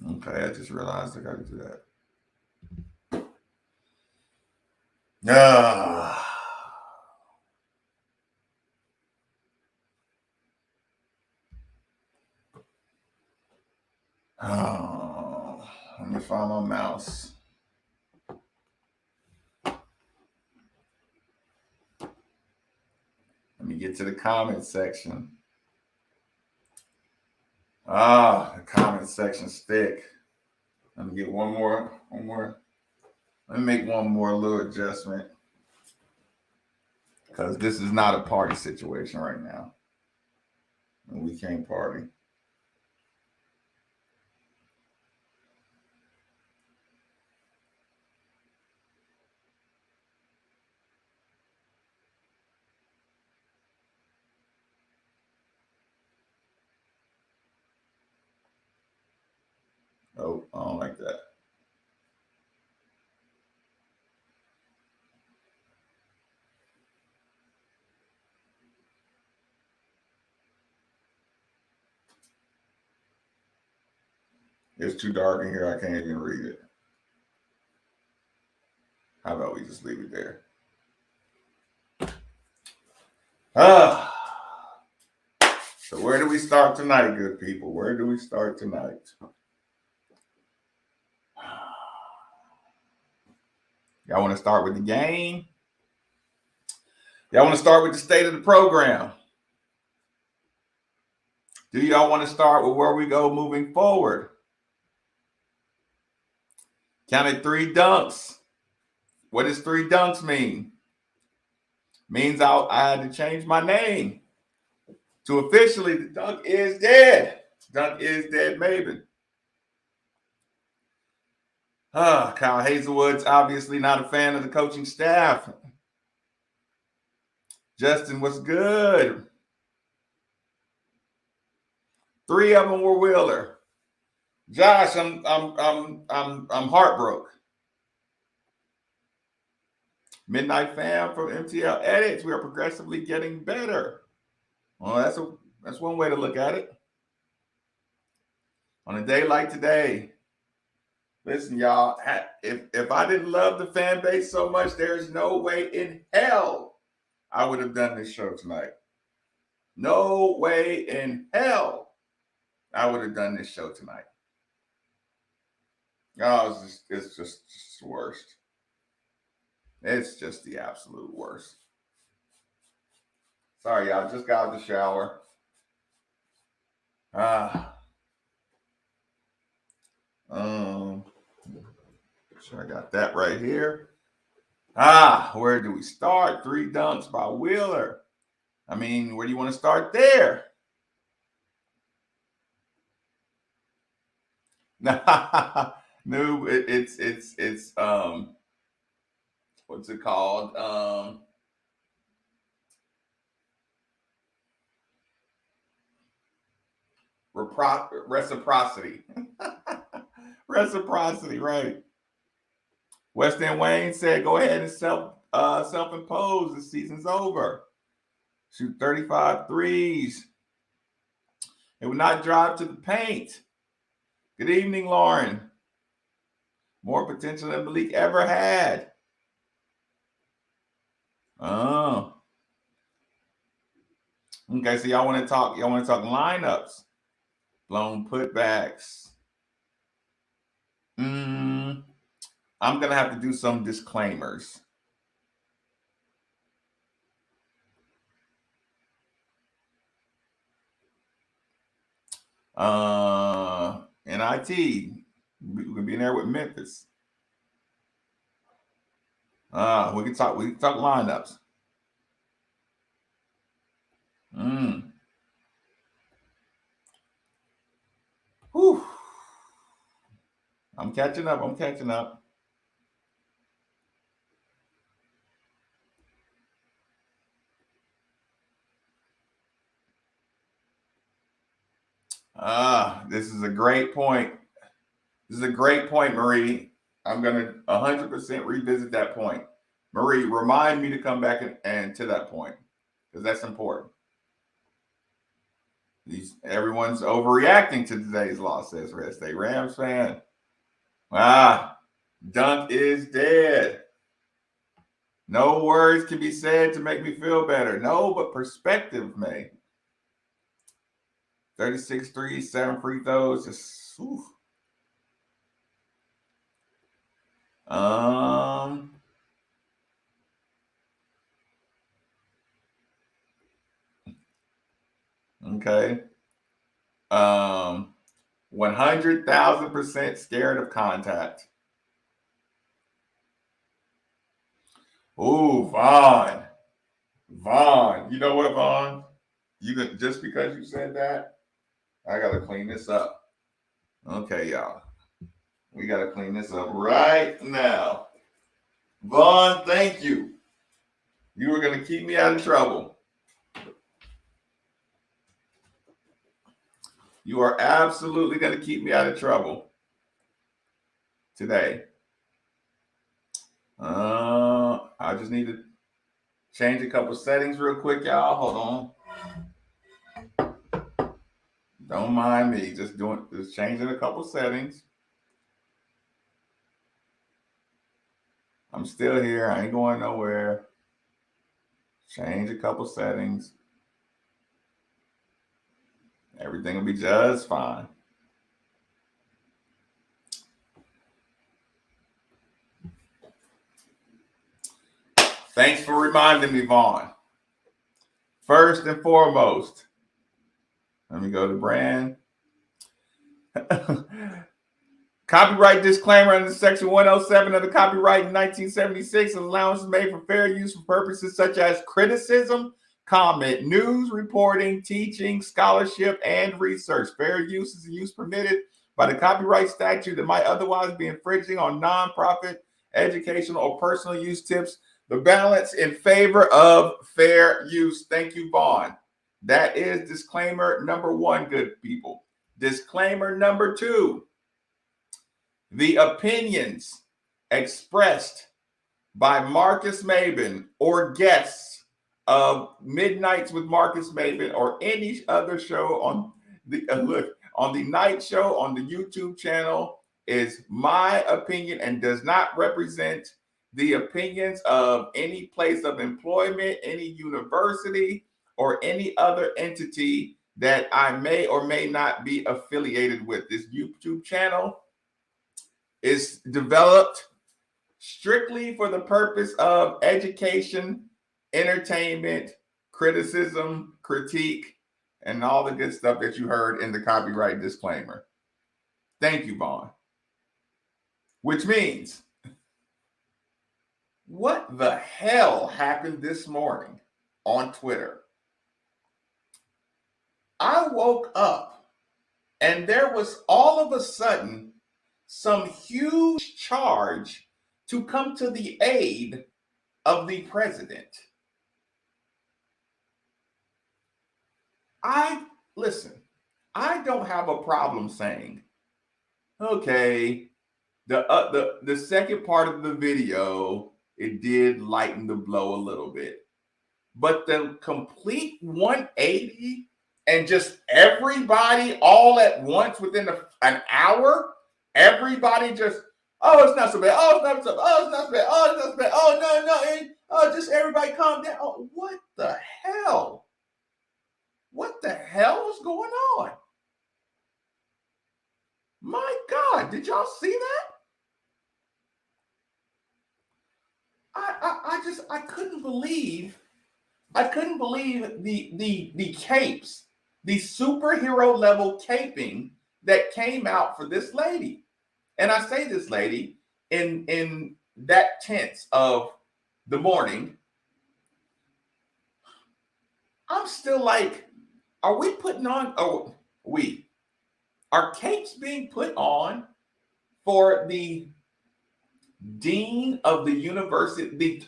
Okay, I just realized I got to do that. Ah. Oh, let me find my mouse. Let me get to the comment section. The comment section's thick. Let me get one more. Let me make one more little adjustment. Because this is not a party situation right now. And we can't party. Oh, I don't like that. It's too dark in here. I can't even read it. How about we just leave it there? Ah. So where do we start tonight, good people? Where do we start tonight? Y'all want to start with the game? Y'all want to start with the state of the program? Do y'all want to start with where we go moving forward? Counted 3 dunks. What does 3 dunks mean? Means I had to change my name to officially the dunk is dead. Dunk is dead, Maven. Kyle Hazelwood's obviously not a fan of the coaching staff. Justin, what's good? 3 of them were Wheeler. Josh, I'm heartbroken. Midnight Fam from MTL Edits. We are progressively getting better. Well, that's one way to look at it. On a day like today, listen, y'all. If I didn't love the fan base so much, there's no way in hell I would have done this show tonight. No way in hell I would have done this show tonight. Oh, it's just the worst. It's just the absolute worst. Sorry, y'all. Just got out of the shower. Sure, I got that right here. Where do we start? 3 dunks by Wheeler. I mean, where do you want to start there? No, it's what's it called? Reciprocity. Reciprocity, right. West End Wayne said, go ahead and self-impose. The season's over. Shoot 35 threes. It would not drive to the paint. Good evening, Lauren. More potential than Malik ever had. Oh. Okay, so y'all want to talk lineups. Blown putbacks. I'm gonna have to do some disclaimers. NIT, we're gonna be in there with Memphis. We can talk lineups. Whew. I'm catching up. This is a great point. Marie. I'm going to 100% revisit that point. Marie, remind me to come back and to that point because that's important. Everyone's overreacting to today's loss, says Red State Rams fan. Ah, Dunk is dead. No words can be said to make me feel better. No, but perspective may. 36 threes, 7 free throws. Just, oof. Okay. 100,000% scared of contact. Ooh, Vaughn. Vaughn. You know what, Vaughn? Just because you said that, I gotta clean this up. Okay, y'all. We gotta clean this up right now. Vaughn, thank you. You were gonna keep me out of trouble. You are absolutely gonna keep me out of trouble today. I just need to change a couple settings real quick, y'all. Hold on. Don't mind me. Just changing a couple settings. I'm still here. I ain't going nowhere. Change a couple settings. Everything will be just fine. Thanks for reminding me, Vaughn. First and foremost, let me go to brand. Copyright disclaimer under Section 107 of the Copyright in 1976. Allowance is made for fair use for purposes such as criticism, comment, news, reporting, teaching, scholarship, and research. Fair use is a use permitted by the copyright statute that might otherwise be infringing on nonprofit, educational, or personal use tips. The balance in favor of fair use. Thank you, Vaughn. That is disclaimer number one, good people. Disclaimer number two. The opinions expressed by Marcus Maben or guests of Midnights with Marcus Maben or any other show on the night show on the YouTube channel is my opinion and does not represent the opinions of any place of employment, any university, or any other entity that I may or may not be affiliated with. This YouTube channel is developed strictly for the purpose of education, entertainment, criticism, critique, and all the good stuff that you heard in the copyright disclaimer. Thank you, Vaughn. Which means, what the hell happened this morning on Twitter? I woke up and there was all of a sudden some huge charge to come to the aid of the president. I don't have a problem saying, okay, the second part of the video, it did lighten the blow a little bit. But the complete 180 and just everybody all at once within an hour, everybody just, oh, it's not so bad. Oh, it's not so bad. Oh, it's not so bad. Oh, it's not so bad. Oh, no. Oh, just everybody calm down. Oh, what the hell? What the hell is going on? My God, did y'all see that? I couldn't believe the capes, the superhero level caping that came out for this lady. And I say this lady in that tense of the morning. I'm still like, are we putting on, are capes being put on for the dean of the university, the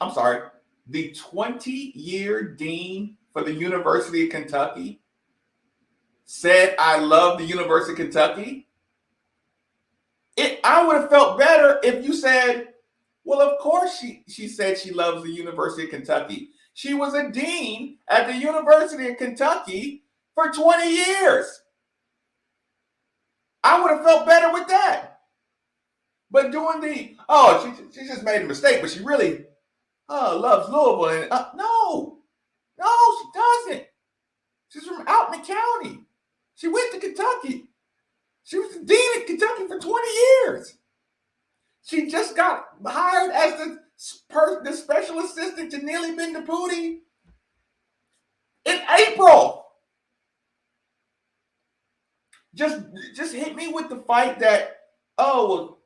20-year dean for the University of Kentucky said, I love the University of Kentucky? I would have felt better if you said, well, of course she said she loves the University of Kentucky. She was a dean at the University of Kentucky for 20 years. I would have felt better with that. But doing she just made a mistake, but she really loves Louisville. And no, she doesn't. She's from out in the county. She went to Kentucky. She was the dean of Kentucky for 20 years. She just got hired as the special assistant to Neely Bendapudi in April. Just hit me with the fight that,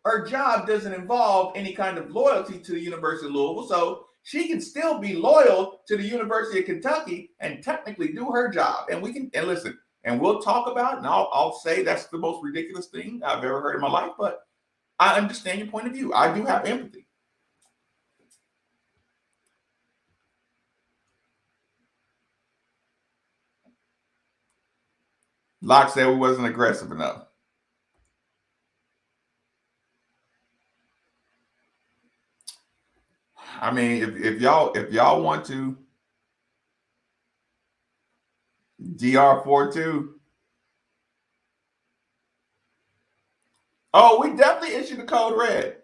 her job doesn't involve any kind of loyalty to the University of Louisville, so she can still be loyal to the University of Kentucky and technically do her job. And listen, and we'll talk about it, and I'll say that's the most ridiculous thing I've ever heard in my life, but I understand your point of view. I do have empathy. Locke said we wasn't aggressive enough. I mean, if y'all want to DR42. Oh, we definitely issued the code red.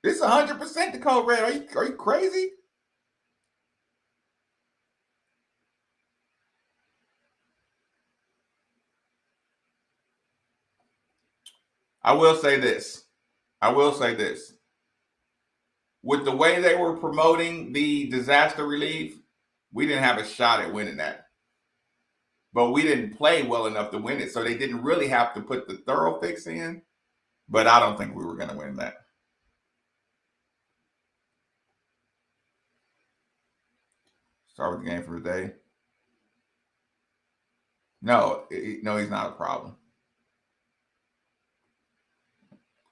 It's 100% the code red. Are you crazy? I will say this. With the way they were promoting the disaster relief, we didn't have a shot at winning that. But we didn't play well enough to win it. So they didn't really have to put the thorough fix in. But I don't think we were going to win that. Start with the game for the day. No, he's not a problem.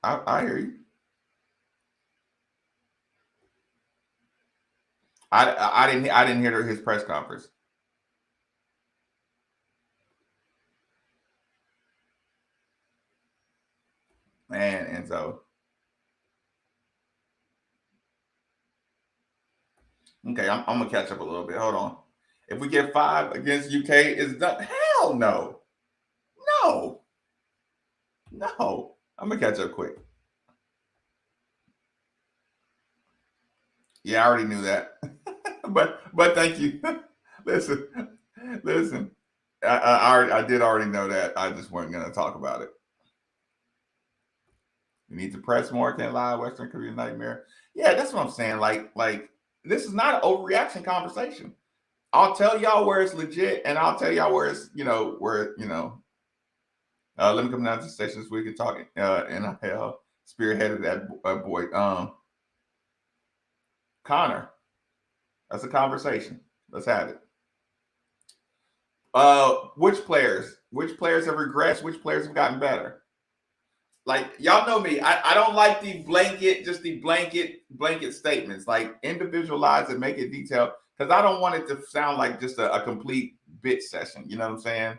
I hear you. I didn't hear his press conference. Man, and so okay, I'm gonna catch up a little bit. Hold on. If we get 5 against UK, it's done. Hell no. No. I'm gonna catch up quick. Yeah, I already knew that. but thank you. listen. I did already know that. I just wasn't gonna talk about it. We need to press more. Can't lie. Western Korean nightmare. Yeah, that's what I'm saying. Like this is not an overreaction conversation. I'll tell y'all where it's legit, and I'll tell y'all where it's let me come down to the station this week and talk NIL spearheaded that boy Connor. That's a conversation. Let's have it. Which players have regressed? Which players have gotten better? Like, y'all know me. I don't like the blanket statements. Like, individualize and make it detailed, because I don't want it to sound like just a complete bit session. You know what I'm saying?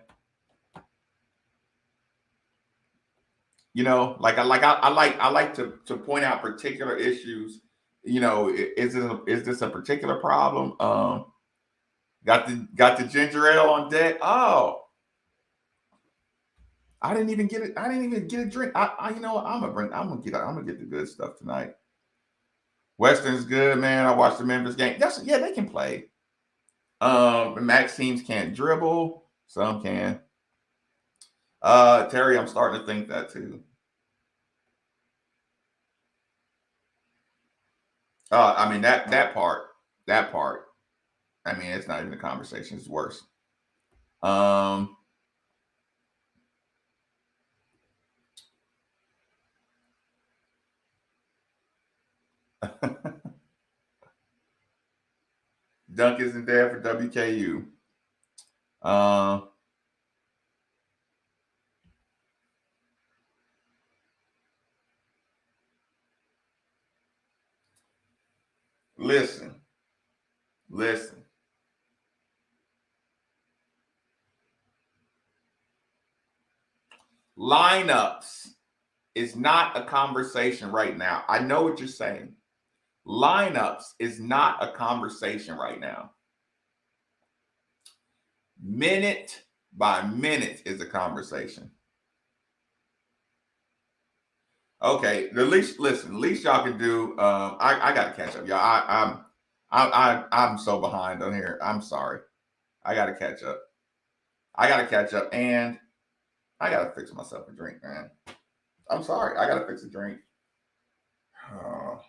I like to point out particular issues. Is this a particular problem? Got the ginger ale on deck. Oh, I didn't even get it. I didn't even get a drink. I'm gonna get the good stuff tonight. Western's good, man. I watched the Memphis game. They can play. Max teams can't dribble. Some can. Terry, I'm starting to think that too. I mean that part. I mean, it's not even a conversation. It's worse. Dunk isn't there for WKU. Listen. Lineups is not a conversation right now. I know what you're saying. Lineups is not a conversation right now. Minute by minutes is a conversation. Okay, the least listen, the least y'all can do. I got to catch up, y'all. I'm so behind on here. I'm sorry. I got to catch up. And I got to fix myself a drink, man. I'm sorry. I got to fix a drink. Oh.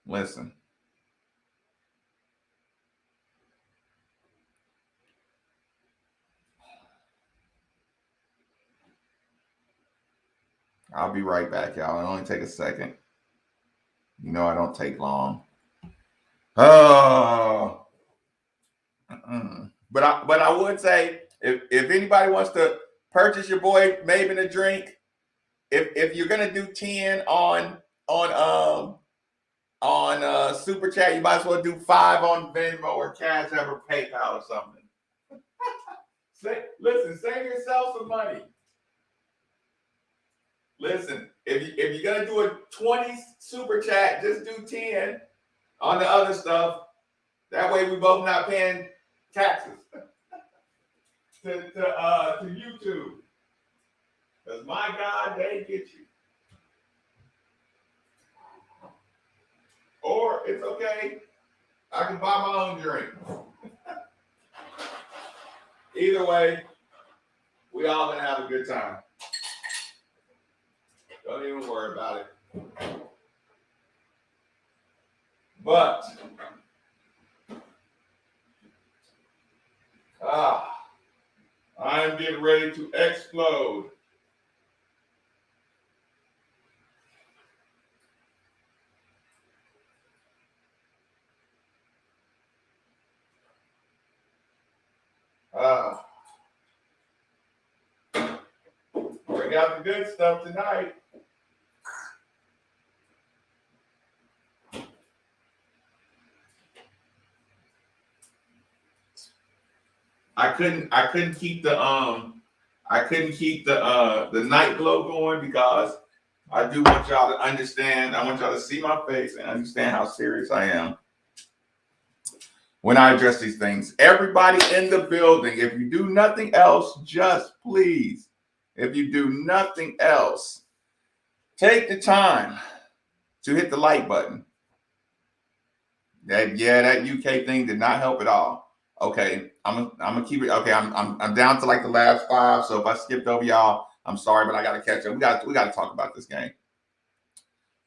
Listen. I'll be right back, y'all. It'll only take a second. You know I don't take long. Oh. But I would say if anybody wants to purchase your boy Maven a drink, if you're gonna do 10 on Super Chat, you might as well do 5 on Venmo or Cash App or PayPal or something. Listen, save yourself some money. Listen, if you're gonna do a 20 Super Chat, just do 10 on the other stuff. That way we both not paying taxes to YouTube. Because my God, they get you. Or it's okay. I can buy my own drink. Either way, we all gonna have a good time. Don't even worry about it. But I'm getting ready to explode. We got the good stuff tonight. I couldn't keep the night glow going because I do want y'all to understand. I want y'all to see my face and understand how serious I am when I address these things. Everybody in the building, if you do nothing else, just please, if you do nothing else, take the time to hit the like button. That UK thing did not help at all. Okay, I'm gonna keep it. Okay, I'm down to like the last 5. So if I skipped over y'all, I'm sorry, but I gotta catch up. We gotta talk about this game.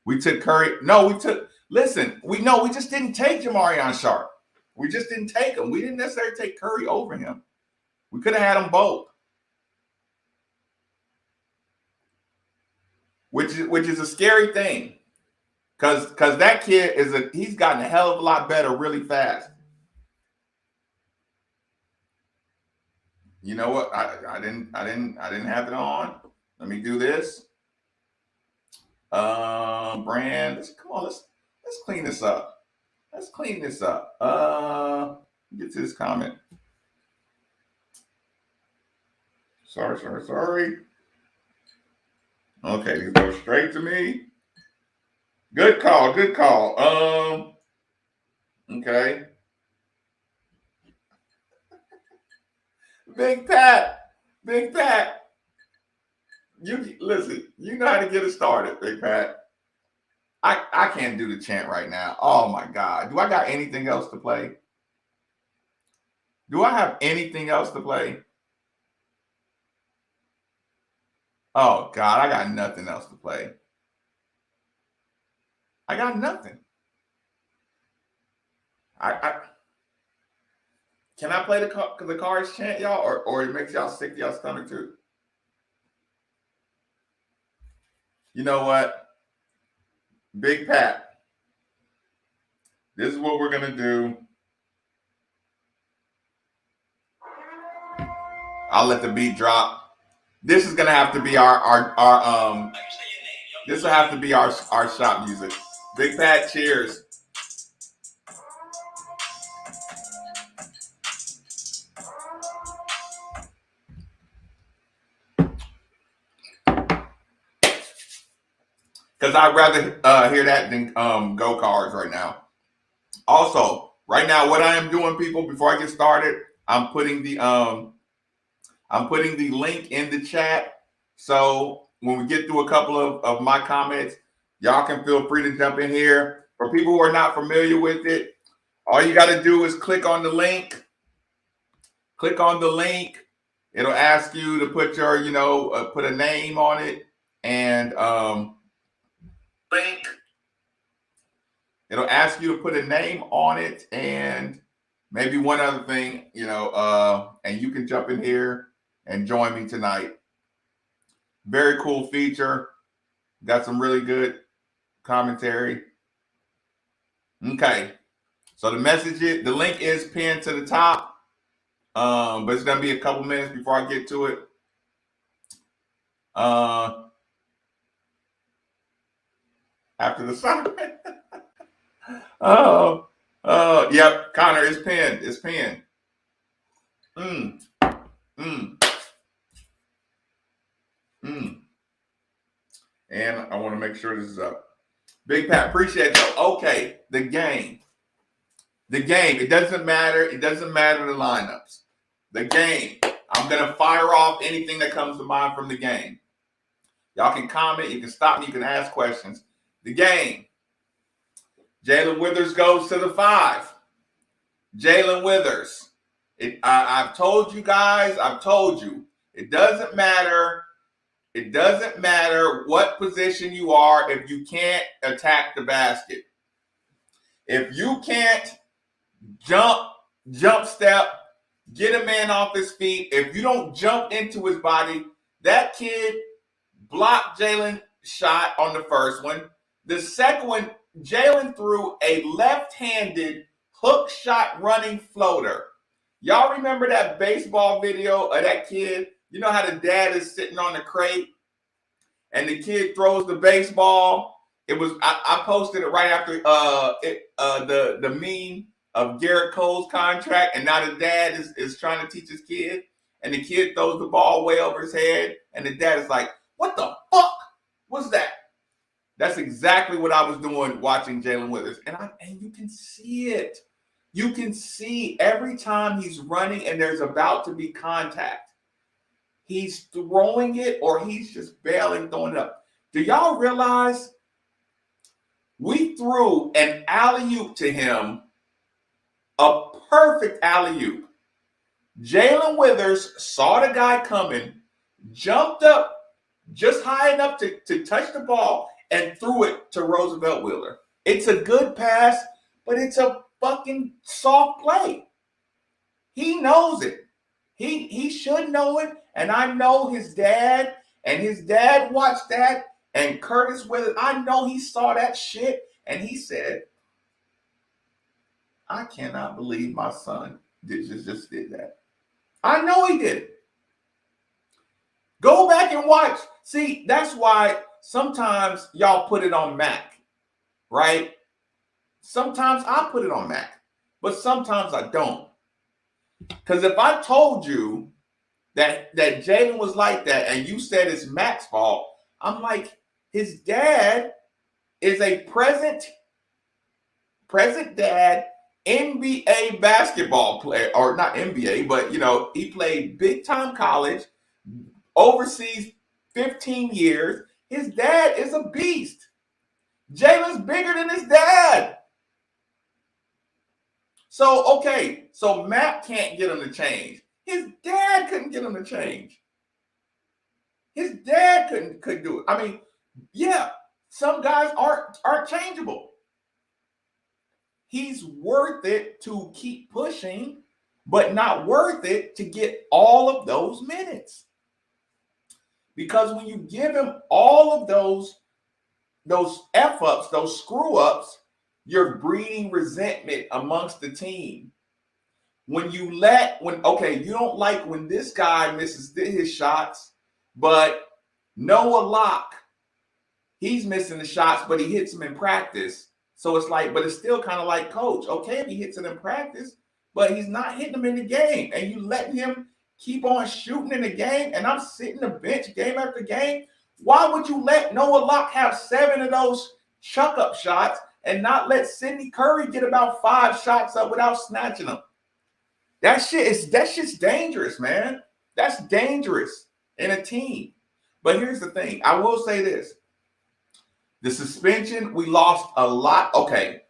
We took Curry. No, we took. Listen, we just didn't take Jamarion Sharp. We just didn't take him. We didn't necessarily take Curry over him. We could have had them both. Which is a scary thing. Cause that kid he's gotten a hell of a lot better really fast. You know what? I didn't have it on. Let me do this. Brand. Come on, let's clean this up. Let's clean this up. Get to this comment. Sorry. Okay, these go straight to me. Good call. Okay. Big Pat. You listen, you know how to get it started, Big Pat. I can't do the chant right now. Oh my God. Do I got anything else to play? Do I have anything else to play? Oh God, I got nothing else to play. I got nothing. Can I play the Cards chant, y'all, or it makes y'all sick to y'all stomach too? You know what? Big Pat. This is what we're gonna do. I'll let the beat drop. This is gonna have to be our this will have to be our shop music. Big Pat, cheers. Because I'd rather hear that than go Cards right now. Also, right now, what I am doing, people, before I get started, I'm putting the link in the chat. So when we get through a couple of my comments, y'all can feel free to jump in here. For people who are not familiar with it, all you got to do is click on the link. Click on the link. It'll ask you to put your, put a name on it, and link. It'll ask you to put a name on it and maybe one other thing, and you can jump in here and join me tonight. Very cool feature. Got some really good commentary. Okay. So the link is pinned to the top. But it's gonna be a couple minutes before I get to it. After the summer. Yep, Connor, it's pinned. It's pinned. And I want to make sure this is up. Big Pat, appreciate it. Okay, the game. It doesn't matter. It doesn't matter the lineups. The game. I'm going to fire off anything that comes to mind from the game. Y'all can comment. You can stop me. You can ask questions. The game. Jalen Withers goes to the 5. Jalen Withers. I've told you guys. I've told you. It doesn't matter. It doesn't matter what position you are if you can't attack the basket. If you can't jump step, get a man off his feet. If you don't jump into his body, that kid blocked Jalen's shot on the first one. The second one, Jalen threw a left-handed hook shot running floater. Y'all remember that baseball video of that kid? You know how the dad is sitting on the crate and the kid throws the baseball? It was I posted it right after the meme of Garrett Cole's contract, and now the dad is trying to teach his kid, and the kid throws the ball way over his head, and the dad is like, "What the fuck was that?" That's exactly what I was doing watching Jalen Withers, and you can see it. You can see every time he's running and there's about to be contact, he's throwing it or he's just bailing, throwing it up. Do y'all realize we threw an alley-oop to him, a perfect alley-oop? Jalen Withers saw the guy coming, jumped up just high enough to touch the ball, and threw it to Roosevelt Wheeler. It's a good pass, but it's a fucking soft play. He knows it. He should know it, and I know his dad, and his dad watched that, and Curtis Withers, I know he saw that shit, and he said, "I cannot believe my son just did that." I know he did it. Go back and watch. See, that's why sometimes y'all put it on Mac, right? Sometimes I put it on Mac, but sometimes I don't. Because if I told you that Jalen was like that and you said it's Mac's fault, I'm like, his dad is a present dad NBA basketball player, or not NBA, but he played big time college, overseas 15 years. His dad is a beast. Jalen's bigger than his dad. So, okay, so Matt can't get him to change. His dad couldn't get him to change. His dad couldn't do it. I mean, yeah, some guys aren't changeable. He's worth it to keep pushing, but not worth it to get all of those minutes. Because when you give him all of those F-ups, those screw-ups, you're breeding resentment amongst the team. You don't like when this guy misses his shots, but Noah Locke, he's missing the shots, but he hits them in practice. So it's like, but it's still kind of like, coach, okay, if he hits it in practice, but he's not hitting them in the game, and you letting him keep on shooting in the game, and I'm sitting the bench game after game. Why would you let Noah Locke have 7 of those chuck-up shots and not let Sidney Curry get about 5 shots up without snatching them. That's just dangerous, man. That's dangerous in a team. But here's the thing. I will say this. The suspension, we lost a lot. Okay.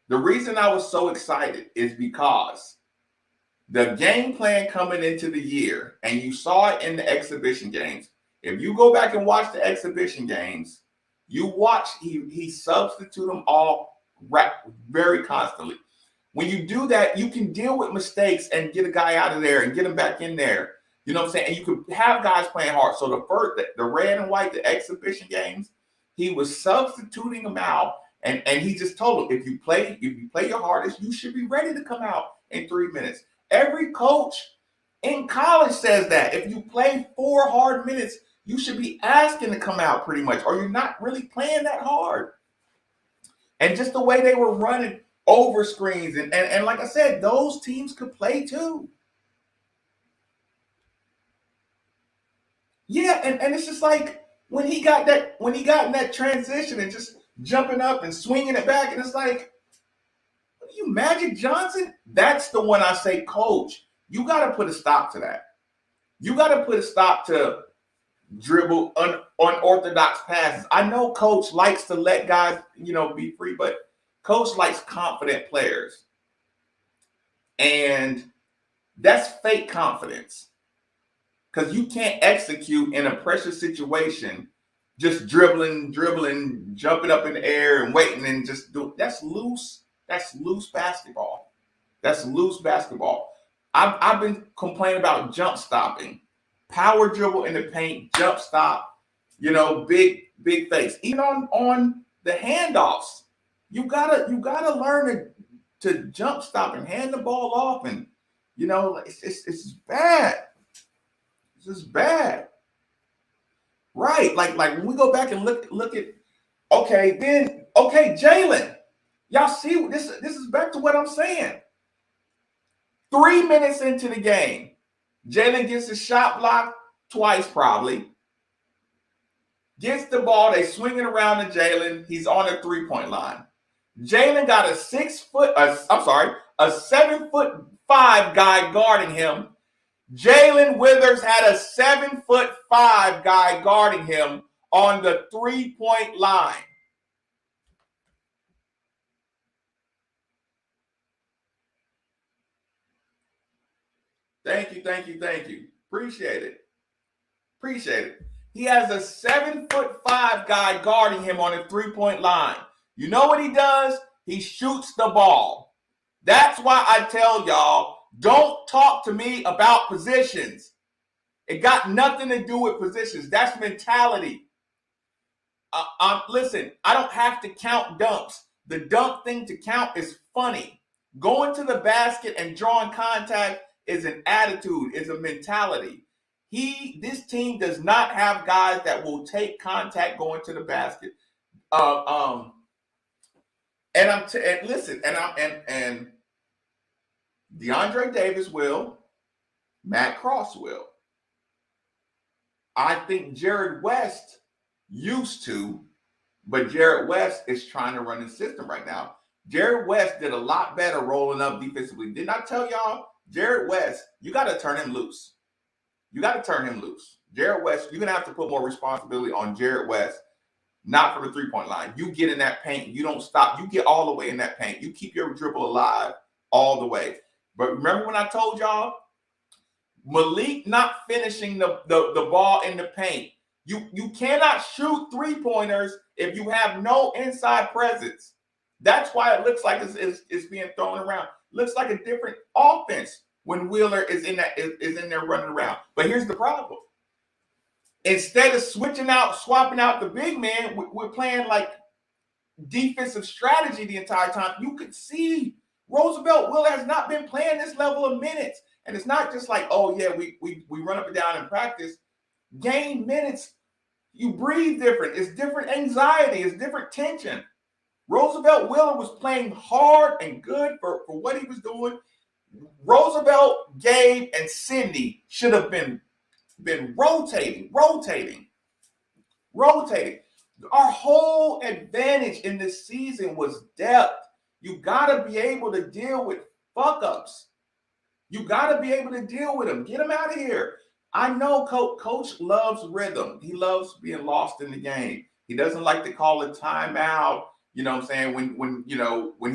The reason I was so excited is because the game plan coming into the year, and you saw it in the exhibition games. If you go back and watch the exhibition games, you watch he substitute them all very constantly. When you do that, you can deal with mistakes and get a guy out of there and get him back in there. You know what I'm saying? And you could have guys playing hard. So the red and white, the exhibition games, he was substituting them out, and he just told them, if you play your hardest, you should be ready to come out in 3 minutes. Every coach in college says that. If you play 4 hard minutes, you should be asking to come out pretty much, or you're not really playing that hard. And just the way they were running over screens, and like I said, those teams could play too. Yeah, and it's just like when he got in that transition and just jumping up and swinging it back, and it's like, what are you, Magic Johnson? That's the one I say, coach, you got to put a stop to that. You got to put a stop to dribble unorthodox passes. I know coach likes to let guys, be free, but coach likes confident players. And that's fake confidence. Because you can't execute in a pressure situation, just dribbling, jumping up in the air and waiting and just do. That's loose basketball. That's loose basketball. I've been complaining about jump stopping, power dribble in the paint, jump stop, big face. Even on the handoffs, you gotta learn to jump stop and hand the ball off, and it's bad. This is bad. Right. Like when we go back and look at, Jalen. Y'all see, this is back to what I'm saying. 3 minutes into the game, Jalen gets a shot blocked twice probably. Gets the ball, they swing it around to Jalen. He's on a 3-point line. Jalen got a 7'5" guy guarding him. Jalen Withers had a 7'5" guy guarding him on the 3-point line. Thank you. Appreciate it. He has a 7'5" guy guarding him on the 3-point line. You know what he does? He shoots the ball. That's why I tell y'all, don't talk to me about positions. It got nothing to do with positions. That's mentality. Listen, I don't have to count dunks. The dunk thing to count is funny. Going to the basket and drawing contact is an attitude, is a mentality. This team does not have guys that will take contact going to the basket. And DeAndre Davis will, Matt Cross will. I think Jared West used to, but Jared West is trying to run the system right now. Jared West did a lot better rolling up defensively. Didn't I tell y'all? Jared West, you got to turn him loose. Jared West, you're going to have to put more responsibility on Jared West, not from the 3-point line. You get in that paint. You don't stop. You get all the way in that paint. You keep your dribble alive all the way. But remember when I told y'all, Malik not finishing the ball in the paint. You cannot shoot 3-pointers if you have no inside presence. That's why it looks like it's being thrown around. Looks like a different offense when Wheeler is in there running around. But here's the problem. Instead of swapping out the big man, we're playing like defensive strategy the entire time. You could see Roosevelt Wheeler has not been playing this level of minutes. And it's not just like, oh, yeah, we run up and down in practice. Game minutes, you breathe different. It's different anxiety. It's different tension. Roosevelt Wheeler was playing hard and good for what he was doing. Roosevelt, Gabe, and Sidney should have been rotating. Our whole advantage in this season was depth. You got to be able to deal with fuck ups. You got to be able to deal with them. Get them out of here. I know Coach loves rhythm. He loves being lost in the game. He doesn't like to call a timeout. You know what I'm saying? When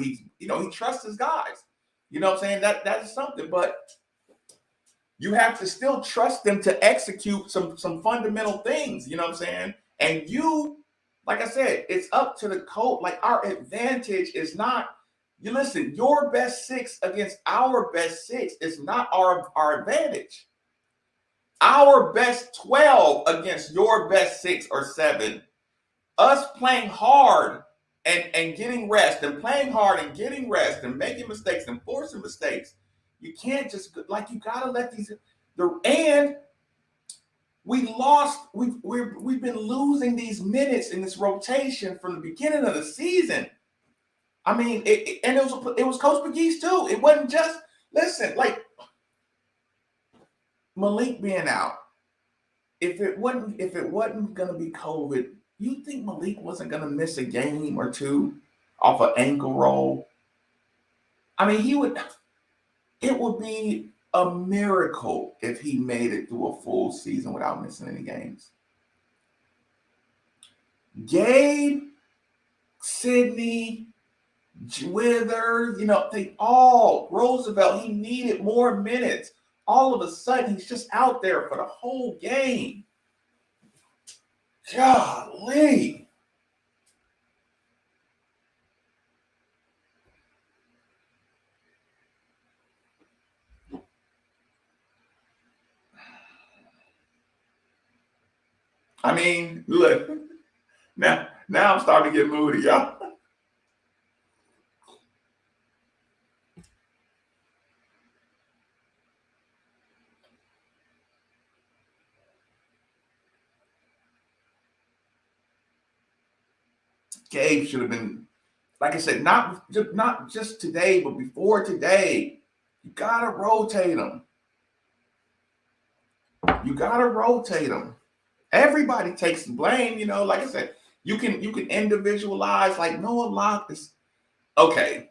he trusts his guys. You know what I'm saying? That is something. But you have to still trust them to execute some fundamental things. You know what I'm saying? And you, like I said, it's up to the coach. Like, our advantage is not. You listen, your best six against our best six is not our advantage. Our best 12 against your best 6 or 7. Us playing hard and getting rest, and playing hard and getting rest, and making mistakes and forcing mistakes. You can't just, like, you gotta let these and we lost. We've been losing these minutes in this rotation from the beginning of the season. I mean, it was Coach McGee's too. It wasn't just, listen, like, Malik being out. If it wasn't gonna be COVID, you think Malik wasn't gonna miss a game or two off an ankle roll? I mean, it would be a miracle if he made it through a full season without missing any games. Gabe, Sidney, Wither, they all, Roosevelt, he needed more minutes. All of a sudden, he's just out there for the whole game. Golly. I mean, look, now I'm starting to get moody, y'all. Gabe should have been, like I said, not just today, but before today. You gotta rotate them. Everybody takes the blame, like I said, you can individualize, like Noah Locke is okay.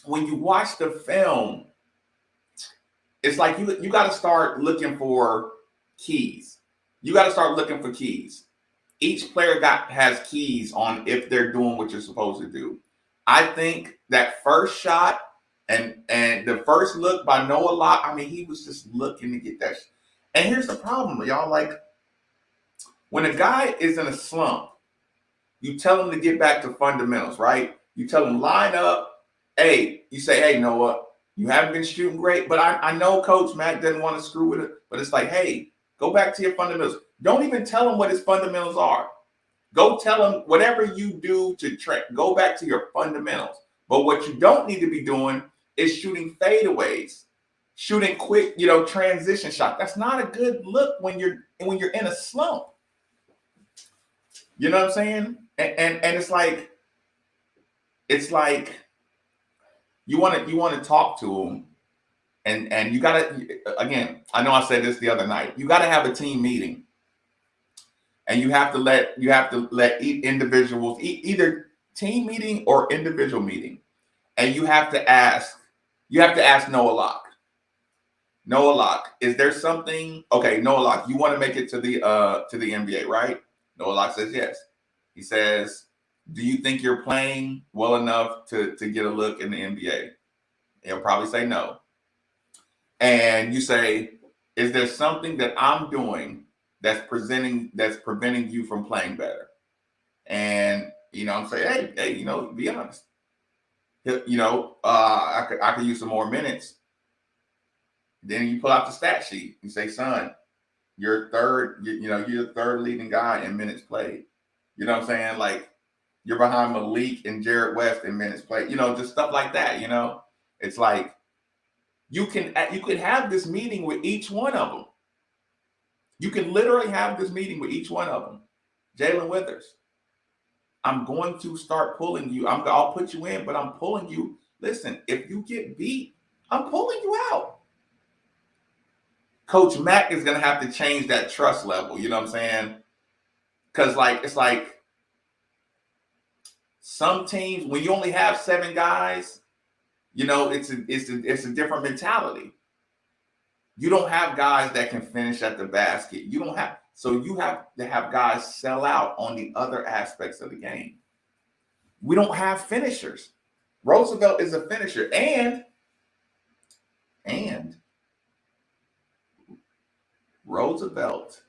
When you watch the film, it's like you got to start looking for keys. Each player has keys on if they're doing what you're supposed to do. I think that first shot and the first look by Noah Locke, I mean, he was just looking to get that. And here's the problem, y'all. Like, when a guy is in a slump, you tell him to get back to fundamentals, right? You tell him line up. Hey, you say, hey, Noah, you haven't been shooting great, but I know Coach Mack doesn't want to screw with it. But it's like, hey, go back to your fundamentals. Don't even tell him what his fundamentals are. Go tell him whatever you do to go back to your fundamentals. But what you don't need to be doing is shooting fadeaways, shooting quick, transition shot. That's not a good look when you're in a slump. You know what I'm saying? And it's like you want to talk to him, and you gotta, again, I know I said this the other night. You gotta have a team meeting, and you have to let individuals, either team meeting or individual meeting, and you have to ask Noah Locke. Noah Locke, is there something? Okay, Noah Locke, you want to make it to the NBA, right? Noah Locke says yes. He says, do you think you're playing well enough to get a look in the NBA? He'll probably say no. And you say, is there something that I'm doing that's preventing you from playing better? And I'm saying, hey, be honest. I could use some more minutes. Then you pull out the stat sheet. You say, son, you're third. You're the third leading guy in minutes played. You know what I'm saying? Like, you're behind Malik and Jarrett West in minutes played. Just stuff like that. It's like you could have this meeting with each one of them. You can literally have this meeting with each one of them. Jalen Withers, I'm going to start pulling you. I'll put you in, but I'm pulling you. Listen, if you get beat, I'm pulling you out. Coach Mack is going to have to change that trust level. You know what I'm saying? Because, it's like Some teams, when you only have 7 guys, it's a different mentality. You don't have guys that can finish at the basket. You have to have guys sell out on the other aspects of the game. We don't have finishers. Roosevelt is a finisher, and Roosevelt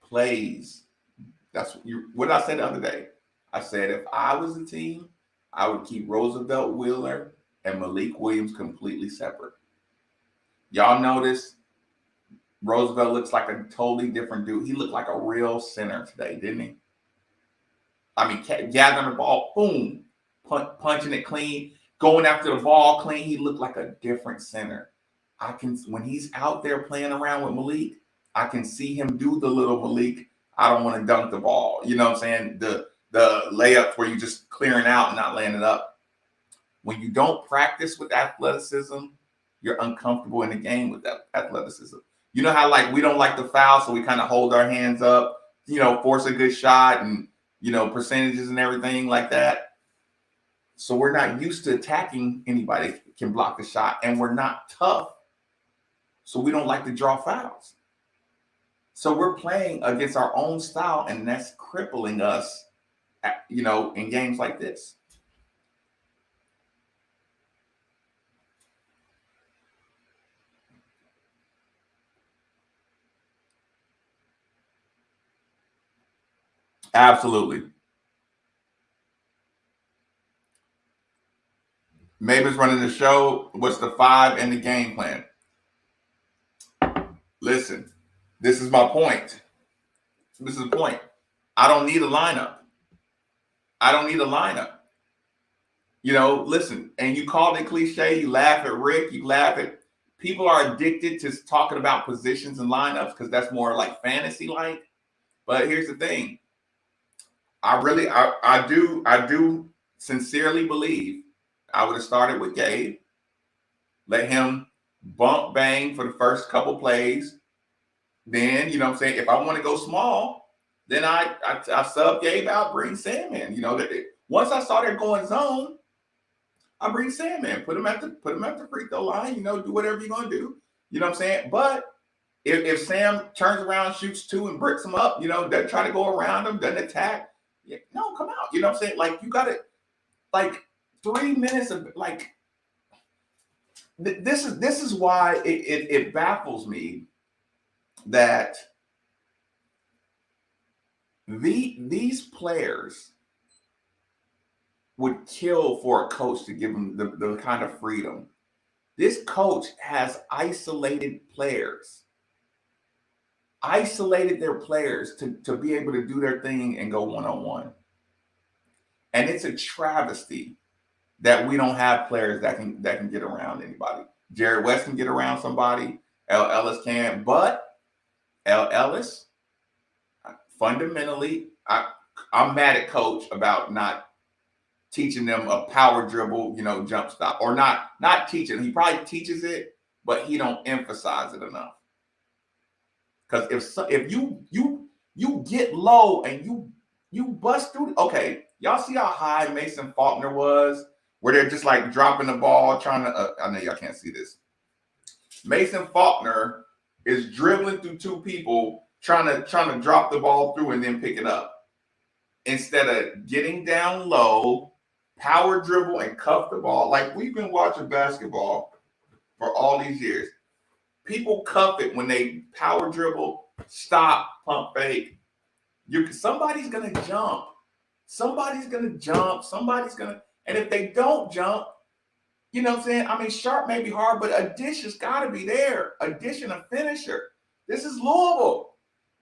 plays. That's what I said the other day. I said if I was a team, I would keep Roosevelt Wheeler and Malik Williams completely separate. Y'all notice Roosevelt looks like a totally different dude. He looked like a real center today, didn't he? I mean, gathering the ball, boom, punching it clean, going after the ball clean. He looked like a different center. When he's out there playing around with Malik, I can see him do the little Malik, I don't want to dunk the ball. You know what I'm saying? The layups where you're just clearing out and not laying it up. When you don't practice with athleticism, you're uncomfortable in the game with that athleticism. You know how we don't like the foul, so we kind of hold our hands up, force a good shot and, percentages and everything like that. So we're not used to attacking anybody that can block the shot, and we're not tough. So we don't like to draw fouls. So we're playing against our own style, and that's crippling us, in games like this. Absolutely. Mavis running the show. What's the 5 and the game plan? Listen, this is my point. This is the point. I don't need a lineup. Listen, and you called it cliche. You laugh at Rick. You laugh at people are addicted to talking about positions and lineups because that's more like fantasy like. But here's the thing. I do sincerely believe I would have started with Gabe, let him bump bang for the first couple plays. Then, if I want to go small, then I sub Gabe out, bring Sam in. Once I saw they're going zone, I bring Sam in, put him at the free throw line, do whatever you're gonna do. You know what I'm saying? But if Sam turns around, shoots 2 and bricks him up, doesn't try to go around him, doesn't attack, no, come out. You know what I'm saying? You got it 3 minutes of this is why it baffles me that these players would kill for a coach to give them the kind of freedom. This coach has isolated their players to be able to do their thing and go one-on-one. And it's a travesty that we don't have players that can get around anybody. Jared West can get around somebody. L. Ellis can, but L. Ellis, fundamentally, I'm mad at coach about not teaching them a power dribble, jump stop, or not teaching. He probably teaches it, but he don't emphasize it enough. Because if you get low and you bust through, okay, y'all see how high Mason Faulkner was, where they're just dropping the ball, trying to. I know y'all can't see this. Mason Faulkner is dribbling through 2 people, trying to drop the ball through and then pick it up, instead of getting down low, power dribble and cuff the ball. We've been watching basketball for all these years. People cuff it when they power dribble, stop, pump fake. Somebody's gonna jump. And if they don't jump, you know what I'm saying? I mean, sharp may be hard, but a dish has got to be there. A dish and a finisher. This is Louisville.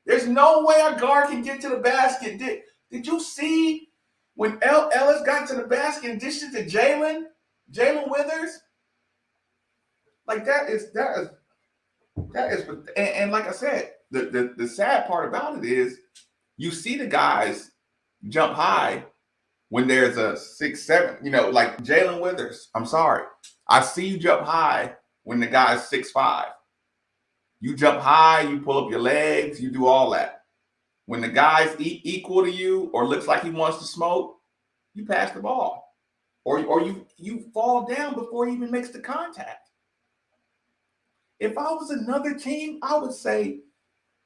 There's no way a guard can get to the basket. Did you see when L. Ellis got to the basket and dished it to Jalen Withers? That is, and like I said, the sad part about it is you see the guys jump high when there's a 6'7", like Jalen Withers. I'm sorry. I see you jump high when the guy's 6'5". You jump high, you pull up your legs, you do all that. When the guy's equal to you or looks like he wants to smoke, you pass the ball. Or you fall down before he even makes the contact. If I was another team, I would say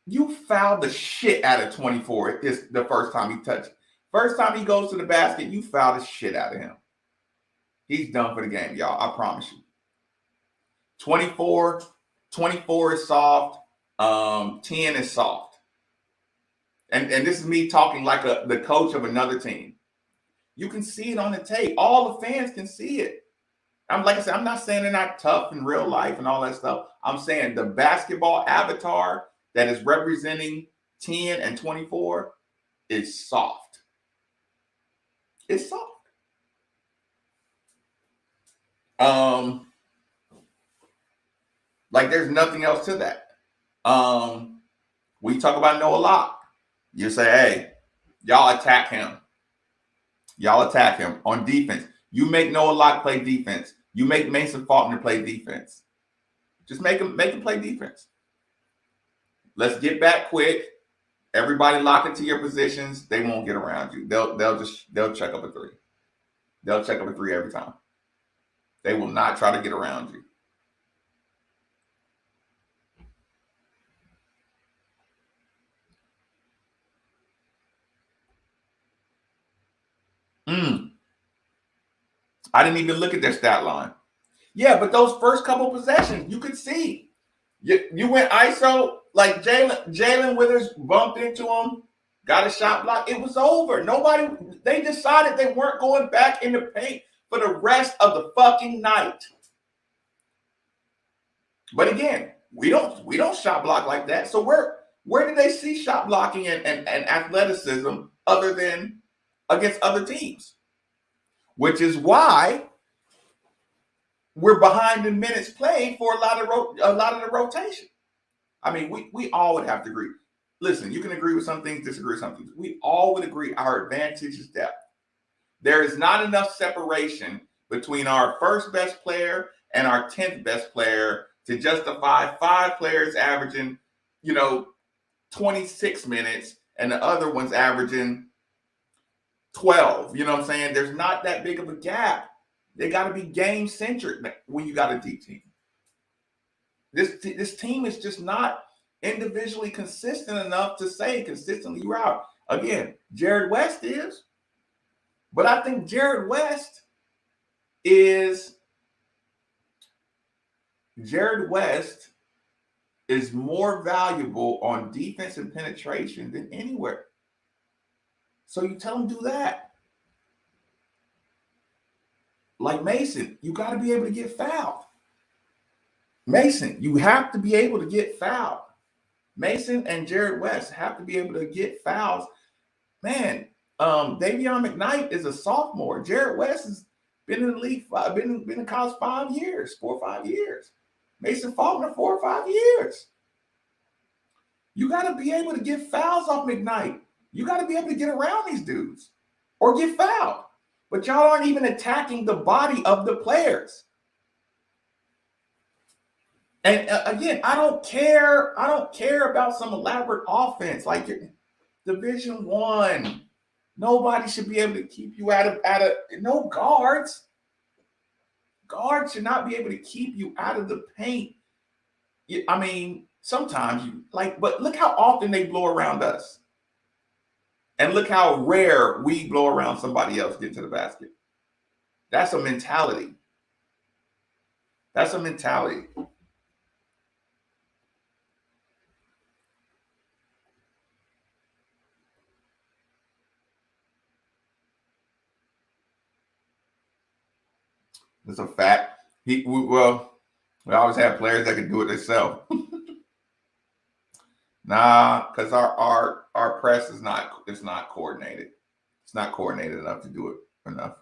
you fouled the shit out of 24. It's the first time he touched. First time he goes to the basket, you foul the shit out of him. He's done for the game, y'all. I promise you. 24 is soft. 10 is soft. And this is me talking like the coach of another team. You can see it on the tape. All the fans can see it. Like I said, I'm not saying they're not tough in real life and all that stuff. I'm saying the basketball avatar that is representing 10 and 24 is soft. It's soft. Like there's nothing else to that. We talk about Noah Locke. You say, hey, y'all attack him. Y'all attack him on defense. You make Noah Locke play defense. You make Mason Faulkner play defense. Just make him play defense. Let's get back quick. Everybody lock into your positions. They won't get around you. They'll check up a three. They'll check up a three every time. They will not try to get around you. I didn't even look at their stat line. Yeah, but those first couple possessions, you could see. You went ISO, like Jalen Withers bumped into him, got a shot block. It was over. They decided they weren't going back in the paint for the rest of the fucking night. But again, we don't shot block like that. So where did they see shot blocking and athleticism other than against other teams? Which is why we're behind in minutes played for a lot of the rotation. I mean, we all would have to agree. Listen, you can agree with some things, disagree with some things. We all would agree our advantage is depth. There is not enough separation between our first best player and our 10th best player to justify 5 players averaging, 26 minutes and the other one's averaging 12. You know what I'm saying? There's not that big of a gap. They got to be game centric when you got a deep team. This team is just not individually consistent enough to say consistently you're out. Again, Jared West is, but I think Jared West is more valuable on defense and penetration than anywhere. So you tell him do that. Like Mason, you got to be able to get fouled. Mason, you have to be able to get fouled. Mason and Jared West have to be able to get fouls. Man, Davion McKnight is a sophomore. Jared West has been in the league, been in college 5 years, 4 or 5 years. Mason Faulkner, 4 or 5 years. You got to be able to get fouls off McKnight. You got to be able to get around these dudes or get fouled. But y'all aren't even attacking the body of the players. And again, I don't care about some elaborate offense like Division I. Nobody should be able to keep you out of no guards. Guards should not be able to keep you out of the paint. I mean, sometimes but look how often they blow around us. And look how rare we blow around somebody else getting to the basket. That's a mentality. That's a mentality. It's a fact. We always have players that can do it themselves. Nah, because our press is not coordinated. It's not coordinated enough to do it enough.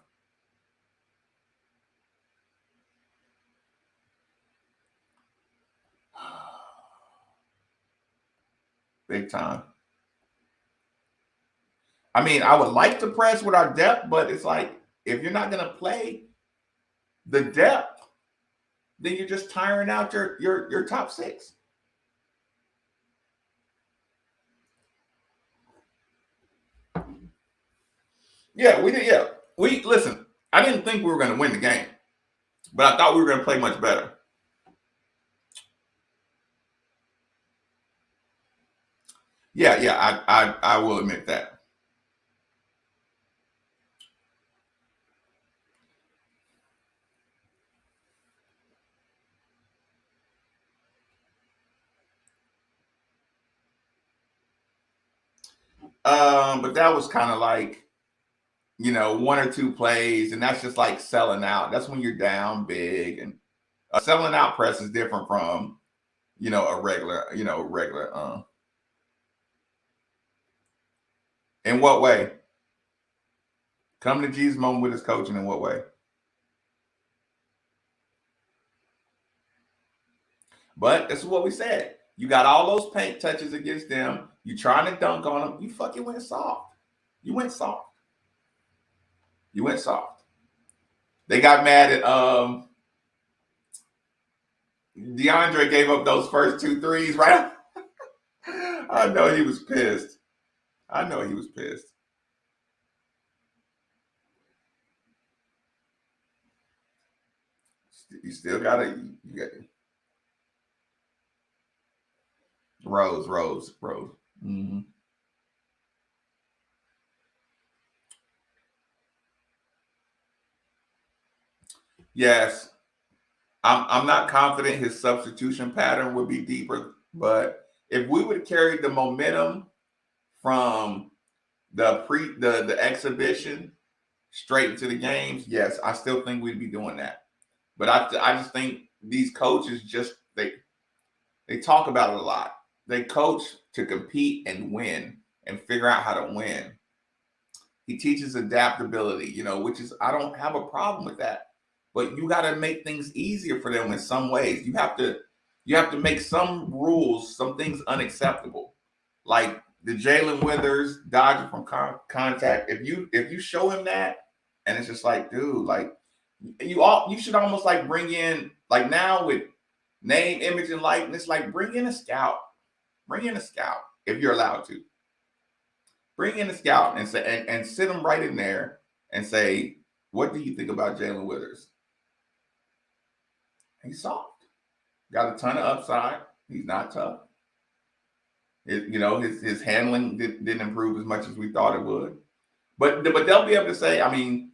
Big time. I mean, I would like to press with our depth, but it's like if you're not going to play the depth, then you're just tiring out your top 6. Yeah, we did. Yeah, listen. I didn't think we were going to win the game, but I thought we were going to play much better. Yeah. I will admit that. But that was kind of like, one or two plays, and that's just like selling out. That's when you're down big, and a selling out press is different from, a regular. In what way? Come to Jesus moment with his coaching. In what way? But this is what we said. You got all those paint touches against them. You trying to dunk on them. You fucking went soft. You went soft. You went soft. They got mad at DeAndre gave up those first two threes, right? I know he was pissed. I know he was pissed. You still got to, you got Rose. Mm-hmm. Yes, I'm not confident his substitution pattern would be deeper, but if we would carry the momentum from the exhibition straight into the games, yes, I still think we'd be doing that. But I just think these coaches they talk about it a lot. They coach to compete and win and figure out how to win. He teaches adaptability, which is, I don't have a problem with that. But you got to make things easier for them in some ways. You have to make some rules, some things unacceptable, like the Jalen Withers dodging from contact. If you show him that, and it's just like, dude, like you should almost like bring in, like, now with name, image, and likeness, like bring in a scout. Bring in a scout if you're allowed to. Bring in a scout and say and sit him right in there and say, what do you think about Jalen Withers? He's soft. Got a ton of upside. He's not tough. His handling didn't improve as much as we thought it would. But they'll be able to say, I mean,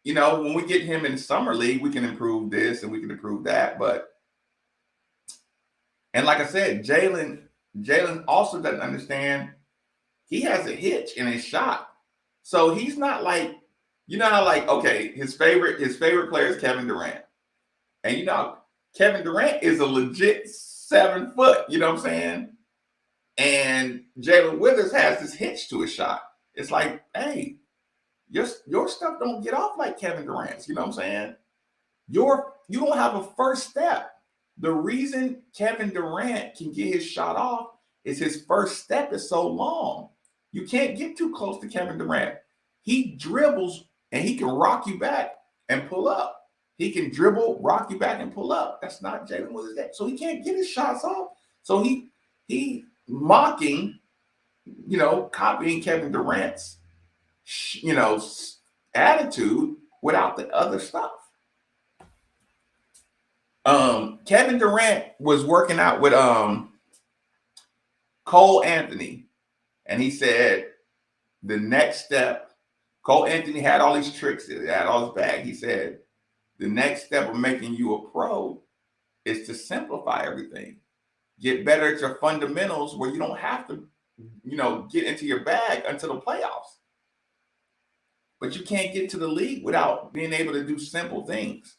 when we get him in summer league, we can improve this and we can improve that. And like I said, Jalen also doesn't understand he has a hitch in his shot. So he's not like, how like, okay, his favorite player is Kevin Durant. And Kevin Durant is a legit 7 foot, you know what I'm saying? And Jalen Withers has this hitch to his shot. It's like, hey, your stuff don't get off like Kevin Durant's, you know what I'm saying? You don't have a first step. The reason Kevin Durant can get his shot off is his first step is so long. You can't get too close to Kevin Durant. He dribbles and he can rock you back and pull up. He can dribble, rock you back, and pull up. That's not Jalen Withers. So he can't get his shots off. So he mocking, copying Kevin Durant's, attitude without the other stuff. Kevin Durant was working out with Cole Anthony, and he said the next step. Cole Anthony had all these tricks, he had all his bag. He said the next step of making you a pro is to simplify everything. Get better at your fundamentals where you don't have to, get into your bag until the playoffs. But you can't get to the league without being able to do simple things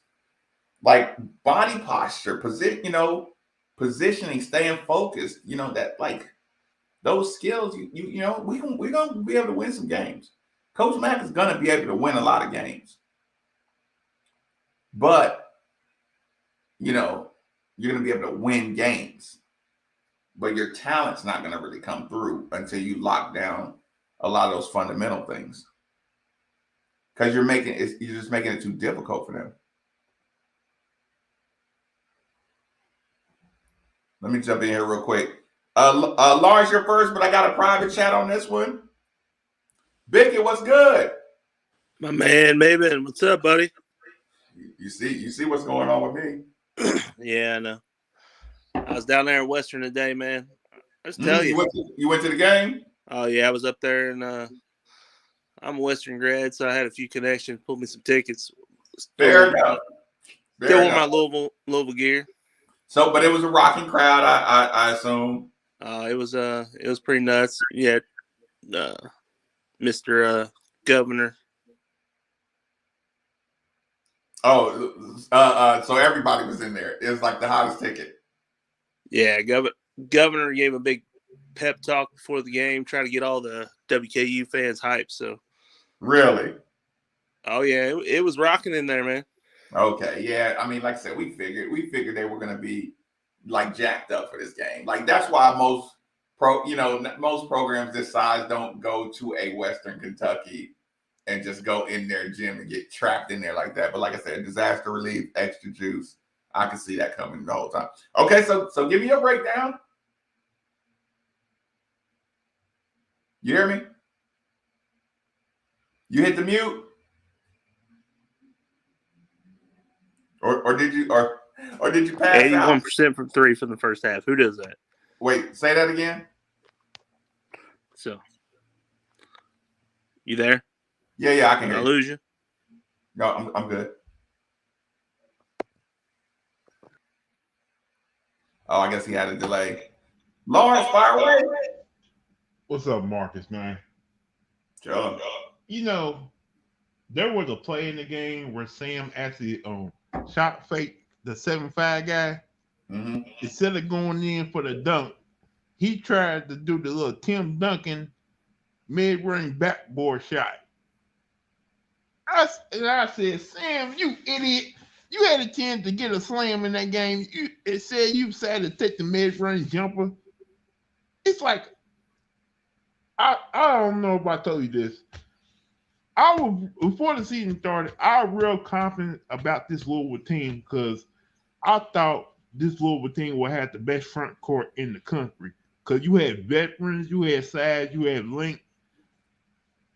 like body posture, positioning, staying focused. That, like, those skills. We're gonna be able to win some games. Coach Mack is gonna be able to win a lot of games, but you're gonna be able to win games. But your talent's not gonna really come through until you lock down a lot of those fundamental things. Because you're just making it too difficult for them. Let me jump in here real quick. Lawrence, you're first, but I got a private chat on this one. Bickett, what's good? My man, Maven, what's up, buddy? You see what's going on with me. Yeah, I know. I was down there in Western today, man. I just tell you. You went to the game? Oh yeah, I was up there, and I'm a Western grad, so I had a few connections. Pulled me some tickets. Fair enough. Still wore my Louisville gear. So, but it was a rocking crowd, I assume. It was pretty nuts. Yeah, Mr. Governor. Oh, so everybody was in there. It was like the hottest ticket. Yeah, Governor gave a big pep talk before the game, trying to get all the WKU fans hyped. So, really? Oh yeah, it was rocking in there, man. Okay, yeah. I mean, like I said, we figured they were going to be like jacked up for this game. Like that's why most programs this size don't go to a Western Kentucky and just go in their gym and get trapped in there like that. But like I said, disaster relief, extra juice. I can see that coming the whole time. Okay, so give me your breakdown. You hear me? You hit the mute? Or did you pass 81% from three from the first half. Who does that? Wait, say that again. So, you there? Yeah, I can hear you. Lose you? No, I'm good. Oh, I guess he had a delay. Lawrence, fire away. What's up, Marcus, man? Sure. You know, there was a play in the game where Sam actually shot fake the 7'5" guy. Mm-hmm. Instead of going in for the dunk, he tried to do the little Tim Duncan mid-range backboard shot. I said, Sam, you idiot. You had a chance to get a slam in that game. It said you decided to take the mid-range jumper. It's like, I don't know if I told you this. Before the season started, I was real confident about this Louisville team because I thought this Louisville team would have the best front court in the country. Because you had veterans, you had size, you had length,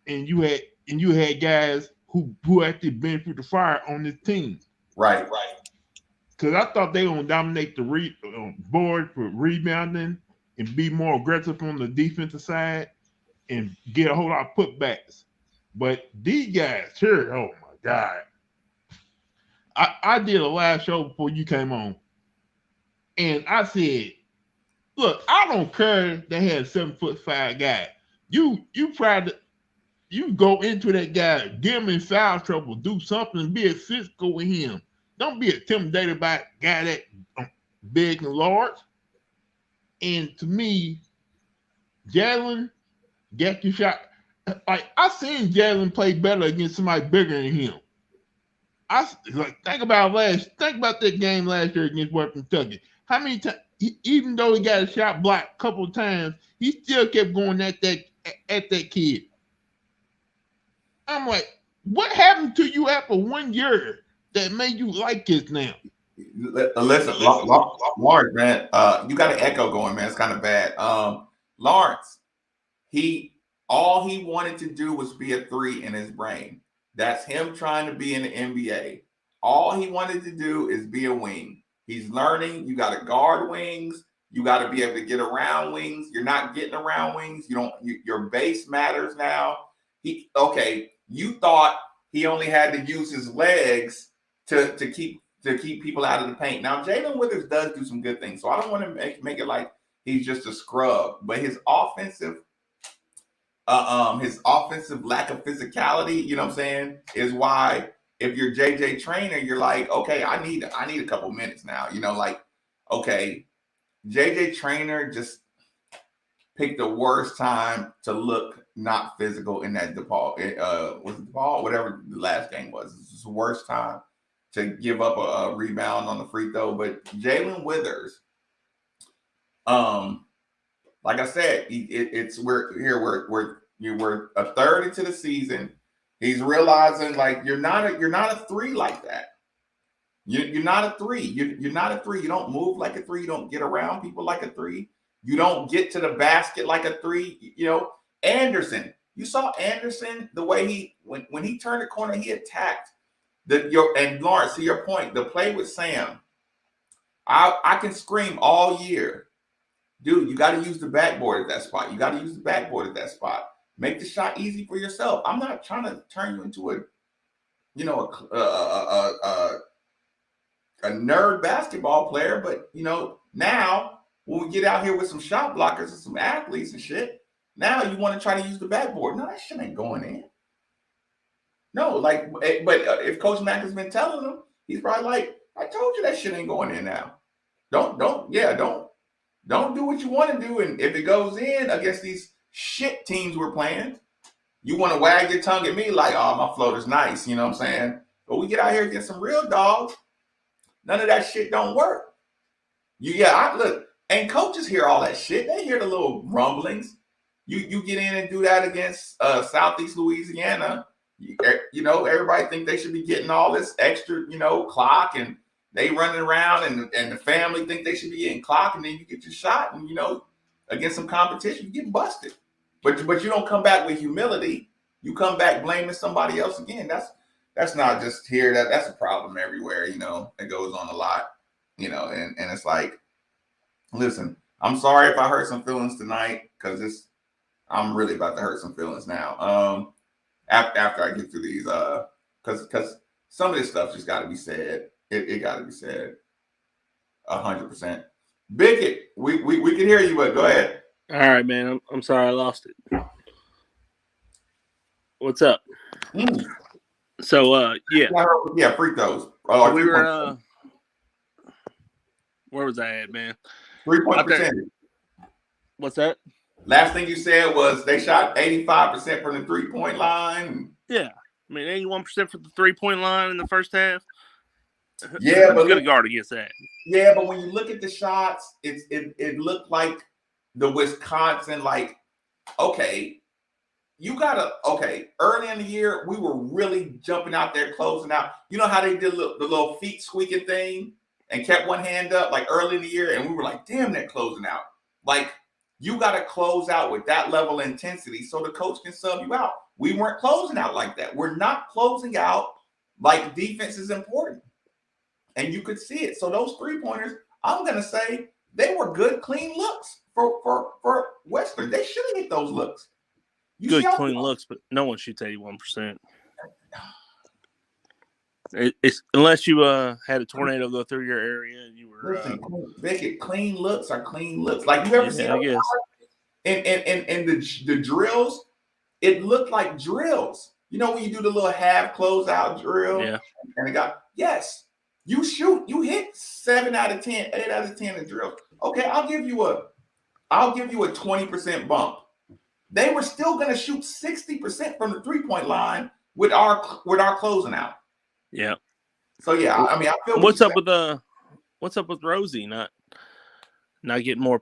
and you had guys who actually been through the fire on this team. Right. Because I thought they were going to dominate the board for rebounding and be more aggressive on the defensive side and get a whole lot of putbacks. But these guys here, oh my God. I did a live show before you came on. And I said, look, I don't care they had a 7'5" guy. You go into that guy, get him in foul trouble, do something, be a physical with him. Don't be intimidated by a guy that big and large. And to me, Jalen got you shot. Like I seen Jalen play better against somebody bigger than him. Think about that game last year against Western Kentucky. How many times, even though he got a shot blocked a couple of times, he still kept going at that kid. I'm like, what happened to you after 1 year that made you like this now? Listen, Lawrence, man, you got an echo going, man. It's kind of bad. Lawrence, all he wanted to do was be a three in his brain. That's him trying to be in the NBA. All he wanted to do is be a wing. He's learning. You got to guard wings. You got to be able to get around wings. You're not getting around wings. Your base matters now. You thought he only had to use his legs to keep people out of the paint. Now Jalen Withers does do some good things, so I don't want to make it like he's just a scrub. But his offensive lack of physicality, you know what I'm saying, is why if you're JJ Trainer, you're like, okay, I need a couple minutes now. Okay, JJ Trainer just picked the worst time to look not physical in that DePaul. Was it DePaul? Whatever the last game was. It's the worst time to give up a rebound on the free throw. But Jalen Withers, like I said, we're a third into the season. He's realizing like you're not a three like that. You're not a three. You're not a three. You don't move like a three. You don't get around people like a three. You don't get to the basket like a three. Anderson, You saw Anderson, the way he when he turned the corner, he attacked and Lawrence, to your point, the play with Sam. I can scream all year, dude. You got to use the backboard at that spot. You got to use the backboard at that spot. Make the shot easy for yourself. I'm not trying to turn you into a nerd basketball player, but now when we get out here with some shot blockers and some athletes and shit, now you want to try to use the backboard. No, that shit ain't going in. No, but if Coach Mack has been telling them, he's probably like, I told you that shit ain't going in now. Don't do what you want to do. And if it goes in against these shit teams we're playing, you want to wag your tongue at me like, oh, my floater's nice. You know what I'm saying? But we get out here against some real dogs. None of that shit don't work. Look, and coaches hear all that shit. They hear the little rumblings. You get in and do that against Southeast Louisiana. Everybody think they should be getting all this extra, clock, and they running around, and the family think they should be getting clock, and then you get your shot, and against some competition, you get busted. But you don't come back with humility. You come back blaming somebody else again. That's not just here. That's a problem everywhere. It goes on a lot. And it's like, listen, I'm sorry if I hurt some feelings tonight, because I'm really about to hurt some feelings now. After I get through these, because some of this stuff just got to be said. It got to be said. 100%. Bigot, we can hear you, but go ahead. All right, man. I'm sorry I lost it. What's up? So yeah, freak those. We were where was I at, man? 3-point percentage. What's that? Last thing you said was they shot 85% from the 3-point line. Yeah, I mean 81% from the 3-point line in the first half. Yeah, but good guard against that. Yeah, but when you look at the shots, it looked like the Wisconsin, okay, early in the year, we were really jumping out there, closing out. You know how they did the little feet squeaking thing and kept one hand up early in the year, and we were like, damn, they're closing out. You got to close out with that level of intensity so the coach can sub you out. We weren't closing out like that. We're not closing out like defense is important. And you could see it. So those 3-pointers, I'm going to say they were good, clean looks for Western. They should have hit those looks. Good, clean looks, but no one shoots 81%. It's unless you had a tornado go through your area and you were. Listen, clean looks are clean looks. Like you ever seen in the drills? It looked like drills. When you do the little half closeout drill, yeah, and yes, you shoot, you hit 7 out of 10, 8 out of 10 in drills. Okay, I'll give you a 20% bump. They were still going to shoot 60% from the 3-point line with our closing out. Yeah. So yeah, I mean, I feel. What's up with Rosie not getting more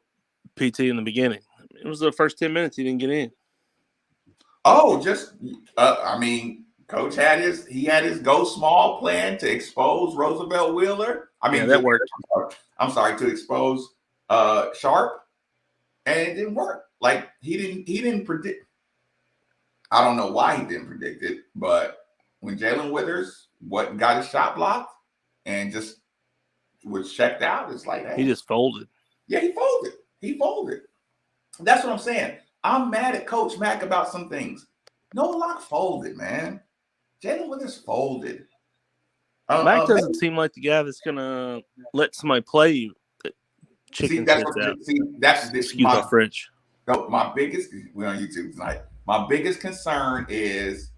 PT in the beginning? It was the first 10 minutes he didn't get in. Oh, Coach had his go small plan to expose Roosevelt Wheeler. That worked. I'm sorry, to expose Sharp, and it didn't work. He didn't predict. I don't know why he didn't predict it, but when Jalen Withers got his shot blocked and just was checked out, it's like, hey, he just folded. Yeah, he folded. That's what I'm saying. I'm mad at Coach Mack about some things. Noah Locke folded, man. Jalen Withers folded. Mack doesn't seem like the guy that's gonna let somebody play you. Chicken shits out. Excuse my French. So we're on YouTube tonight. My biggest concern is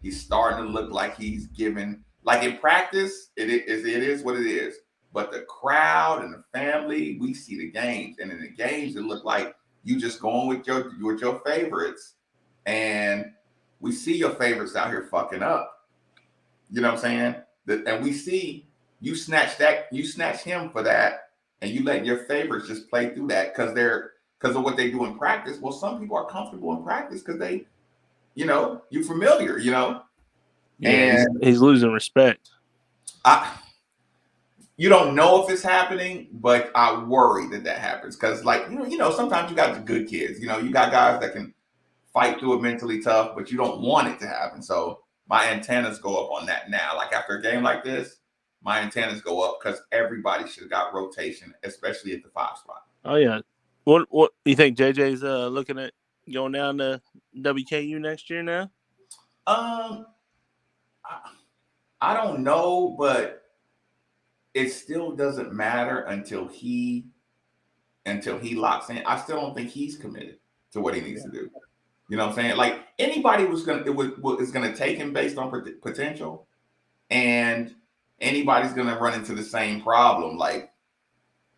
he's starting to look like he's given, in practice, it is what it is. But the crowd and the family, we see the games, and in the games, it look like you just going with your favorites, and we see your favorites out here fucking up. You know what I'm saying? And we see you snatch him for that, and you let your favorites just play through that because of what they do in practice. Well, some people are comfortable in practice because they, you're familiar, Yeah, and he's losing respect. You don't know if it's happening, but I worry that happens because, sometimes you got the good kids. You got guys that can fight through it mentally tough, but you don't want it to happen. So my antennas go up on that now. Like after a game like this, my antennas go up because everybody should have got rotation, especially at the 5 spot. Oh yeah. What you think JJ's looking at going down to WKU next year now? I don't know, but it still doesn't matter until he locks in. I still don't think he's committed to what he needs to do. You know what I'm saying? Like anybody is gonna take him based on potential, and anybody's gonna run into the same problem. Like,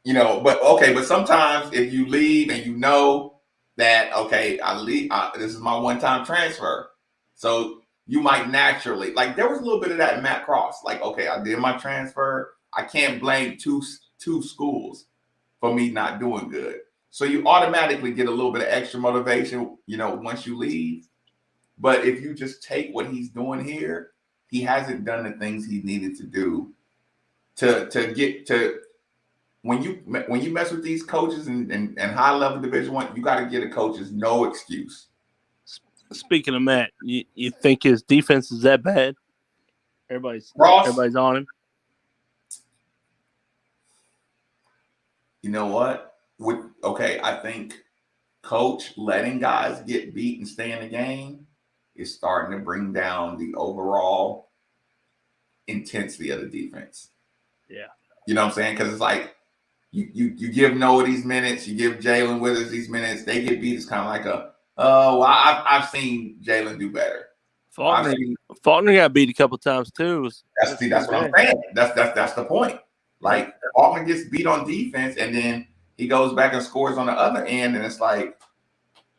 but sometimes if you leave and you know that I leave, this is my one-time transfer, so you might naturally, like, there was a little bit of that in Matt Cross. Like, okay, I did my transfer. I can't blame two schools for me not doing good. So you automatically get a little bit of extra motivation, once you leave. But if you just take what he's doing here, he hasn't done the things he needed to do to get to when you mess with these coaches and high level Division I, you got to get a coach's no excuse. Speaking of Matt, you think his defense is that bad? Everybody's on him. You know what? I think coach letting guys get beat and stay in the game is starting to bring down the overall intensity of the defense. Yeah. You know what I'm saying? Because it's like you give Noah these minutes, you give Jalen Withers these minutes, they get beat. It's kind of like I've seen Jalen do better. Faulkner got beat a couple times too. That's what I'm saying. That's the point. Like Faulkner gets beat on defense, and then he goes back and scores on the other end, and it's like,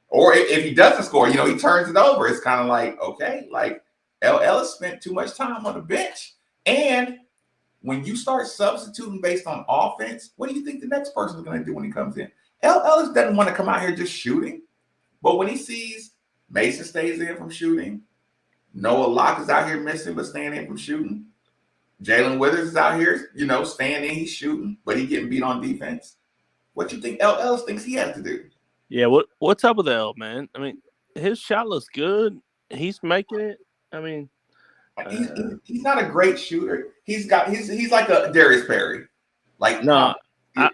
or if he doesn't score, he turns it over. It's kind of like, okay, like Ellis spent too much time on the bench, and when you start substituting based on offense, what do you think the next person is going to do when he comes in? Ellis doesn't want to come out here just shooting, but when he sees Mason stays in from shooting, Noah Locke is out here missing but staying in from shooting, Jalen Withers is out here, staying in, he's shooting, but he's getting beat on defense. What you think Ellis thinks he has to do? Yeah, what's up with L, man? I mean, his shot looks good. He's making it. I mean, he's not a great shooter. He's like a Darius Perry. Like, no, I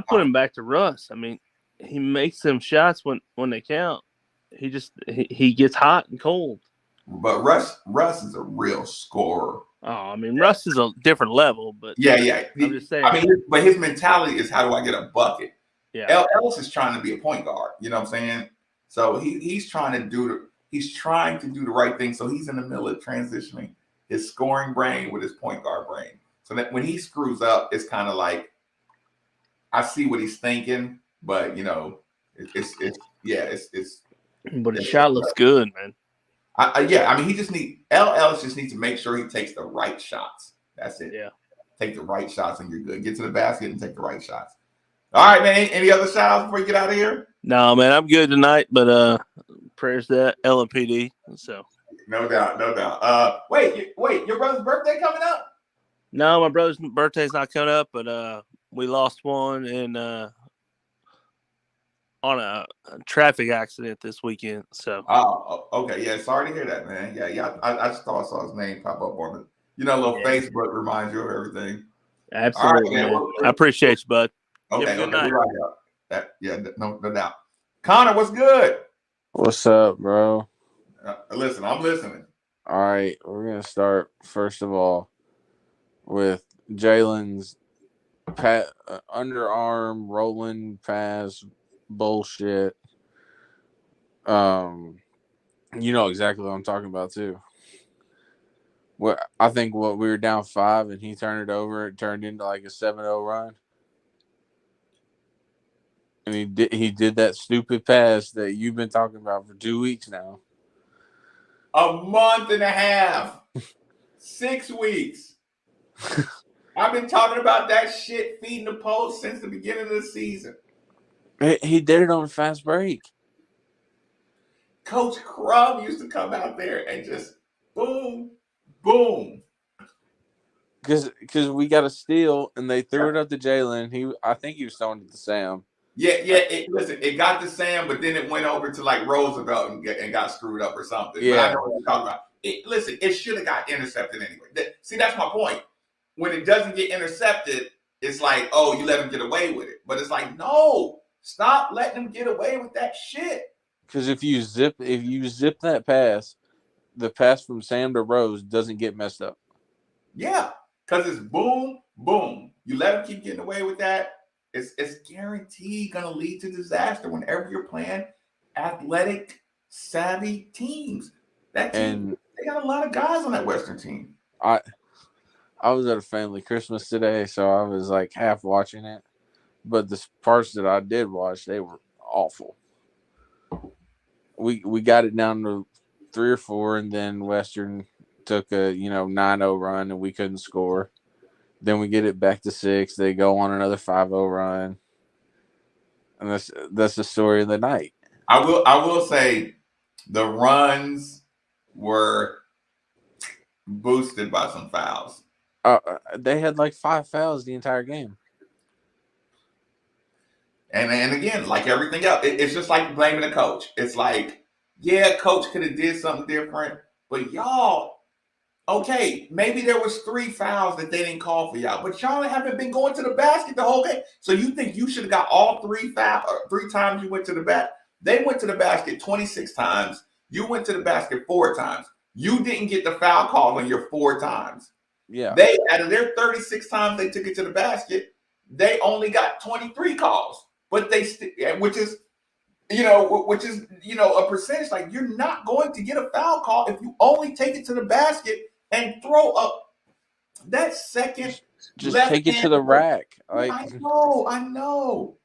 put him back to Russ. I mean, he makes them shots when they count. He gets hot and cold. But Russ is a real scorer. Oh, I mean, Russ is a different level, but yeah. I'm just saying. I mean, but his mentality is, how do I get a bucket? Yeah. Ellis is trying to be a point guard. You know what I'm saying? So he's trying to do the right thing. So he's in the middle of transitioning his scoring brain with his point guard brain. So that when he screws up, it's kind of like, I see what he's thinking, but it's. But his shot looks good, man. Ellis just needs to make sure he takes the right shots. That's it. Yeah. Take the right shots and you're good. Get to the basket and take the right shots. All right, man. Any other shout outs before you get out of here? No, man, I'm good tonight, but prayers to LMPD. So no doubt. Wait, your brother's birthday coming up? No, my brother's birthday's not coming up, but we lost one on a traffic accident this weekend. So okay, yeah, sorry to hear that, man. Yeah. I just thought I saw his name pop up on it. Little Facebook reminds you of everything. Absolutely, right, man. I appreciate you, bud. Okay, good night. No doubt. Connor, what's good? What's up, bro? Listen, I'm listening. All right, we're gonna start first of all with Jalen's underarm rolling pass bullshit. You know exactly what I'm talking about too. I think we were down 5 and he turned it over. It turned into like a 7-0 run. And he did that stupid pass that you've been talking about for 2 weeks now. A month and a half. 6 weeks. I've been talking about that shit feeding the post since the beginning of the season. He did it on a fast break. Coach Crum used to come out there and just boom, boom. Because we got a steal and they threw it up to Jalen. I think he was throwing it to Sam. Listen, it got to Sam, but then it went over to like Roosevelt and got screwed up or something. Yeah. But I know what you're talking about. Listen, it should have got intercepted anyway. See, that's my point. When it doesn't get intercepted, it's like, oh, you let him get away with it. But it's like, no, stop letting him get away with that shit. Because if you zip that pass, the pass from Sam to Rose doesn't get messed up. Yeah, because it's boom, boom. You let him keep getting away with that, it's guaranteed going to lead to disaster whenever you're playing athletic, savvy teams. That team, they got a lot of guys on that Western team. I was at a family Christmas today, so I was like half watching it. But the parts that I did watch, they were awful. We got it down to 3 or 4, and then Western took a 9-0 run, and we couldn't score. Then we get it back to 6. They go on another 5-0 run, and that's the story of the night. I will say the runs were boosted by some fouls. They had like 5 fouls the entire game. And again, like everything else, it's just like blaming the coach. It's like, yeah, coach could have did something different, but y'all, okay, maybe there was 3 fouls that they didn't call for y'all, but y'all haven't been going to the basket the whole game. So you think you should have got all 3 fouls 3 times you went to the basket? They went to the basket 26 times. You went to the basket 4 times. You didn't get the foul call on your 4 times. Yeah. They, out of their 36 times they took it to the basket, they only got 23 calls. But they which is a percentage. Like, you're not going to get a foul call if you only take it to the basket and throw up that second. Just take it to the rack. Like, I know.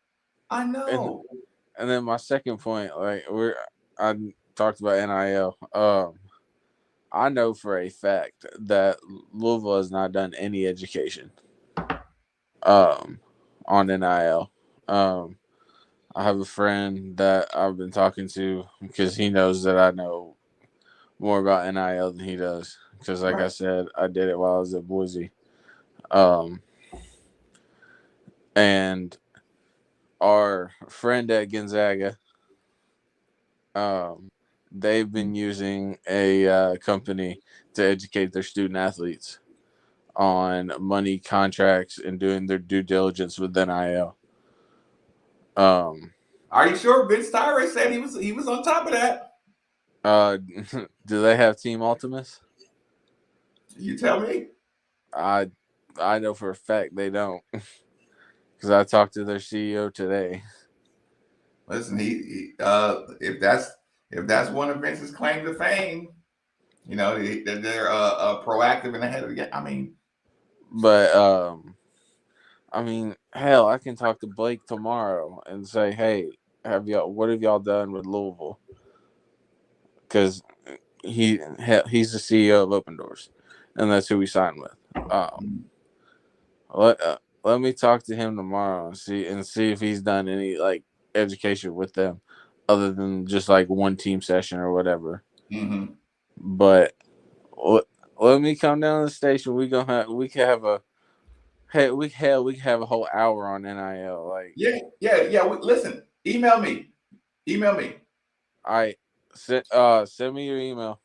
And then my second point, like I talked about NIL. I know for a fact that Louisville has not done any education on NIL. I have a friend that I've been talking to because he knows that I know more about NIL than he does. Because, like I said, I did it while I was at Boise. And our friend at Gonzaga, they've been using a company to educate their student athletes on money, contracts, and doing their due diligence with NIL. Are you sure? Vince Tyra said he was on top of that. Do they have Team Ultimus? You tell me. I know for a fact they don't, because I talked to their CEO today. Listen, if that's one of Vince's claim to fame, they're proactive and ahead of the game. I mean, hell, I can talk to Blake tomorrow and say, hey, what have y'all done with Louisville? Because he's the CEO of Open Doors, and that's who we signed with. Let me talk to him tomorrow and see if he's done any like education with them, other than just like one team session or whatever. Mm-hmm. But let me come down to the station. We can have a whole hour on NIL. Like, yeah. Listen, email me. I send me your email.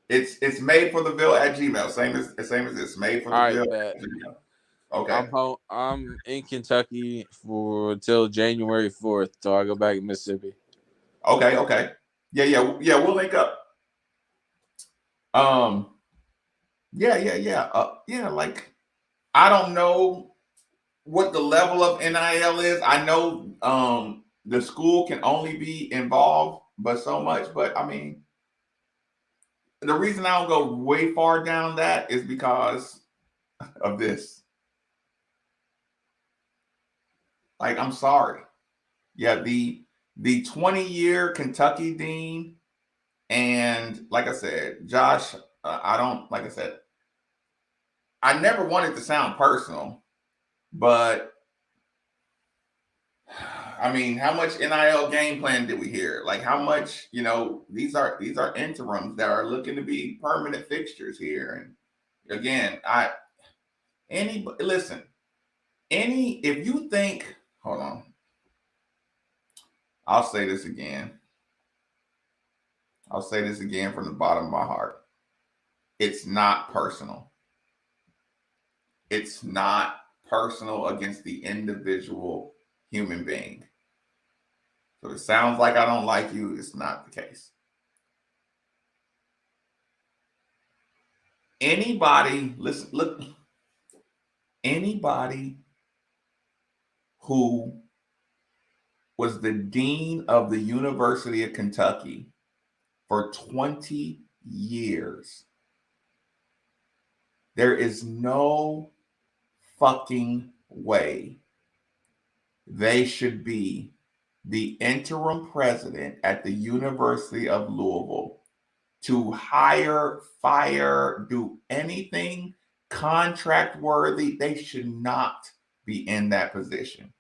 It's madefortheville@gmail. Same as this. Madefortheville@gmail. Okay. I'm home. I'm in Kentucky till January 4th, till I go back to Mississippi. Okay. Yeah. We'll link up. Yeah. Like, I don't know what the level of NIL is. I know the school can only be involved but so much. But I mean, the reason I don't go way far down that is because of this. Like, I'm sorry. Yeah, the 20-year Kentucky dean, and like I said, Josh, I never wanted to sound personal, but I mean, how much NIL game plan did we hear? Like, how much, these are interims that are looking to be permanent fixtures here. And again, if you think, hold on. I'll say this again. I'll say this again from the bottom of my heart. It's not personal. It's not personal against the individual human being. So it sounds like I don't like you. It's not the case. Anybody, listen, look, anybody who was the dean of the University of Kentucky for 20 years, there is no fucking way they should be the interim president at the University of Louisville to hire, fire, do anything contract worthy. They should not be in that position.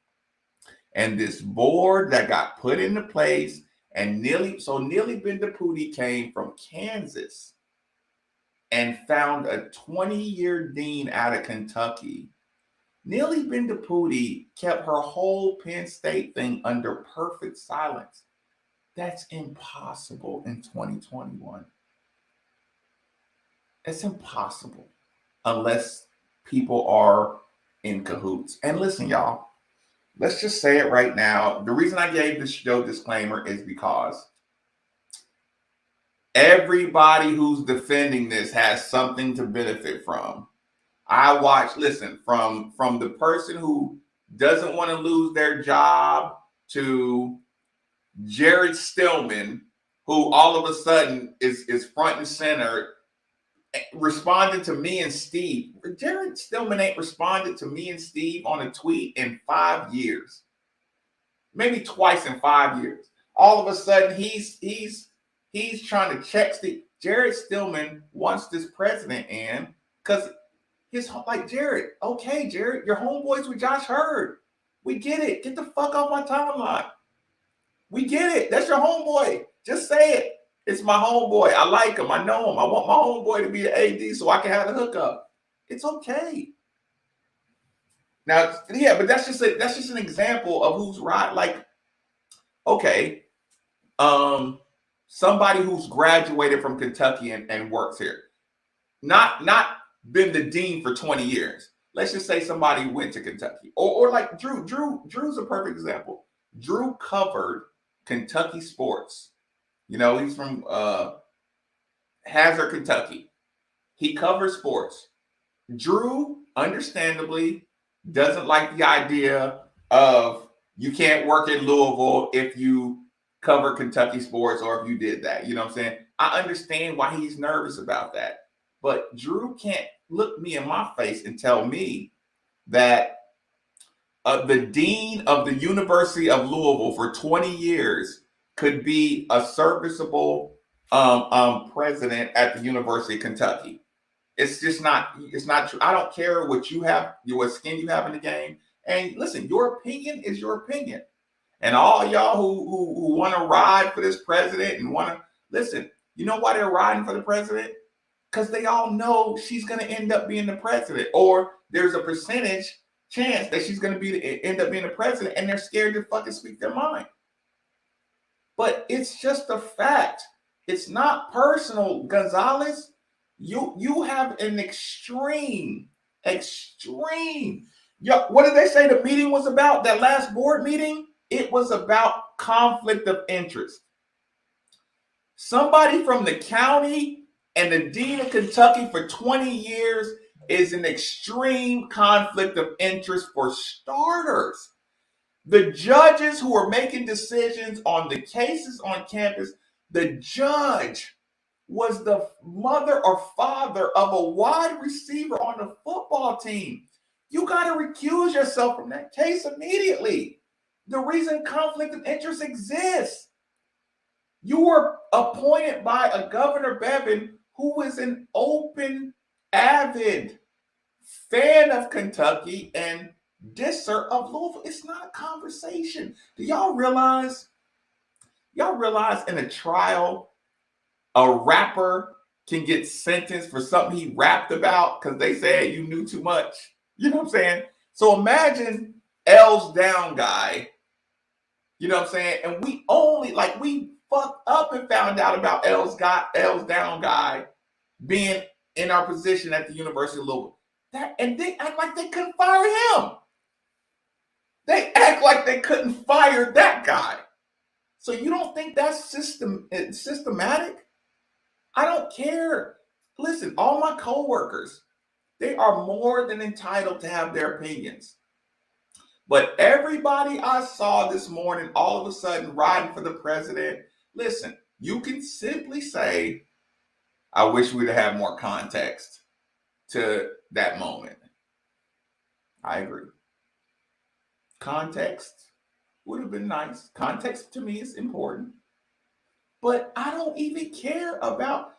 And this board that got put into place, and Neely Bendapudi came from Kansas and found a 20-year dean out of Kentucky. Neely Bendapudi kept her whole Penn State thing under perfect silence. That's impossible in 2021. It's impossible unless people are in cahoots. And listen, y'all, let's just say it right now. The reason I gave this show disclaimer is because everybody who's defending this has something to benefit from. I watch, listen, from the person who doesn't want to lose their job to Jared Stillman, who all of a sudden is front and center responding to me and Steve. Jared Stillman ain't responded to me and Steve on a tweet in 5 years. Maybe twice in 5 years. All of a sudden, he's trying to check Steve. Jared Stillman wants this president in because his, like, Jared, okay, Jared, your homeboys with Josh Hurd. We get it. Get the fuck off my timeline. We get it. That's your homeboy. Just say it. It's my homeboy. I like him. I know him. I want my homeboy to be the AD so I can have the hookup. It's okay. Now, yeah, but that's just an example of who's right. Like, okay, somebody who's graduated from Kentucky and works here, not been the dean for 20 years. Let's just say somebody went to Kentucky, or like Drew. Drew's a perfect example. Drew covered Kentucky sports. You know, he's from Hazard, Kentucky. He covers sports. Drew, understandably, doesn't like the idea of you can't work in Louisville if you cover Kentucky sports or if you did that. You know what I'm saying? I understand why he's nervous about that. But Drew can't look me in my face and tell me that the dean of the University of Louisville for 20 years could be a serviceable president at the University of Kentucky. It's just not. It's not true. I don't care what you have, what skin you have in the game. And listen, your opinion is your opinion. And all y'all who want to ride for this president and want to listen, you know why they're riding for the president? Because they all know she's going to end up being the president, or there's a percentage chance that she's going to end up being the president, and they're scared to fucking speak their mind. But it's just a fact. It's not personal, Gonzalez. You have an extreme. What did they say the meeting was about? That last board meeting? It was about conflict of interest. Somebody from the county and the dean of Kentucky for 20 years is an extreme conflict of interest for starters. The judges who are making decisions on the cases on campus, the judge was the mother or father of a wide receiver on the football team. You got to recuse yourself from that case immediately. The reason conflict of interest exists. You were appointed by a Governor Bevin who is an open, avid fan of Kentucky and disser of Louisville. It's not a conversation. Do y'all realize in a trial, a rapper can get sentenced for something he rapped about because they said you knew too much? You know what I'm saying? So imagine L's Down guy You know what I'm saying? And we fucked up and found out about L's down guy being in our position at the University of Louisville. And they act like they couldn't fire him. They act like they couldn't fire that guy. So you don't think that's systematic? I don't care. Listen, all my coworkers, they are more than entitled to have their opinions. But everybody I saw this morning, all of a sudden riding for the president, listen, you can simply say, I wish we'd have had more context to that moment. I agree. Context would have been nice. Context to me is important. But I don't even care about,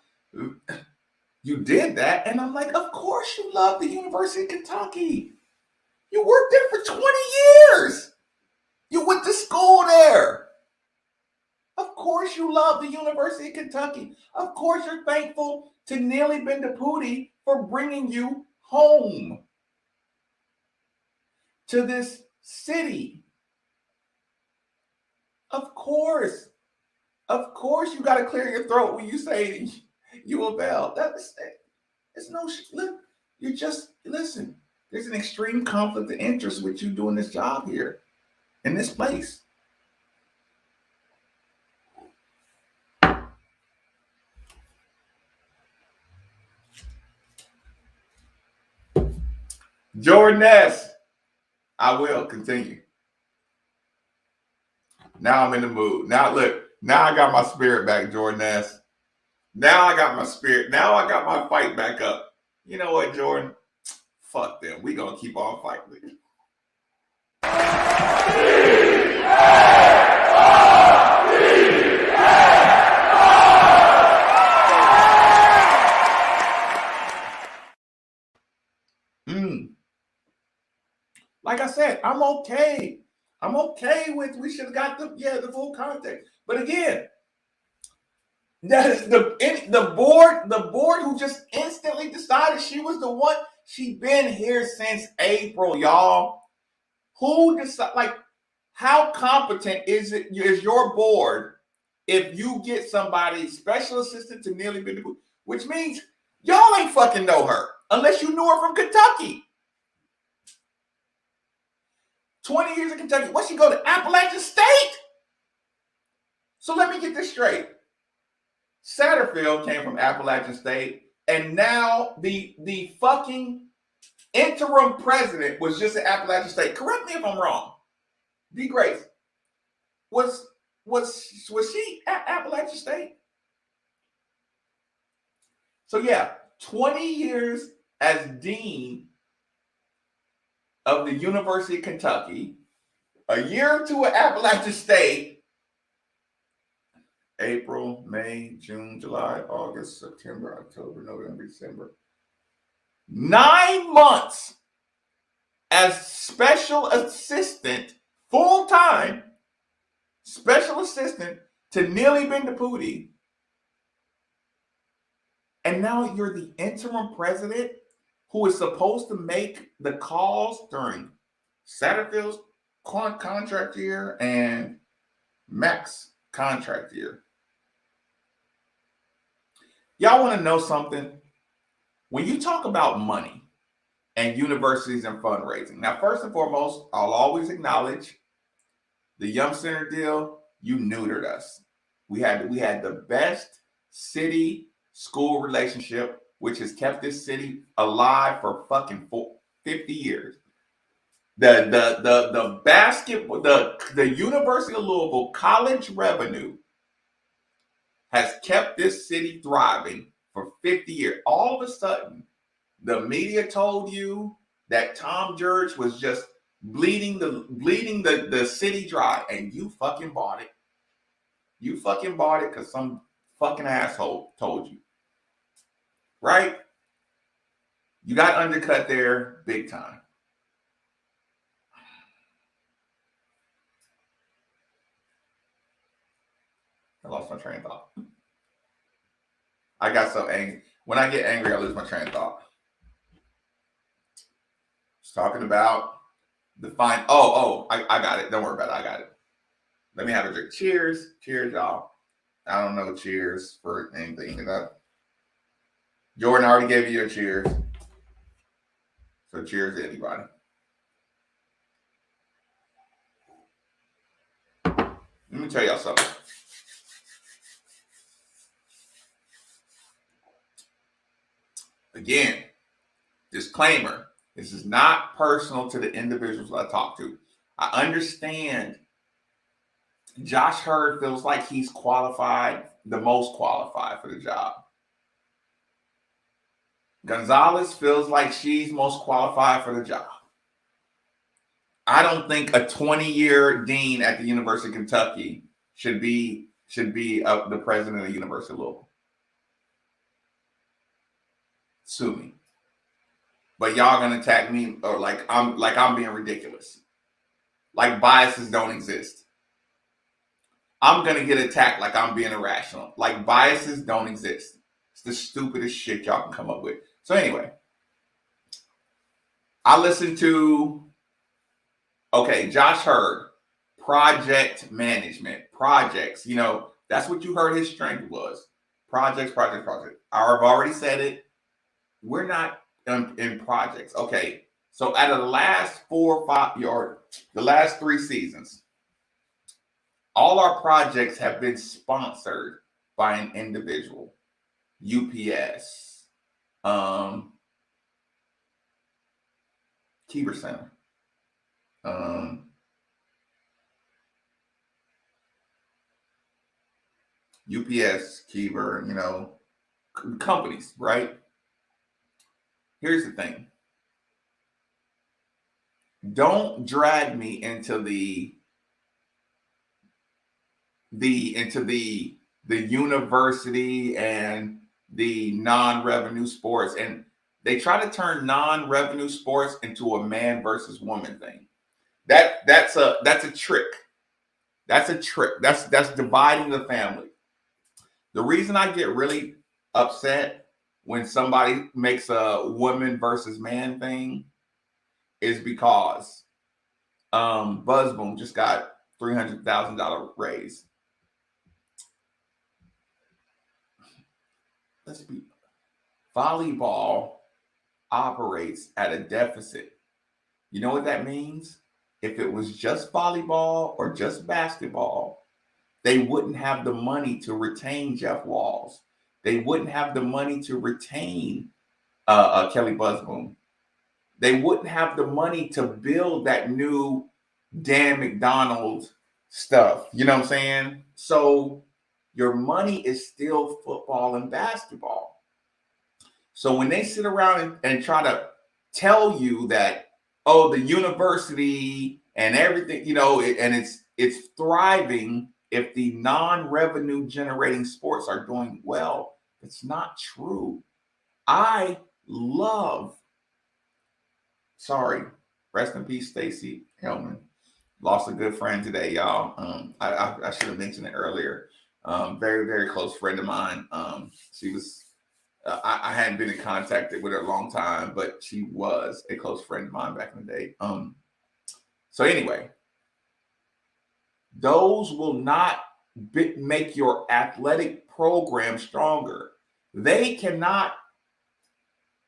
you did that. And I'm like, of course you love the University of Kentucky. You worked there for 20 years. You went to school there. Of course you love the University of Kentucky. Of course you're thankful to Neely Bendapudi for bringing you home to this city. Of course you got to clear your throat when you say U of L. It's no, look, you just, listen, there's an extreme conflict of interest with you doing this job here in this place. Jordan S. I will continue. Now I'm in the mood. Now look, now I got my spirit back, Jordan S. Now I got my spirit. Now I got my fight back up. You know what, Jordan? Fuck them. We gonna keep on fighting. Like I said, I'm okay. I'm okay with, we should have got the full context. But again, that is the board who just instantly decided she was the one. She been here since April, y'all. Who decide, like, how competent is your board if you get somebody special assistant to Neely Bendapudi, which means y'all ain't fucking know her unless you knew her from Kentucky. 20 years in Kentucky. What, she go to Appalachian State? So let me get this straight. Satterfield came from Appalachian State, and now the fucking interim president was just at Appalachian State. Correct me if I'm wrong. D. Grace. Was she at Appalachian State? So yeah, 20 years as dean of the University of Kentucky, a year or two at Appalachian State, April, May, June, July, August, September, October, November, December. 9 months as special assistant, full-time special assistant to Neely Bendapudi. And now you're the interim president who is supposed to make the calls during Satterfield's contract year and Mac's contract year. Y'all want to know something? When you talk about money and universities and fundraising, now, first and foremost, I'll always acknowledge the Yum Center deal. You neutered us. We had the best city-school relationship, which has kept this city alive for fucking 50 years. The basketball, the University of Louisville college revenue has kept this city thriving for 50 years. All of a sudden, the media told you that Tom Jurich was just bleeding the city dry, and you fucking bought it. You fucking bought it because some fucking asshole told you. Right? You got undercut there big time. I lost my train of thought. I got so angry. When I get angry, I lose my train of thought. Just talking about the fine. I got it. Don't worry about it. I got it. Let me have a drink. Cheers. Cheers, y'all. I don't know cheers for anything. Jordan already gave you your cheers. So cheers to anybody. Let me tell y'all something. Again, disclaimer, this is not personal to the individuals I talk to. I understand Josh Hurd feels like he's qualified, the most qualified for the job. Gonzalez feels like she's most qualified for the job. I don't think a 20-year dean at the University of Kentucky should be the president of the University of Louisville. Sue me. But y'all gonna attack me or like I'm being ridiculous. Like biases don't exist. I'm gonna get attacked like I'm being irrational. Like biases don't exist. It's the stupidest shit y'all can come up with. So anyway, I listened to Josh Hurd, project management, projects. That's what you heard his strength was. Projects. I've already said it. We're not in projects. Okay, so out of the last 4 or 5 or the last 3 seasons, all our projects have been sponsored by an individual. UPS, Kieber Center, UPS, Kieber, companies, right? Here's the thing. Don't drag me into the university and the non-revenue sports. And they try to turn non-revenue sports into a man versus woman thing. That's a trick. That's a trick. That's dividing the family. The reason I get really upset when somebody makes a woman versus man thing is because Buzzboom just got $300,000 raise. Volleyball operates at a deficit. You know what that means? If it was just volleyball or just basketball, they wouldn't have the money to retain Jeff Walls. They wouldn't have the money to retain Kelly Buzzboom. They wouldn't have the money to build that new Dan McDonald stuff. You know what I'm saying? So your money is still football and basketball. So when they sit around and try to tell you that, the university and everything, and it's thriving if the non-revenue generating sports are doing well, it's not true. Rest in peace, Stacy Hellman. Lost a good friend today, y'all. I should have mentioned it earlier. Very, very close friend of mine. She was, I hadn't been in contact with her a long time, but she was a close friend of mine back in the day. So anyway, those will not make your athletic program stronger. They cannot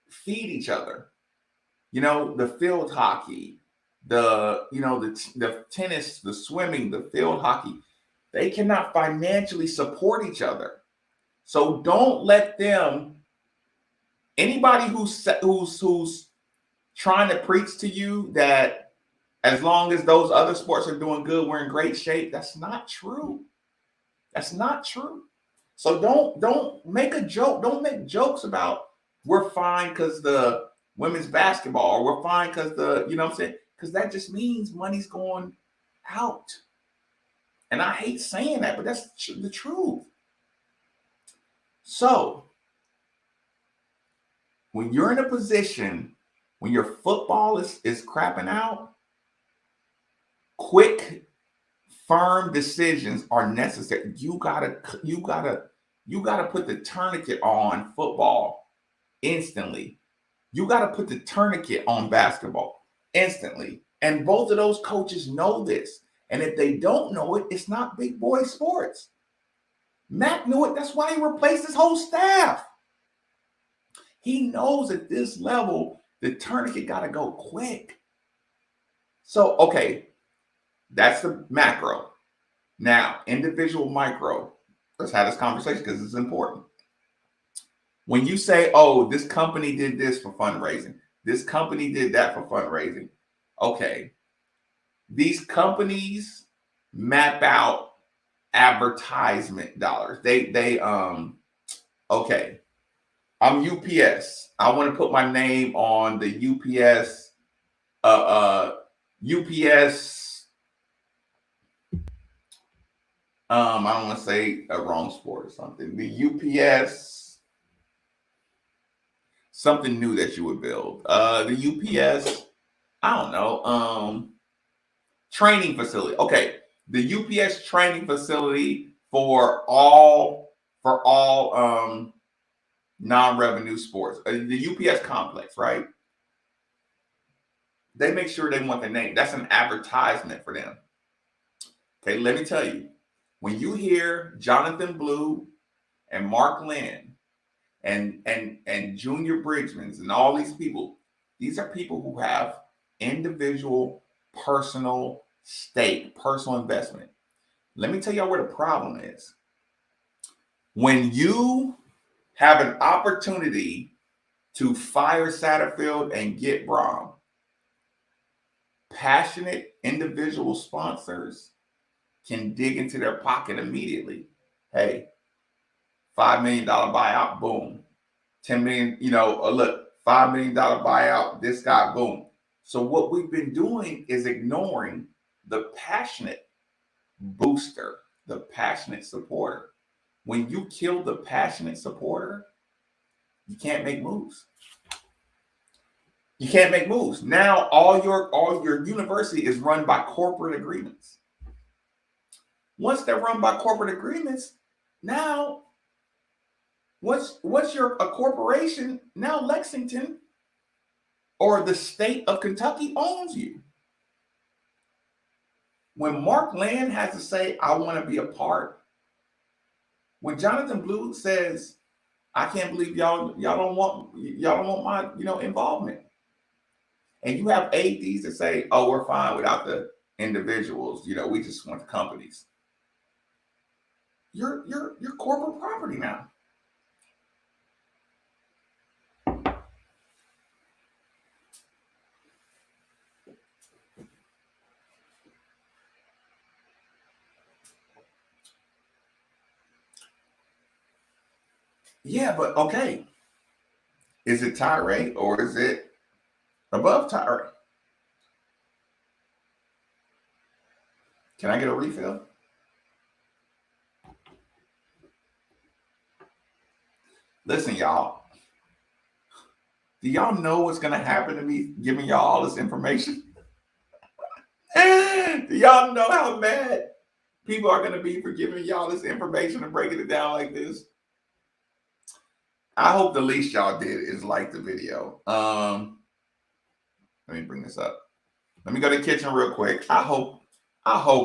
feed each other. The field hockey, the tennis, the swimming, the field hockey, they cannot financially support each other. So don't let them. Anybody who's trying to preach to you that as long as those other sports are doing good, we're in great shape. That's not true. That's not true. So don't make a joke. Don't make jokes about we're fine because the women's basketball, or we're fine because because that just means money's going out. And I hate saying that, but that's the truth. So when you're in a position, when your football is crapping out, quick, firm decisions are necessary. You gotta put the tourniquet on football instantly. You gotta put the tourniquet on basketball instantly. And both of those coaches know this. And if they don't know it, it's not big boy sports. Mac knew it. That's why he replaced his whole staff. He knows at this level, the tourniquet got to go quick. So, okay, that's the macro. Now, individual micro. Let's have this conversation because it's important. When you say, oh, this company did this for fundraising, this company did that for fundraising. Okay. These companies map out advertisement dollars. Okay. I'm UPS. I want to put my name on the UPS UPS I don't want to say a wrong sport or something. The UPS something new that you would build. The UPS, I don't know, training facility. Okay. The UPS training facility for all non-revenue sports. The UPS complex, right? They make sure they want the name. That's an advertisement for them. Okay, let me tell you. When you hear Jonathan Blue and Mark Lynn and Junior Bridgmans and all these people, these are people who have individual personal stake, personal investment. Let me tell y'all where the problem is. When you have an opportunity to fire Satterfield and get Braun, passionate individual sponsors can dig into their pocket immediately. Hey, $5 million buyout, boom. 10 million, look, $5 million buyout, this guy, boom. So what we've been doing is ignoring the passionate booster, the passionate supporter. When you kill the passionate supporter, you can't make moves. You can't make moves. Now all your university is run by corporate agreements. Once they're run by corporate agreements, now once you're a corporation, now Lexington or the state of Kentucky owns you. When Mark Land has to say, I want to be a part, when Jonathan Blue says, I can't believe y'all don't want my involvement. And you have ADs that say, oh, we're fine without the individuals, we just want the companies. You're corporate property now. Yeah, but okay. Is it tirade or is it above tirade? Can I get a refill? Listen, y'all. Do y'all know what's going to happen to me giving y'all all this information? Do y'all know how mad people are going to be for giving y'all this information and breaking it down like this? I hope the least y'all did is like the video. Let me bring this up. Let me go to the kitchen real quick. I hope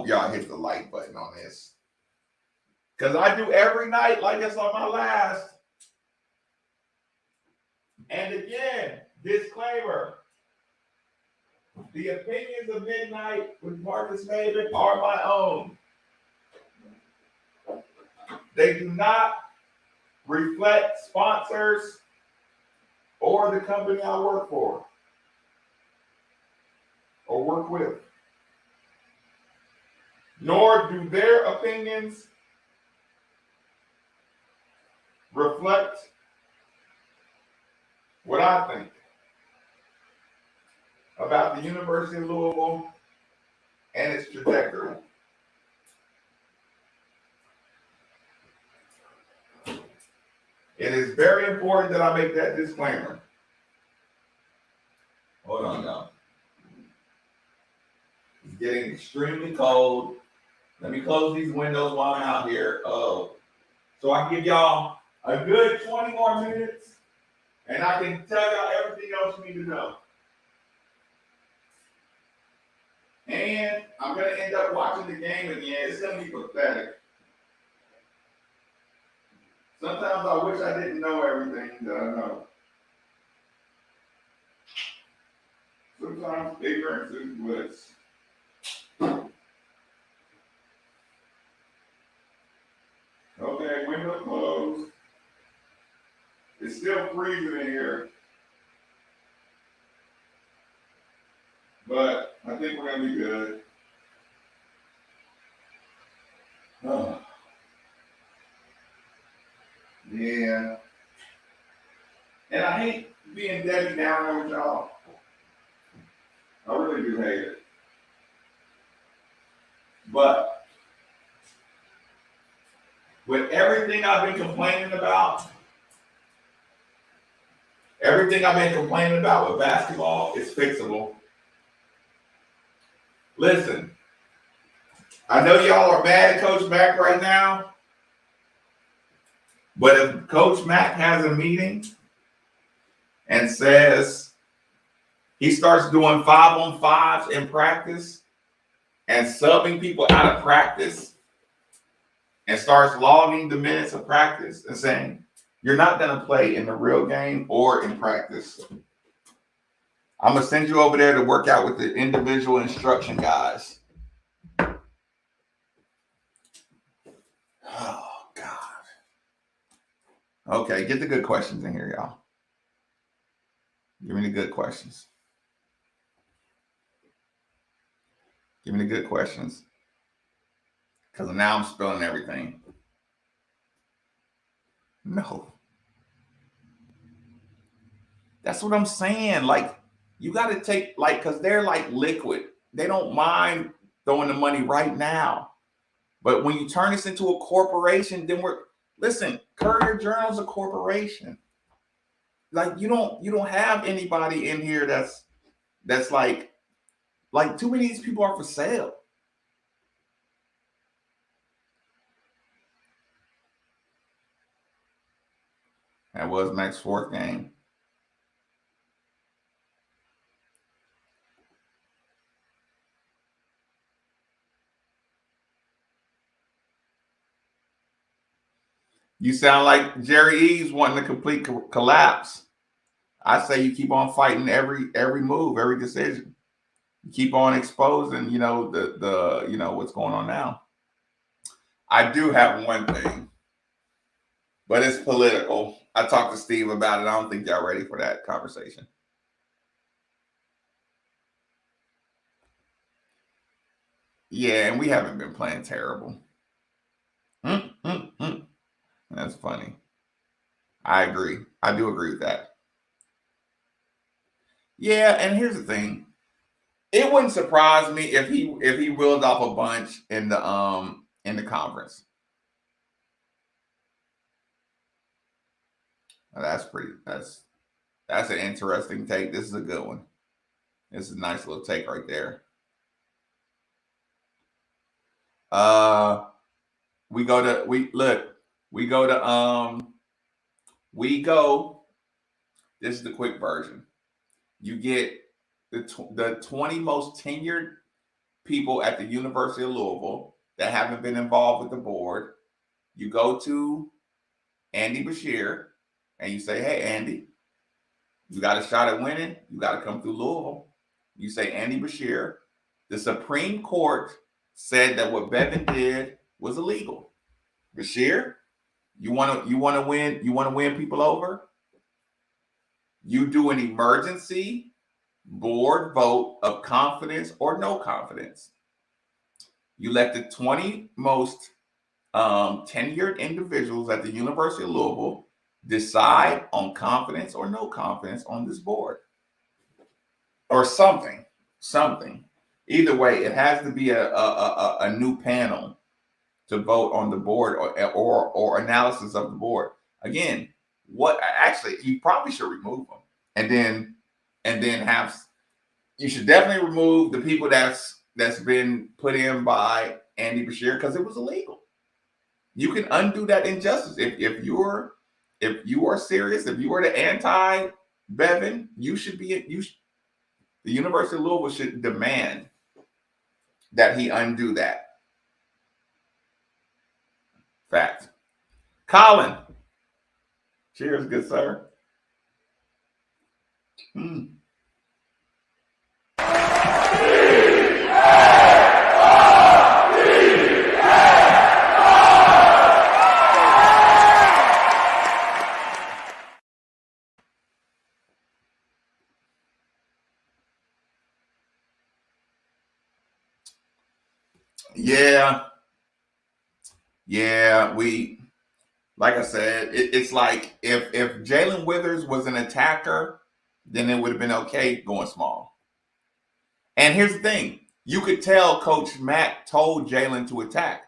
y'all hit the like button on this. Because I do every night like this on my last. And again, disclaimer. The opinions of Midnight with Marcus Maven are my own. They do not reflect sponsors or the company I work for or work with. Nor do their opinions reflect what I think about the University of Louisville and its trajectory. It is very important that I make that disclaimer. Hold on, y'all. It's getting extremely cold. Let me close these windows while I'm out here. So I can give y'all a good 20 more minutes, and I can tell y'all everything else you need to know. And I'm going to end up watching the game again. It's going to be pathetic. Sometimes I wish I didn't know everything that I know. Sometimes ignorance is bliss. Okay, window closed. It's still freezing in here. But I think we're going to be good. Oh. Yeah. And I hate being Debbie Downer with y'all. I really do hate it. But with everything I've been complaining about, with basketball is fixable. Listen, I know y'all are mad at Coach Mack right now, but if Coach Mack has a meeting and says he starts doing 5-on-5s in practice and subbing people out of practice and starts logging the minutes of practice and saying, you're not going to play in the real game or in practice. I'm going to send you over there to work out with the individual instruction guys. Oh, God. Okay, get the good questions in here, y'all. Give me the good questions. Give me the good questions. Because now I'm spilling everything. No. That's what I'm saying. Like, you got to take, like, because they're like liquid. They don't mind throwing the money right now. But when you turn this into a corporation, then listen, Courier Journal's a corporation. Like, you don't have anybody in here that's like too many of these people are for sale. That was Mack's fourth game. You sound like Jerry Eves wanting a complete collapse. I say you keep on fighting every move, every decision. You keep on exposing, the what's going on now. I do have one thing, but it's political. I talked to Steve about it. I don't think y'all ready for that conversation. Yeah, and we haven't been playing terrible. That's funny. I agree. I do agree with that. Yeah, and here's the thing. It wouldn't surprise me if he reeled off a bunch in the conference. That's an interesting take. This is a good one. This is a nice little take right there. This is the quick version. You get the 20 most tenured people at the University of Louisville that haven't been involved with the board. You go to Andy Bashir and you say, hey, Andy, you got a shot at winning. You got to come through Louisville. You say, Andy Bashir, the Supreme Court said that what Bevin did was illegal. Bashir, you want to win people over? You do an emergency board vote of confidence or no confidence. You let the 20 most tenured individuals at the University of Louisville decide on confidence or no confidence on this board. Or something. Either way, it has to be a new panel to vote on the board or analysis of the board. Again, you probably should remove them. And then you should definitely remove the people that's been put in by Andy Bashir because it was illegal. You can undo that injustice. If you are serious, if you are the anti-Bevin, the University of Louisville should demand that he undo that. Fact. Colin. Cheers, good sir. Yeah, we, like I said, it's like if Jalen Withers was an attacker, then it would have been okay going small. And here's the thing. You could tell Coach Mack told Jalen to attack.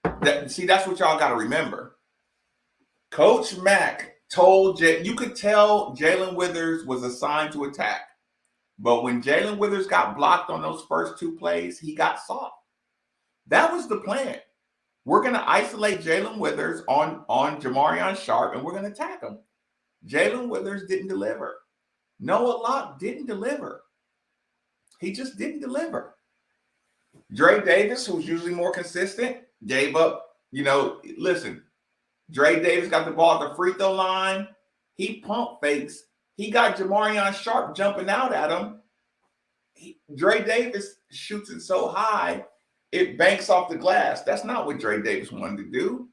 That's what y'all got to remember. Coach Mack told you could tell Jalen Withers was assigned to attack. But when Jalen Withers got blocked on those first 2 plays, he got soft. That was the plan. We're going to isolate Jalen Withers on Jamarion Sharp, and we're going to attack him. Jalen Withers didn't deliver. Noah Locke didn't deliver. He just didn't deliver. Dre Davis, who's usually more consistent, gave up. Listen, Dre Davis got the ball at the free throw line. He pump fakes. He got Jamarion Sharp jumping out at him. Dre Davis shoots it so high, it banks off the glass. That's not what Dre Davis wanted to do.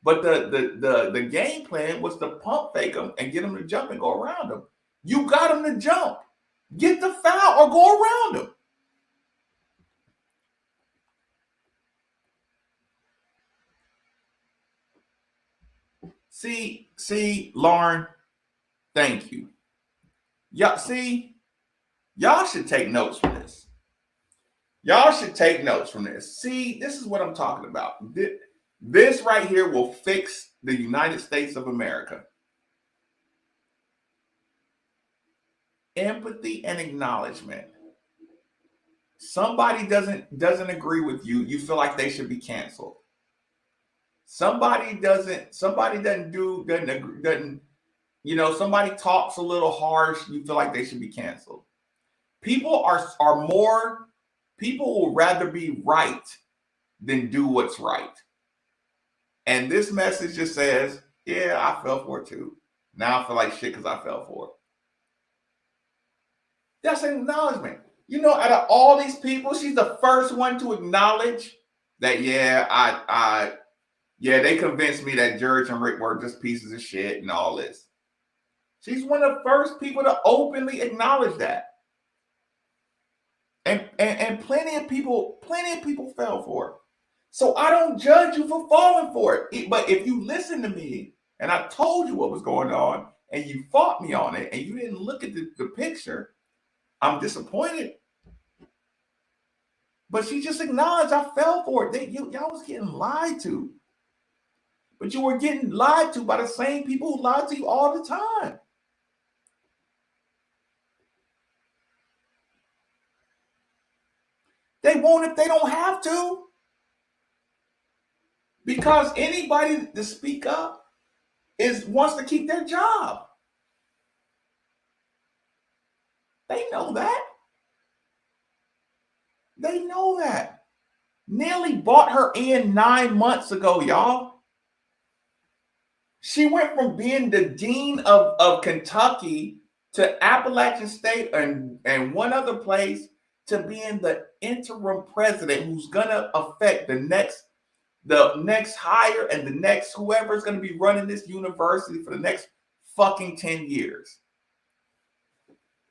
But the game plan was to pump fake him and get him to jump and go around him. You got him to jump. Get the foul or go around him. See, Lauren, thank you. Y'all should take notes from this. Y'all should take notes from this. See, this is what I'm talking about. This right here will fix the United States of America. Empathy and acknowledgement. Somebody doesn't agree with you, you feel like they should be canceled. Somebody somebody talks a little harsh, you feel like they should be canceled. People will rather be right than do what's right. And this message just says, yeah, I fell for it too. Now I feel like shit because I fell for it. That's an acknowledgement. Out of all these people, she's the first one to acknowledge that, they convinced me that Jurge and Rick were just pieces of shit and all this. She's one of the first people to openly acknowledge that. And plenty of people fell for it. So I don't judge you for falling for it. But if you listen to me and I told you what was going on and you fought me on it and you didn't look at the picture, I'm disappointed. But she just acknowledged I fell for it. Y'all was getting lied to. But you were getting lied to by the same people who lied to you all the time. They won't if they don't have to. Because anybody to speak up wants to keep their job. They know that. They know that. Nelly bought her in 9 months ago, y'all. She went from being the dean of Kentucky to Appalachian State and one other place to being the interim president who's going to affect the next hire and the next whoever's going to be running this university for the next fucking 10 years.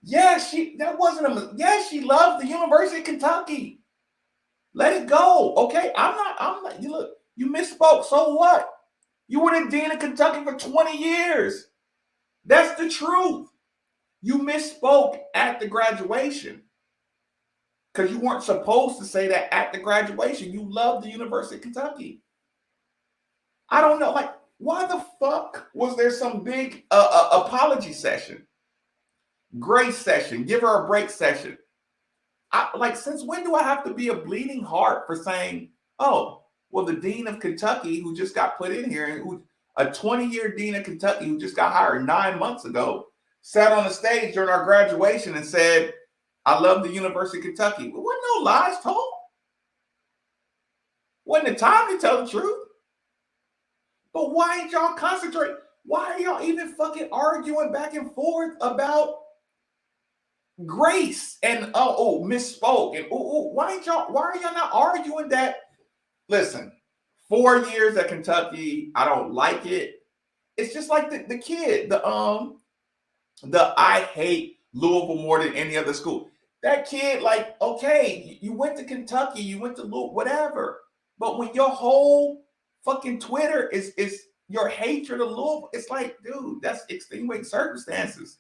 Yeah, she loved the University of Kentucky. Let it go. Okay. I'm not, you misspoke. So what? You were the dean of Kentucky for 20 years. That's the truth. You misspoke at the graduation. Because you weren't supposed to say that at the graduation. You loved the University of Kentucky. I don't know. Like, why the fuck was there some big apology session? Grace session. Give her a break session. Since when do I have to be a bleeding heart for saying, oh, well, the dean of Kentucky who just got put in here, and who a 20-year dean of Kentucky who just got hired 9 months ago, sat on the stage during our graduation and said, I love the University of Kentucky. There wasn't no lies told. Wasn't the time to tell the truth. But why ain't y'all concentrate? Why are y'all even fucking arguing back and forth about grace and misspoke and why are y'all not arguing that? Listen, 4 years at Kentucky, I don't like it. It's just like the kid, the I hate Louisville more than any other school. That kid, like, okay, you went to Kentucky, you went to Louisville, whatever. But when your whole fucking Twitter is your hatred of Louisville, it's like, dude, that's extenuating circumstances.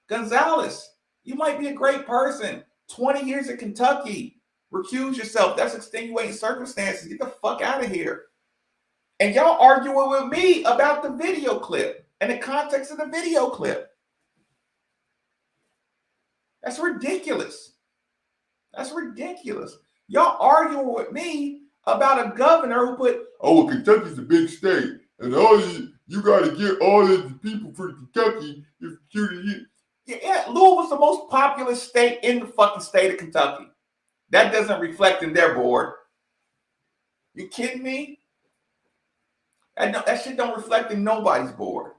Gonzalez, you might be a great person. 20 years at Kentucky, recuse yourself. That's extenuating circumstances. Get the fuck out of here. And y'all arguing with me about the video clip and the context of the video clip. That's ridiculous. That's ridiculous. Y'all arguing with me about a governor who put, well, Kentucky's a big state, and all you got to get all of the people for Kentucky if you. Yeah, Louisville's the most populous state in the fucking state of Kentucky. That doesn't reflect in their board. You kidding me? That shit don't reflect in nobody's board.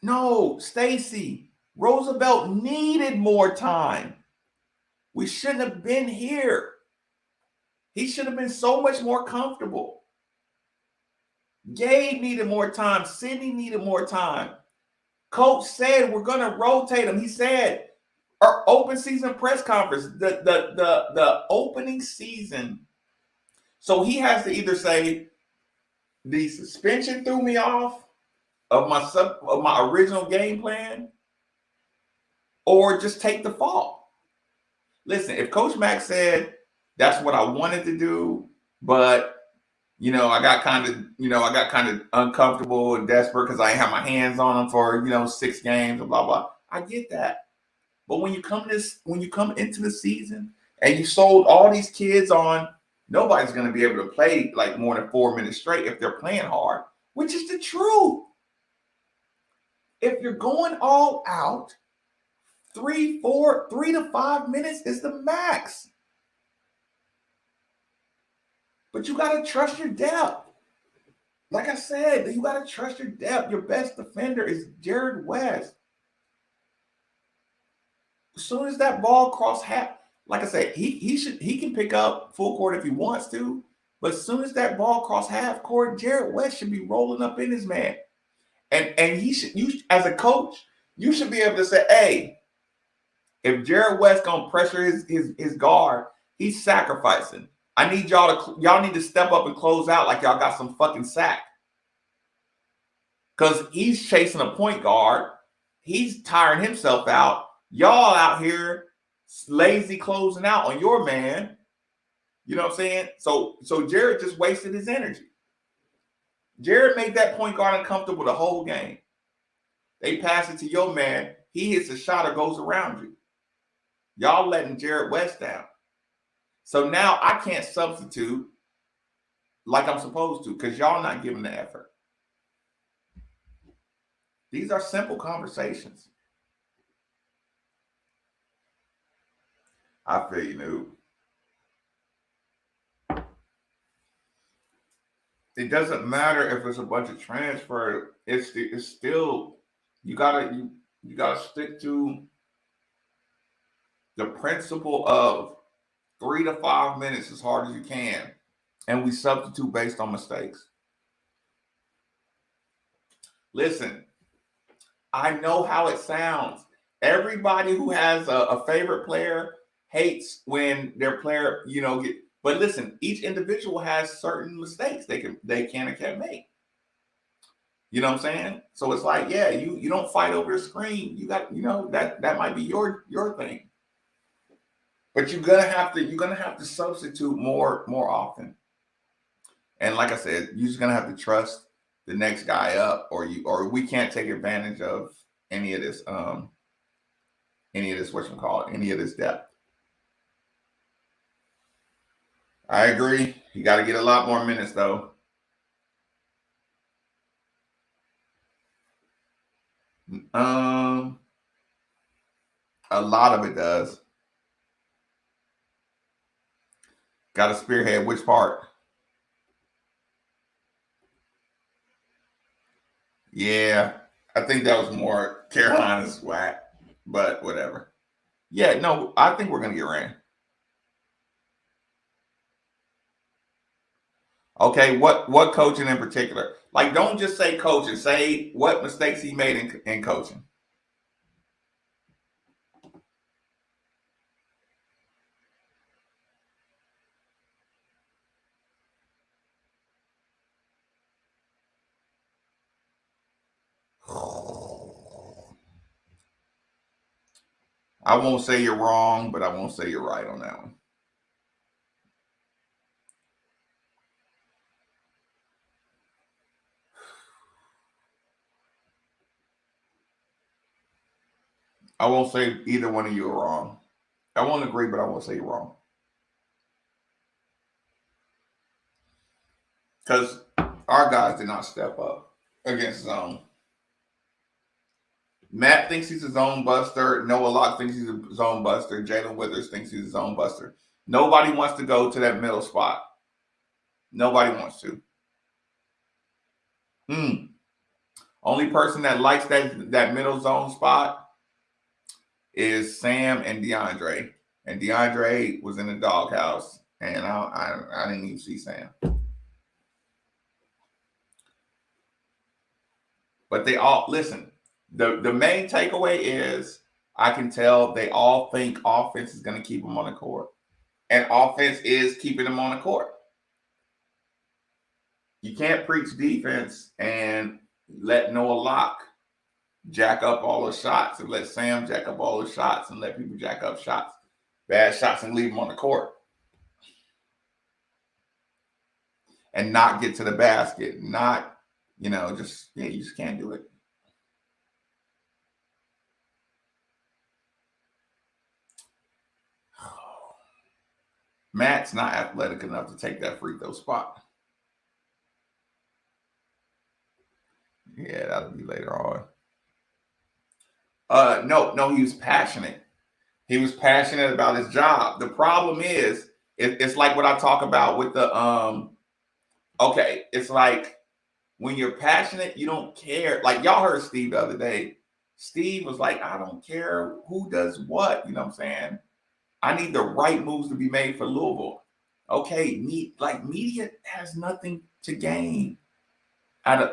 No, Stacy, Roosevelt needed more time. We shouldn't have been here. He should have been so much more comfortable. Gabe needed more time. Sidney needed more time. Coach said we're going to rotate him. He said our open season press conference, the opening season. So he has to either say the suspension threw me off of my original game plan, or just take the fall. Listen, if Coach Mack said that's what I wanted to do, but I got kind of uncomfortable and desperate because I had my hands on him for 6 games and blah blah. I get that, but when you come into the season and you sold all these kids on, nobody's going to be able to play like more than 4 minutes straight if they're playing hard, which is the truth. If you're going all out, 3 to 5 minutes is the max. But you got to trust your depth. Like I said, you got to trust your depth. Your best defender is Jared West. As soon as that ball cross half, like I said, he can pick up full court if he wants to. But as soon as that ball cross half court, Jared West should be rolling up in his man. And you as a coach, you should be able to say, hey, if Jared West gonna pressure his guard, he's sacrificing. I need y'all need to step up and close out like y'all got some fucking sack. Because he's chasing a point guard. He's tiring himself out. Y'all out here lazy closing out on your man. You know what I'm saying? So Jared just wasted his energy. Jared made that point guard uncomfortable the whole game. They pass it to your man. He hits a shot or goes around you. Y'all letting Jared West down. So now I can't substitute like I'm supposed to because y'all not giving the effort. These are simple conversations. I feel you, Noob. It doesn't matter if it's a bunch of transfer. It's still you gotta stick to the principle of 3 to 5 minutes as hard as you can, and we substitute based on mistakes. Listen, I know how it sounds. Everybody who has a favorite player hates when their player, get. But listen, each individual has certain mistakes they can and can't make. You know what I'm saying? So it's like, yeah, you don't fight over the screen. You got, that might be your thing. But you're gonna have to substitute more often. And like I said, you're just gonna have to trust the next guy up, or we can't take advantage of any of this any of this depth. I agree. You got to get a lot more minutes, though. A lot of it does. Got to spearhead which part? Yeah, I think that was more Carolina's whack, but whatever. Yeah, no, I think we're going to get ran. Okay, what coaching in particular? Like, don't just say coaching. Say what mistakes he made in coaching. I won't say you're wrong, but I won't say you're right on that one. I won't say either one of you are wrong. I won't agree, but I won't say you're wrong. Because our guys did not step up against zone. Matt thinks he's a zone buster. Noah Locke thinks he's a zone buster. Jalen Withers thinks he's a zone buster. Nobody wants to go to that middle spot. Nobody wants to. Only person that likes that middle zone spot is Sam and DeAndre. And DeAndre was in the doghouse, and I didn't even see Sam. But they all listen. The main takeaway is I can tell they all think offense is going to keep them on the court, and offense is keeping them on the court. You can't preach defense and let Noah Locke jack up all the shots, and let Sam jack up all the shots, and let people jack up shots, bad shots, and leave them on the court, and not get to the basket. Not, you just can't do it. Matt's not athletic enough to take that free throw spot. Yeah, that'll be later on. No, he was passionate. He was passionate about his job. The problem is, it's like what I talk about with the it's like when you're passionate, you don't care. Like y'all heard Steve the other day. Steve was like, I don't care who does what, you know what I'm saying? I need the right moves to be made for Louisville. Okay, media has nothing to gain.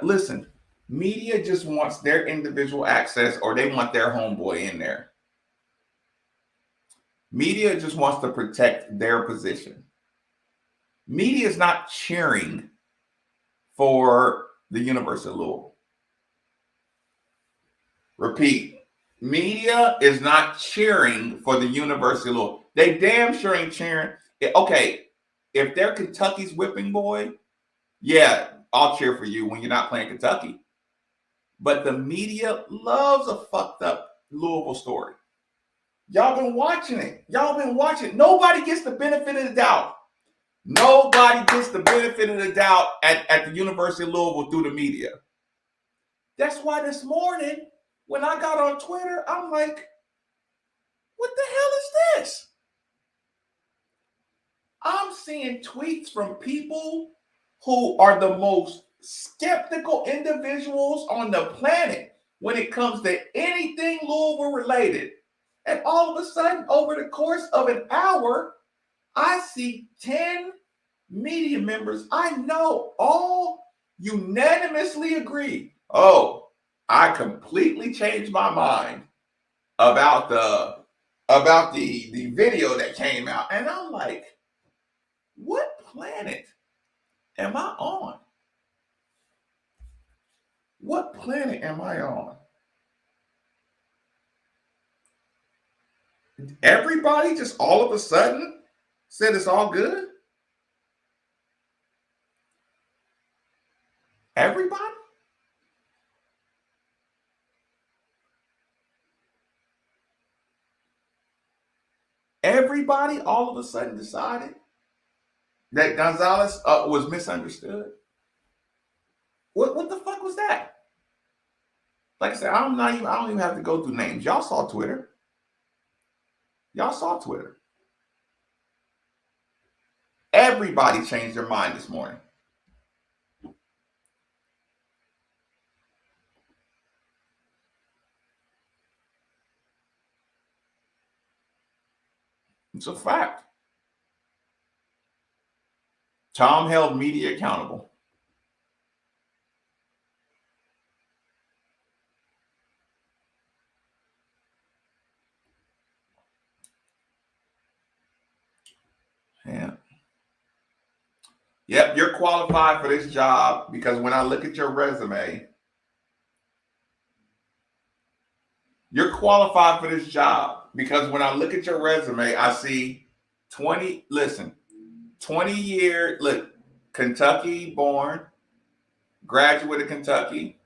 Listen, media just wants their individual access, or they want their homeboy in there. Media just wants to protect their position. Media is not cheering for the University of Louisville. Repeat, media is not cheering for the University of Louisville. They damn sure ain't cheering. Okay, if they're Kentucky's whipping boy, yeah, I'll cheer for you when you're not playing Kentucky. But the media loves a fucked up Louisville story. Y'all been watching it. Nobody gets the benefit of the doubt. Nobody gets the benefit of the doubt at the University of Louisville through the media. That's why this morning, when I got on Twitter, I'm like, what the hell is this? I'm seeing tweets from people who are the most skeptical individuals on the planet when it comes to anything Louisville related. And all of a sudden, over the course of an hour, I see 10 media members I know all unanimously agree. Oh, I completely changed my mind about the video that came out. And I'm like, what planet am I on? What planet am I on? Everybody just all of a sudden said it's all good? Everybody? Everybody all of a sudden decided that Gonzalez was misunderstood? What the fuck was that? Like I said, I don't even have to go through names. Y'all saw Twitter. Y'all saw Twitter. Everybody changed their mind this morning. It's a fact. Tom held media accountable. Yeah. Yep, you're qualified for this job because when I look at your resume, you're qualified for this job because when I look at your resume, I see 20 year, look, Kentucky born, graduate of Kentucky,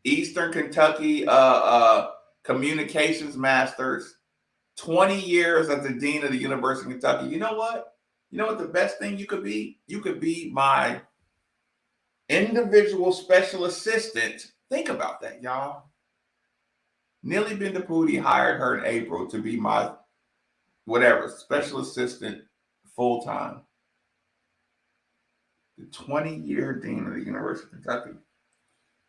Eastern Kentucky communications masters, 20 years as the dean of the University of Kentucky. You know what? You know what the best thing you could be? You could be my individual special assistant. Think about that, y'all. Nilly Bendapudi hired her in April to be my special assistant full time. The 20-year dean of the University of Kentucky.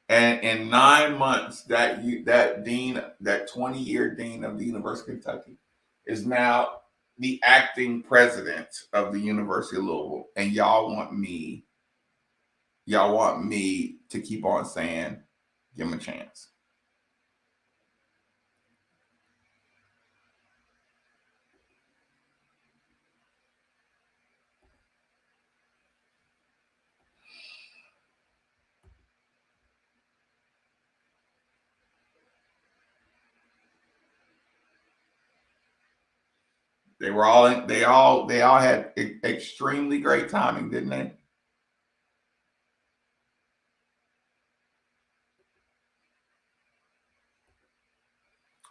And in 9 months, that 20-year dean of the University of Kentucky is now the acting president of the University of Louisville. And y'all want me to keep on saying, give him a chance. They all had extremely great timing, didn't they?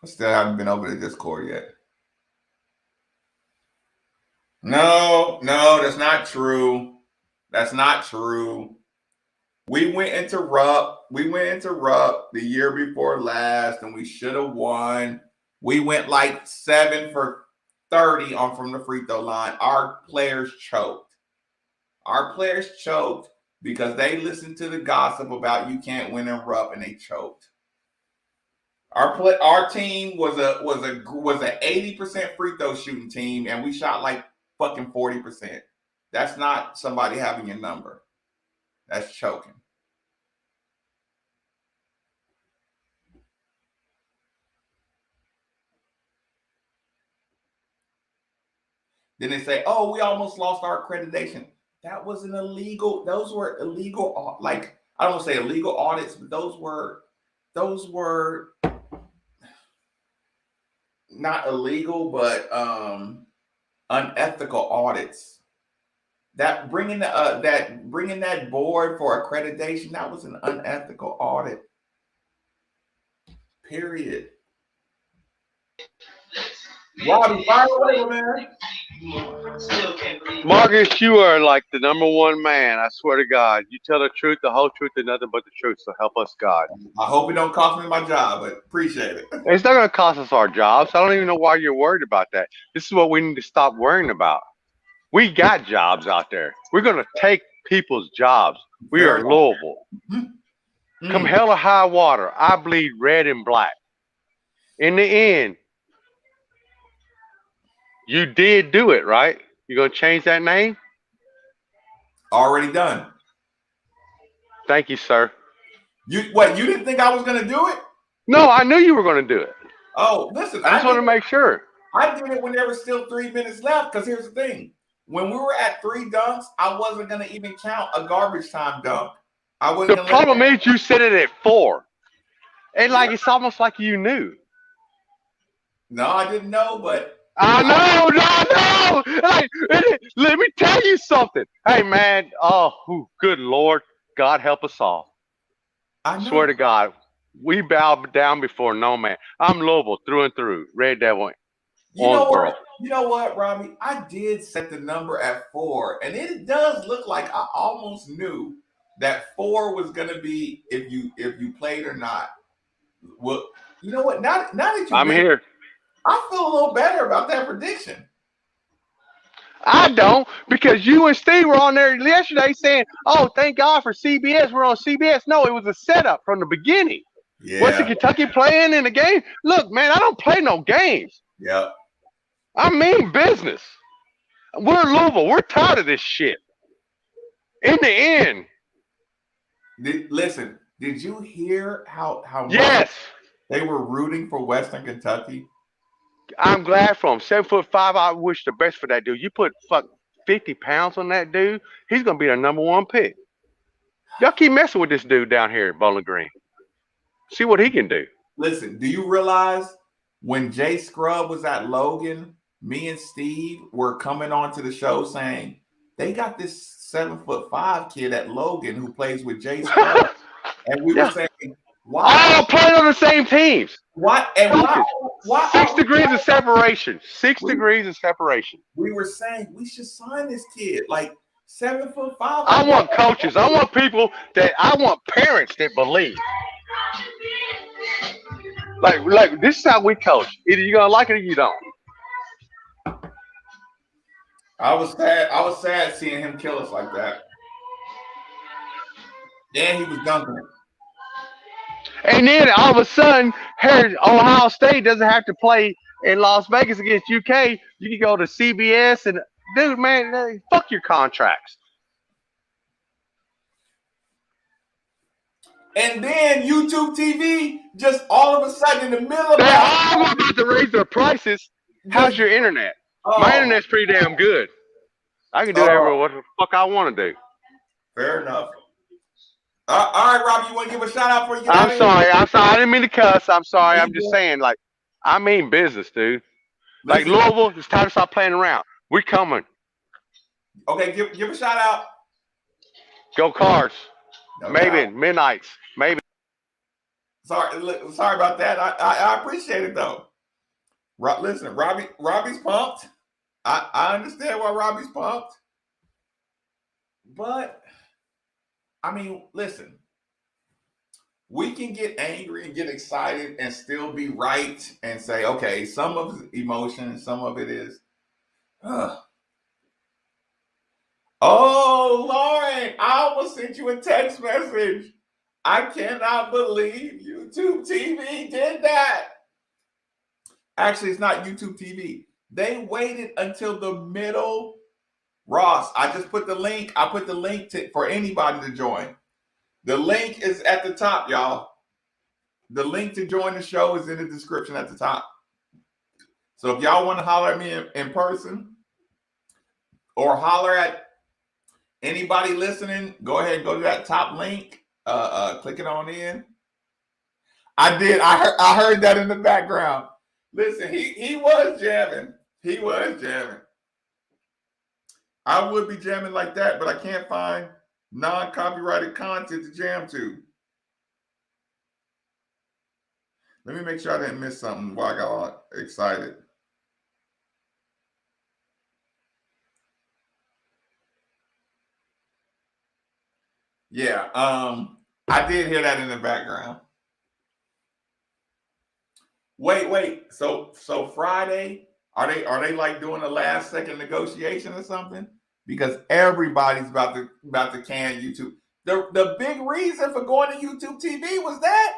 I still haven't been over to Discord yet. No, that's not true. That's not true. We went into Rupp the year before last, and we should have won. We went like 7 for 30 from the free throw line. Our players choked. Because they listened to the gossip about you can't win in Rupp, and they choked. Our team was a 80% free throw shooting team, and we shot like fucking 40%. That's not somebody having your number. That's choking. Then they say, "Oh, we almost lost our accreditation." That was an illegal. Those were illegal. Like, I don't want to say illegal audits, but those were not illegal, but unethical audits. That bringing that board for accreditation, that was an unethical audit. Period. Robbie, fire away, man. Marcus, you are like the number one man. I swear to God. You tell the truth, the whole truth, and nothing but the truth. So help us, God. I hope it don't cost me my job, but appreciate it. It's not going to cost us our jobs. I don't even know why you're worried about that. This is what we need to stop worrying about. We got jobs out there. We're going to take people's jobs. We are Louisville. Come hell or high water, I bleed red and black. In the end, you did do it, right? You going to change that name? Already done. Thank you, sir. You didn't think I was going to do it? No, I knew you were going to do it. Oh, listen. I just want to make sure. I did it when there was still 3 minutes left, because here's the thing. When we were at 3 dunks, I wasn't going to even count a garbage time dunk. The problem is you said it at 4. And it's almost like you knew. No, I didn't know, but I know. Hey, let me tell you something. Hey, man. Oh, good Lord. God help us all. I swear to God, we bow down before no man. I'm Louisville through and through. Red Devil. You know what, Robbie? I did set the number at 4, and it does look like I almost knew that 4 was going to be if you played or not. Well, you know what? Now that you I'm here. I feel a little better about that prediction. I don't, because you and Steve were on there yesterday saying, "Oh, thank God for CBS. We're on CBS." No, it was a setup from the beginning. Yeah. Wasn't Kentucky playing in the game? Look, man, I don't play no games. Yep. I mean business. We're Louisville. We're tired of this shit. In the end. Listen, did you hear how Yes. much they were rooting for Western Kentucky? I'm glad for him. 7'5". I wish the best for that dude. You put 50 pounds on that dude, he's gonna be the #1 pick. Y'all keep messing with this dude down here at Bowling Green. See what he can do. Listen, do you realize when Jay Scrub was at Logan, me and Steve were coming on to the show saying they got this 7'5" kid at Logan who plays with Jay Scrub, and we were saying, why? All playing on the same teams. What? And why 6 degrees of separation. 6 degrees of separation. We were saying we should sign this kid, like 7'5". I want coaches. I want people I want parents that believe. Like this is how we coach. Either you're gonna like it or you don't. I was sad seeing him kill us like that. Yeah, he was dunking it. And then all of a sudden, Ohio State doesn't have to play in Las Vegas against UK. You can go to CBS and dude, man, fuck your contracts. And then YouTube TV just all of a sudden in the middle of They're that. all about to raise their prices. How's your internet? Oh. My internet's pretty damn good. I can do what the fuck I want to do. Fair enough. All right, Robbie, you want to give a shout out for you? I'm sorry. I didn't mean to cuss. I'm sorry. I'm just saying, like, I mean business, dude. Like Louisville, it's time to stop playing around. We're coming. Okay, give a shout out. Go Cards. No Maybe doubt. Midnights. Maybe. Sorry about that. I appreciate it though. Listen, Robbie's pumped. I understand why Robbie's pumped. But I mean, listen. We can get angry and get excited and still be right and say, okay, some of it's emotion, some of it is. Oh, Lauren, I almost sent you a text message. I cannot believe YouTube TV did that. Actually, it's not YouTube TV. They waited until the middle. Ross, I just put the link. I put the link for anybody to join. The link is at the top, y'all. The link to join the show is in the description at the top. So if y'all want to holler at me in person or holler at anybody listening, go ahead and go to that top link. Click it on in. I did. I heard that in the background. Listen, he was jamming. He was jamming. I would be jamming like that, but I can't find non-copyrighted content to jam to. Let me make sure I didn't miss something while I got all excited. Yeah, I did hear that in the background. Wait. So Friday, are they like doing a last second negotiation or something? Because everybody's about to can YouTube. The big reason for going to YouTube TV was that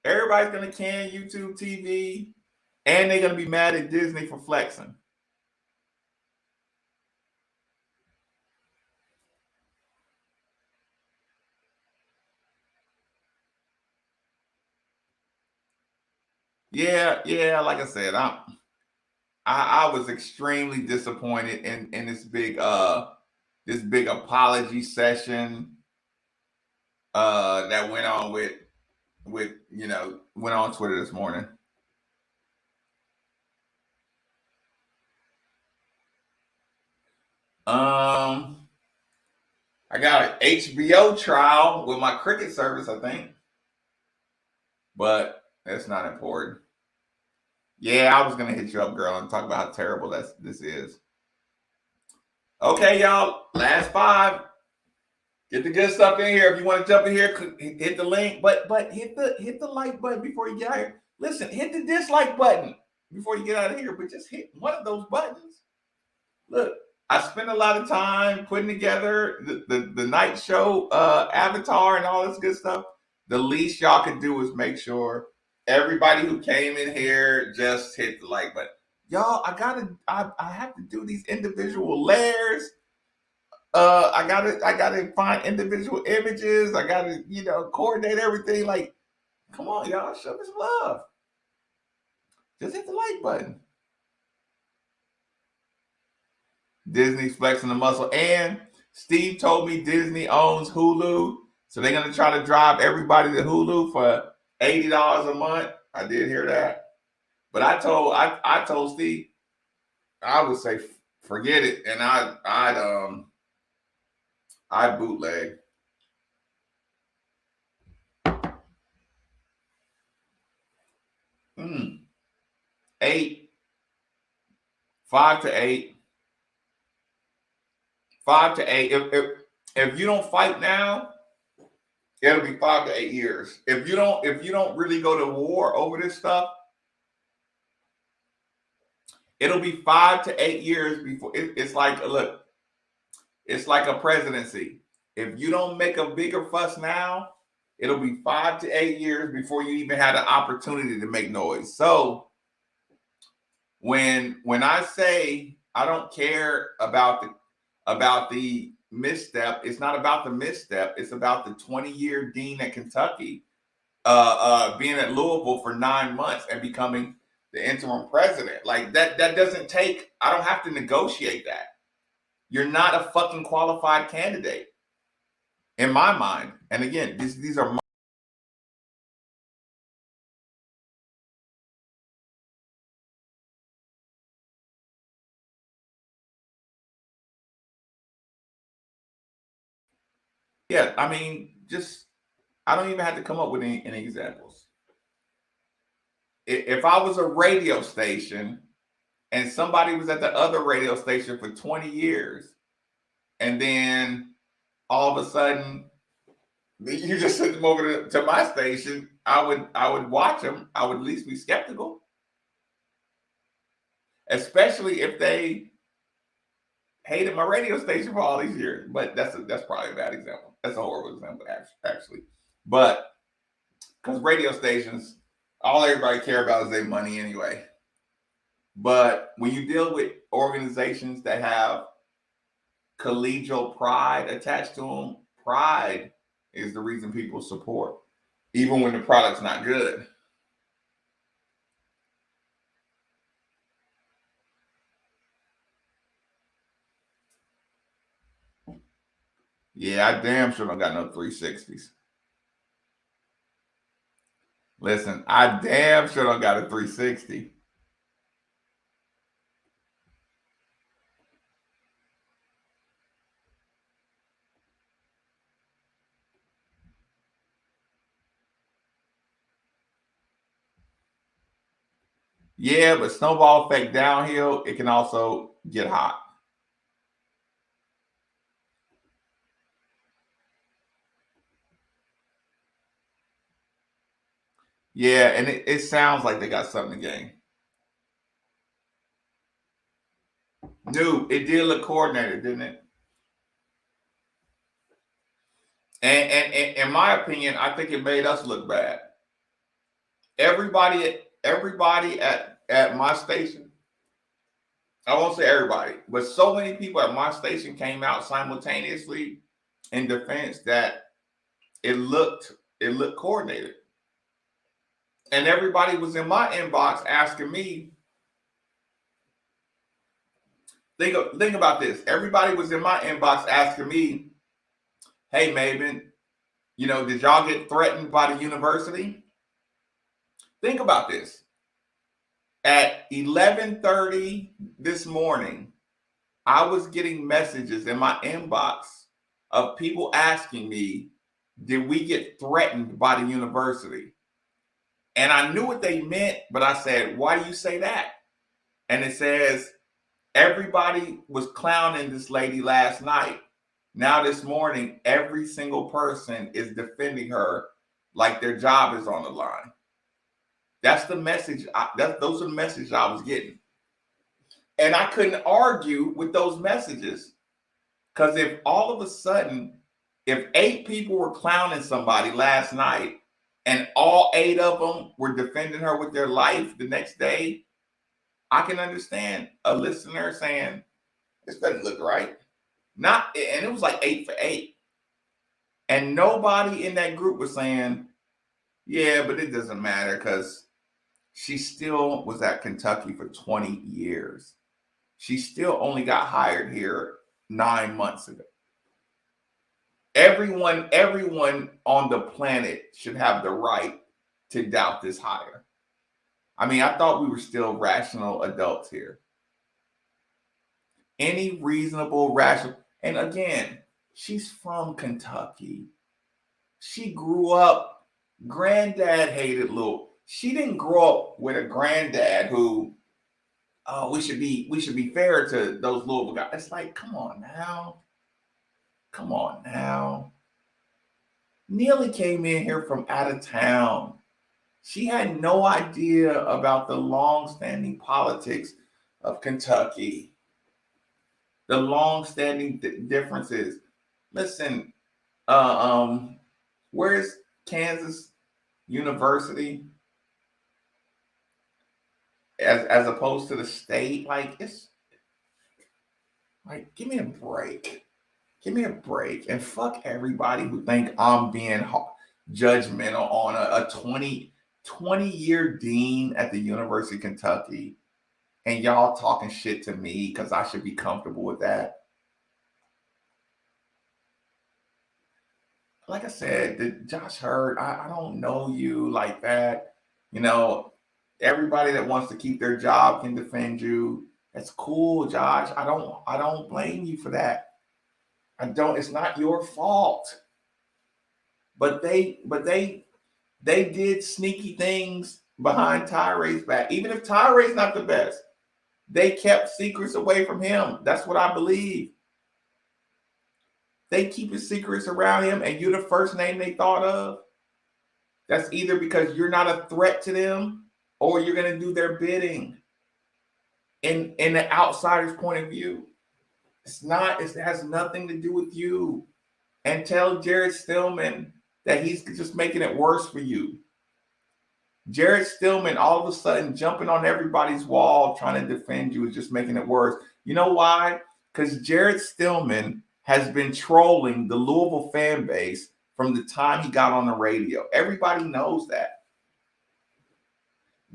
everybody's gonna can YouTube TV, and they're gonna be mad at Disney for flexing. Yeah. Like I said, I was extremely disappointed in this big apology session that went on went on Twitter this morning. I got an HBO trial with my cricket service, I think, but that's not important. Yeah, I was gonna hit you up, girl, and talk about how terrible this is. Okay, y'all, last 5. Get the good stuff in here. If you want to jump in here, hit the link, but hit the like button before you get here. Listen, hit the dislike button before you get out of here, but just hit one of those buttons. Look, I spent a lot of time putting together the night show avatar and all this good stuff. The least y'all could do is make sure everybody who came in here just hit the like button. Y'all, I have to do these individual layers. I gotta find individual images. I gotta, coordinate everything. Like, come on, y'all, show me some love. Just hit the like button. Disney's flexing the muscle. And Steve told me Disney owns Hulu. So they're going to try to drive everybody to Hulu for $80 a month. I did hear that. But I told Steve, I would say forget it. And I'd bootleg. Eight. 5 to 8. 5 to 8. If you don't fight now, it'll be 5 to 8 years. If you don't really go to war over this stuff, it'll be 5 to 8 years before it's like, look, it's like a presidency. If you don't make a bigger fuss now, it'll be 5 to 8 years before you even had an opportunity to make noise. So when I say I don't care about the misstep, it's not about the misstep. It's about the 20-year dean at Kentucky being at Louisville for 9 months and becoming the interim president. Like that doesn't take, I don't have to negotiate that. You're not a fucking qualified candidate in my mind. And again, these are yeah, I mean, I don't even have to come up with any examples. If I was a radio station and somebody was at the other radio station for 20 years, and then all of a sudden you just sent them over to my station, I would watch them. I would at least be skeptical, especially if they hated my radio station for all these years. But that's probably a bad example. That's a horrible example, actually. But because radio stations, all everybody care about is their money anyway. But when you deal with organizations that have collegial pride attached to them, pride is the reason people support, even when the product's not good. Yeah, I damn sure don't got no 360s. Listen, I damn sure don't got a 360. Yeah, but snowball effect downhill, it can also get hot. Yeah, and it sounds like they got something to gain. No, it did look coordinated, didn't it? And in my opinion, I think it made us look bad. Everybody at my station, I won't say everybody, but so many people at my station came out simultaneously in defense that it looked coordinated. And everybody was in my inbox asking me, think about this. Everybody was in my inbox asking me, hey, Maven, did y'all get threatened by the university? Think about this. At 11:30 this morning, I was getting messages in my inbox of people asking me, did we get threatened by the university? And I knew what they meant, but I said, why do you say that? And it says, everybody was clowning this lady last night. Now this morning, every single person is defending her like their job is on the line. That's the message. Those are the messages I was getting. And I couldn't argue with those messages. Because if all of a sudden, if 8 people were clowning somebody last night and all 8 of them were defending her with their life the next day, I can understand a listener saying, this doesn't look right. And it was like 8 for 8. And nobody in that group was saying, yeah, but it doesn't matter because she still was at Kentucky for 20 years. She still only got hired here 9 months ago. Everyone on the planet should have the right to doubt this hire. I mean, I thought we were still rational adults here. Any reasonable, rational, and again, she's from Kentucky. She grew up, granddad hated Louisville. She didn't grow up with a granddad who, oh, we should be fair to those Louisville guys. It's like, come on now. Neely came in here from out of town. She had no idea about the long-standing politics of Kentucky, the long-standing differences. Listen, where's Kansas University as opposed to the state? Like, it's like, give me a break. Give me a break, and fuck everybody who think I'm being judgmental on a 20-year dean at the University of Kentucky, and y'all talking shit to me because I should be comfortable with that. Like I said, Josh Hurd, I don't know you like that. You know, everybody that wants to keep their job can defend you. That's cool, Josh. I don't blame you for that. It's not your fault. But they did sneaky things behind Tyree's back. Even if Tyree's not the best, they kept secrets away from him. That's what I believe. They keep his secrets around him, and you're the first name they thought of. That's either because you're not a threat to them or you're going to do their bidding. In the outsider's point of view. It has nothing to do with you. And tell Jared Stillman that he's just making it worse for you. Jared Stillman all of a sudden jumping on everybody's wall trying to defend you is just making it worse. You know why? Because Jared Stillman has been trolling the Louisville fan base from the time he got on the radio. Everybody knows that.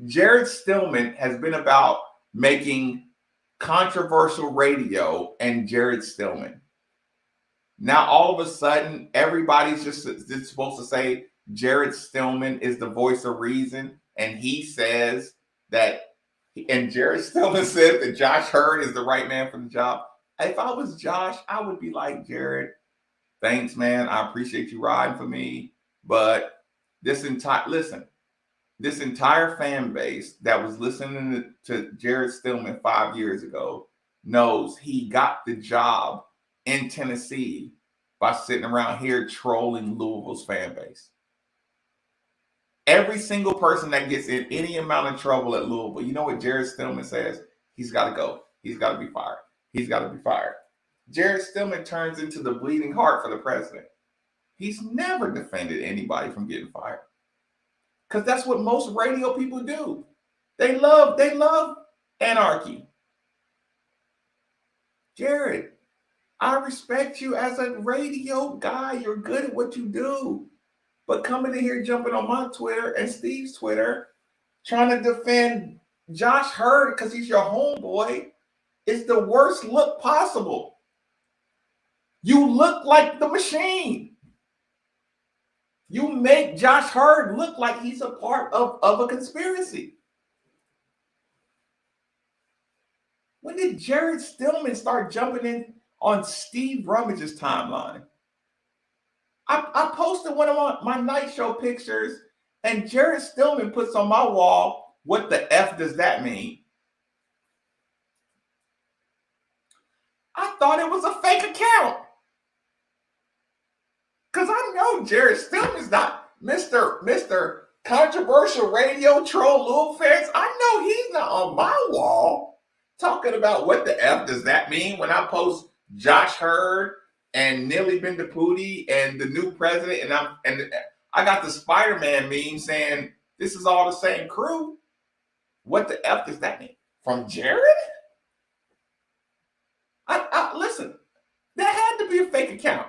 Jared Stillman has been about making controversial radio and Jared Stillman. Now, all of a sudden, everybody's just supposed to say Jared Stillman is the voice of reason. And he says that, and Jared Stillman said that Josh Hurd is the right man for the job. If I was Josh, I would be like, Jared, thanks, man. I appreciate you riding for me. But this entire fan base that was listening to Jared Stillman 5 years ago knows he got the job in Tennessee by sitting around here trolling Louisville's fan base. Every single person that gets in any amount of trouble at Louisville, you know what Jared Stillman says? He's got to go. He's got to be fired. He's got to be fired. Jared Stillman turns into the bleeding heart for the president. He's never defended anybody from getting fired. Because that's what most radio people do. They love anarchy. Jared, I respect you as a radio guy. You're good at what you do. But coming in here jumping on my Twitter and Steve's Twitter, trying to defend Josh Hurd because he's your homeboy, is the worst look possible. You look like the machine. You make Josh Hurd look like he's a part of a conspiracy. When did Jared Stillman start jumping in on Steve Rummage's timeline? I posted one of my night show pictures, and Jared Stillman puts on my wall, what the F does that mean? I thought it was a fake account. Because I know Jared Stillman's not Mr. controversial radio troll Louisville fans. I know he's not on my wall talking about what the F does that mean when I post Josh Hurd and Nilly Bendapudi and the new president, and I got the Spider-Man meme saying this is all the same crew. What the F does that mean? From Jared? Listen, that had to be a fake account.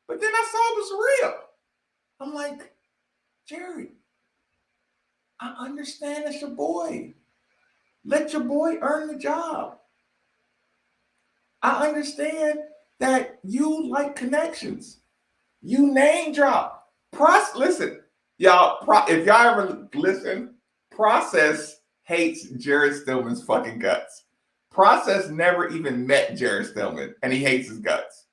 But then I saw it was real. I'm like, Jared, I understand it's your boy. Let your boy earn the job. I understand that you like connections. You name drop. Listen, y'all, if y'all ever listen, Process hates Jared Stillman's fucking guts. Process never even met Jared Stillman, and he hates his guts.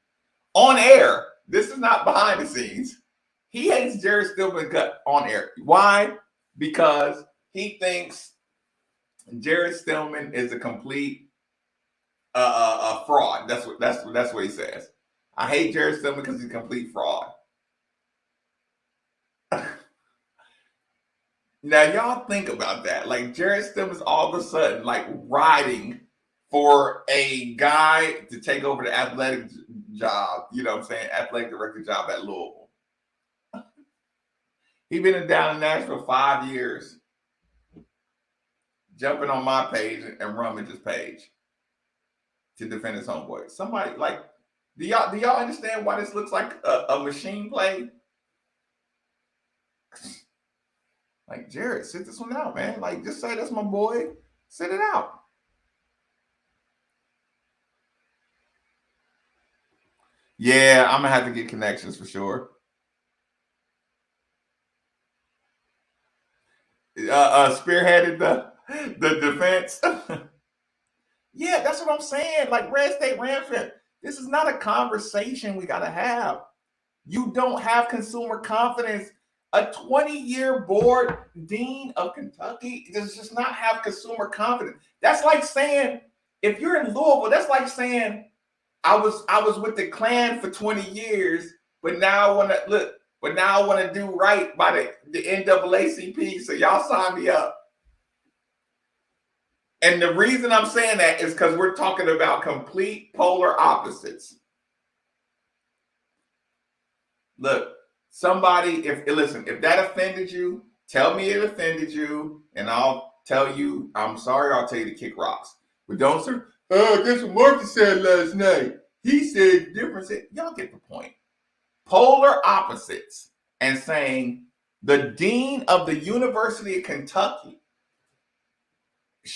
On air, this is not behind the scenes. He hates Jared Stillman's gut on air. Why? Because he thinks Jared Stillman is a complete a fraud. That's what he says. I hate Jared Stillman because he's a complete fraud. Now y'all think about that. Like Jared Stillman's all of a sudden like riding for a guy to take over the athletic job. You know what I'm saying? Athletic director job at Louisville. He's been down in Nashville 5 years. Jumping on my page and Rummage's page to defend his homeboy. Somebody like, do y'all understand why this looks like a machine play? Like, Jared, sit this one out, man. Like, just say that's my boy. Sit it out. Yeah, I'm gonna have to get connections for sure. Spearheaded the defense. Yeah, that's what I'm saying. Like Red State Rams, this is not a conversation we gotta have. You don't have consumer confidence. A 20-year board dean of Kentucky does just not have consumer confidence. That's like saying, if you're in Louisville, that's like saying, I was with the Klan for 20 years, but now I want to do right by the NAACP. So y'all sign me up. And the reason I'm saying that is because we're talking about complete polar opposites. Look, somebody, if that offended you, tell me it offended you, and I'll tell you I'm sorry. I'll tell you to kick rocks. But don't say, oh, guess what Marcus said last night. He said different. Y'all get the point. Polar opposites, and saying the dean of the University of Kentucky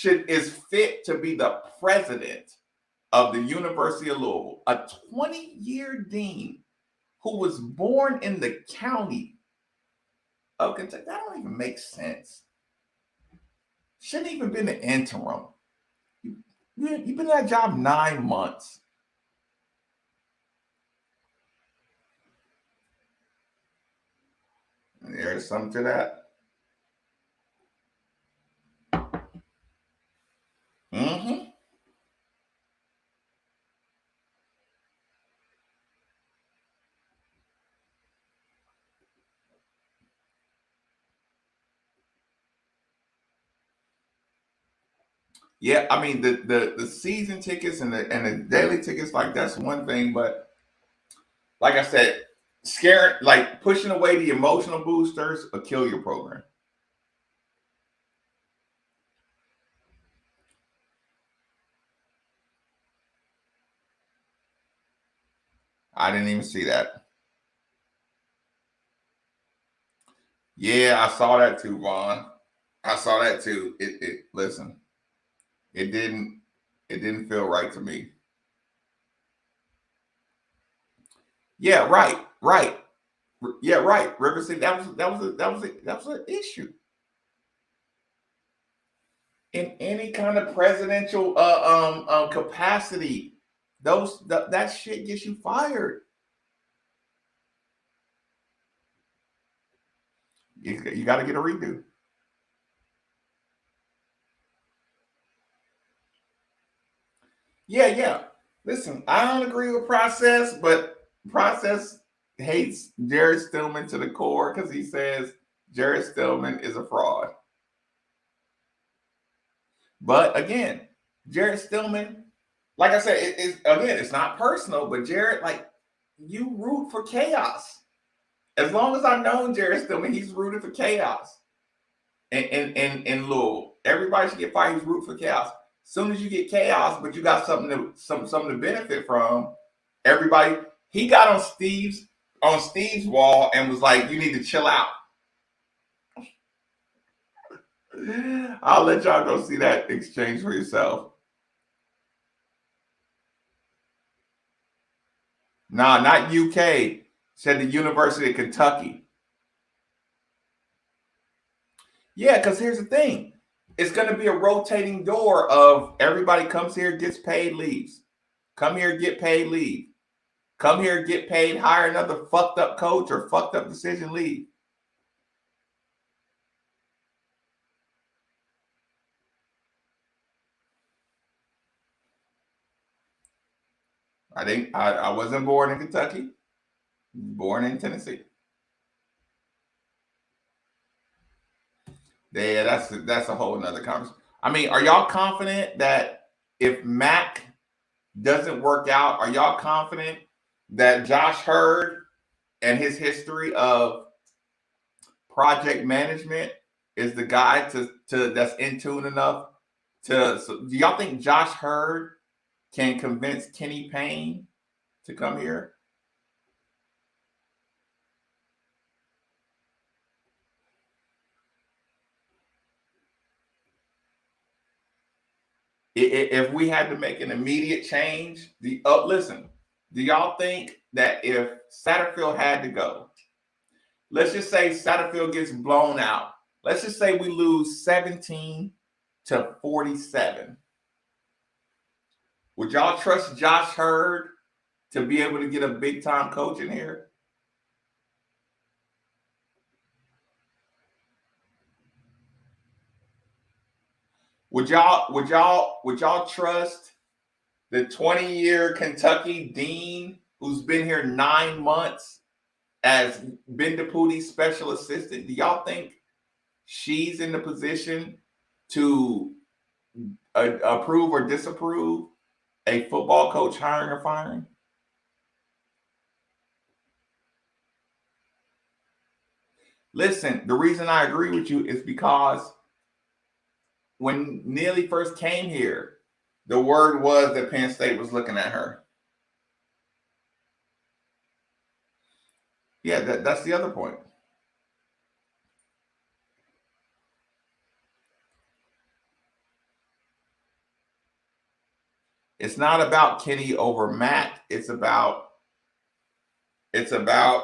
is fit to be the president of the University of Louisville, a 20-year dean who was born in the county of Kentucky. That don't even make sense. Shouldn't even been an interim. You've been in that job 9 months. There's something to that. Mm-hmm. Yeah, I mean the season tickets and the daily tickets, like that's one thing, but like I said, pushing away the emotional boosters will kill your program. I didn't even see that. Yeah, I saw that too, Vaughn. I saw that too. Listen, it didn't feel right to me. Yeah, right. Yeah, right. River City, that was an issue. In any kind of presidential capacity, that shit gets you fired. You got to get a redo. Yeah. Listen, I don't agree with Process, but Process hates Jared Stillman to the core because he says Jared Stillman is a fraud. But again, Jared Stillman, like I said, it's not personal, but Jared, like, you root for chaos. As long as I've known Jared Stillman, he's rooted for chaos. In Louisville, everybody should get fired. He's rooting for chaos. As soon as you get chaos, but you got something to benefit from, everybody. He got on Steve's wall and was like, "You need to chill out." I'll let y'all go see that exchange for yourself. Nah, not UK. Said the University of Kentucky. Yeah, because here's the thing. It's going to be a rotating door of everybody comes here, gets paid, leaves. Come here, get paid, leave. Come here, get paid, hire another fucked up coach or fucked up decision, leave. I wasn't born in Kentucky. Born in Tennessee. Yeah, that's a whole nother conversation. I mean, are y'all confident that if Mac doesn't work out, are y'all confident that Josh Hurd and his history of project management is the guy to that's in tune enough to? So do y'all think Josh Hurd can convince Kenny Payne to come here? If we had to make an immediate change, listen, do y'all think that if Satterfield had to go, let's just say Satterfield gets blown out. Let's just say we lose 17-47. Would y'all trust Josh Hurd to be able to get a big time coach in here? Would y'all trust the 20-year Kentucky dean who's been here 9 months as Ben DePuti's special assistant? Do y'all think she's in the position to approve or disapprove a football coach hiring or firing? Listen, the reason I agree with you is because when Neely first came here, the word was that Penn State was looking at her. Yeah, that's the other point. It's not about Kenny over Mac. It's about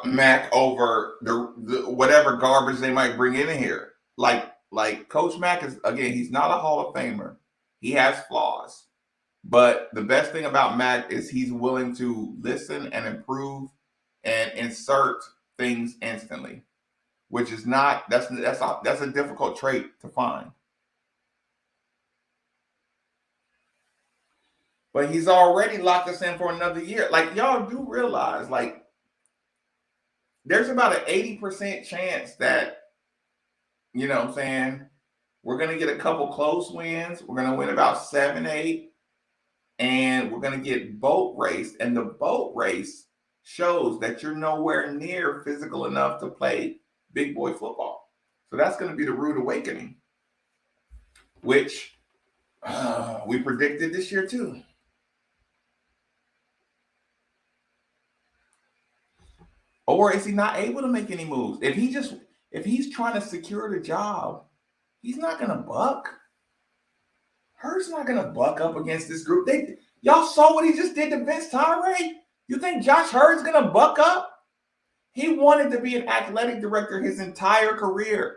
Mac over the whatever garbage they might bring in here. Like Coach Mac is, again, he's not a Hall of Famer. He has flaws. But the best thing about Mac is he's willing to listen and improve and insert things instantly, which is not, that's a difficult trait to find. But he's already locked us in for another year. Like, y'all do realize, like, there's about an 80% chance that, you know what I'm saying, we're going to get a couple close wins. We're going to win about 7-8. And we're going to get boat raced. And the boat race shows that you're nowhere near physical enough to play big boy football. So that's going to be the rude awakening, which we predicted this year too. Or is he not able to make any moves? If he's trying to secure the job, he's not going to buck. Hurd's not going to buck up against this group. Y'all saw what he just did to Vince Tyree? You think Josh Hurd's going to buck up? He wanted to be an athletic director his entire career.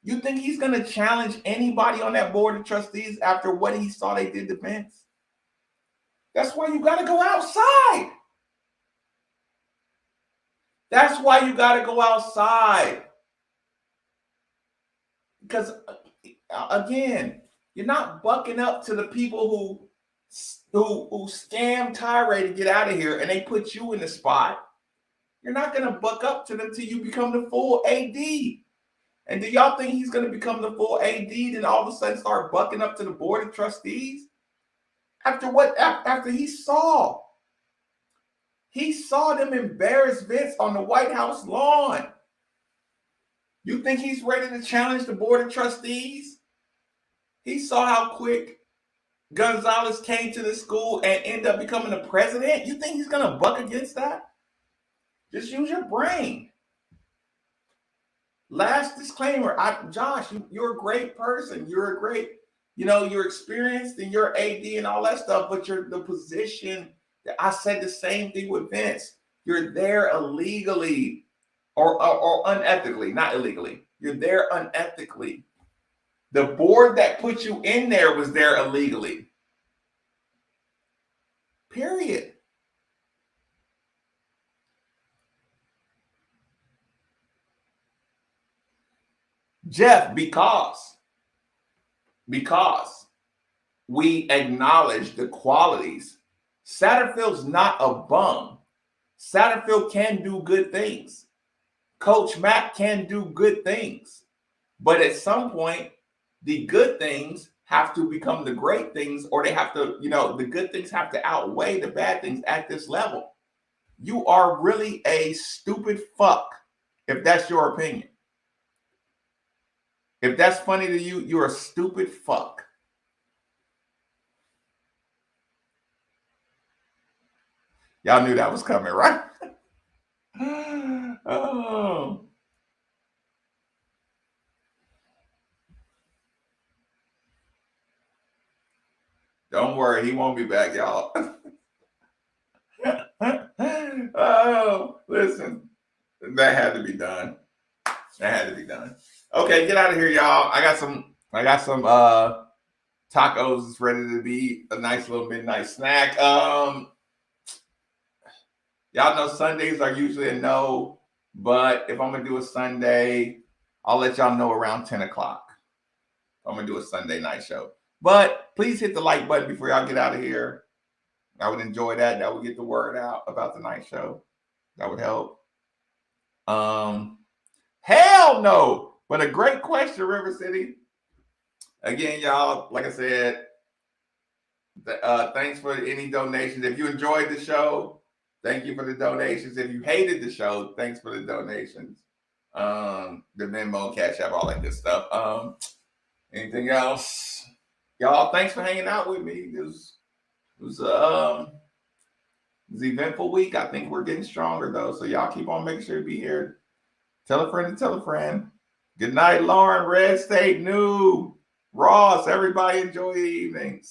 You think he's going to challenge anybody on that board of trustees after what he saw they did to Vince? That's why you got to go outside. That's why you got to go outside. Because, again, you're not bucking up to the people who scam Tyree to get out of here and they put you in the spot. You're not going to buck up to them till you become the full AD. And do y'all think he's going to become the full AD and all of a sudden start bucking up to the board of trustees? After what? After he saw them embarrass Vince on the White House lawn. You think he's ready to challenge the board of trustees? He saw how quick Gonzalez came to the school and ended up becoming the president. You think he's going to buck against that? Just use your brain. Last disclaimer, Josh, you're a great person. You're a great, you're experienced and you're AD and all that stuff, but you're the position that I said the same thing with Vince. You're there illegally or unethically, not illegally. You're there unethically. The board that put you in there was there illegally. Period. Jeff, because we acknowledge the qualities. Satterfield's not a bum. Satterfield can do good things. Coach Mack can do good things. But at some point, the good things have to become the great things, or they have to, the good things have to outweigh the bad things at this level. You are really a stupid fuck if that's your opinion. If that's funny to you, you're a stupid fuck. Y'all knew that was coming, right? Oh. Don't worry, he won't be back, y'all. Oh, listen. That had to be done. Okay, get out of here, y'all. I got some tacos that's ready to be a nice little midnight snack. Y'all know Sundays are usually a no, but if I'm gonna do a Sunday, I'll let y'all know around 10 o'clock. I'm gonna do a Sunday night show. But please hit the like button before y'all get out of here. I would enjoy that. That would get the word out about the night show. That would help. Hell no. But a great question, River City. Again, y'all, like I said, thanks for any donations. If you enjoyed the show, thank you for the donations. If you hated the show, thanks for the donations. The Venmo, Cash App, all that good stuff. Anything else? Y'all, thanks for hanging out with me. It was an eventful week. I think we're getting stronger, though. So y'all keep on making sure to be here. Tell a friend to tell a friend. Good night, Lauren, Red State, New, Ross. Everybody enjoy the evenings.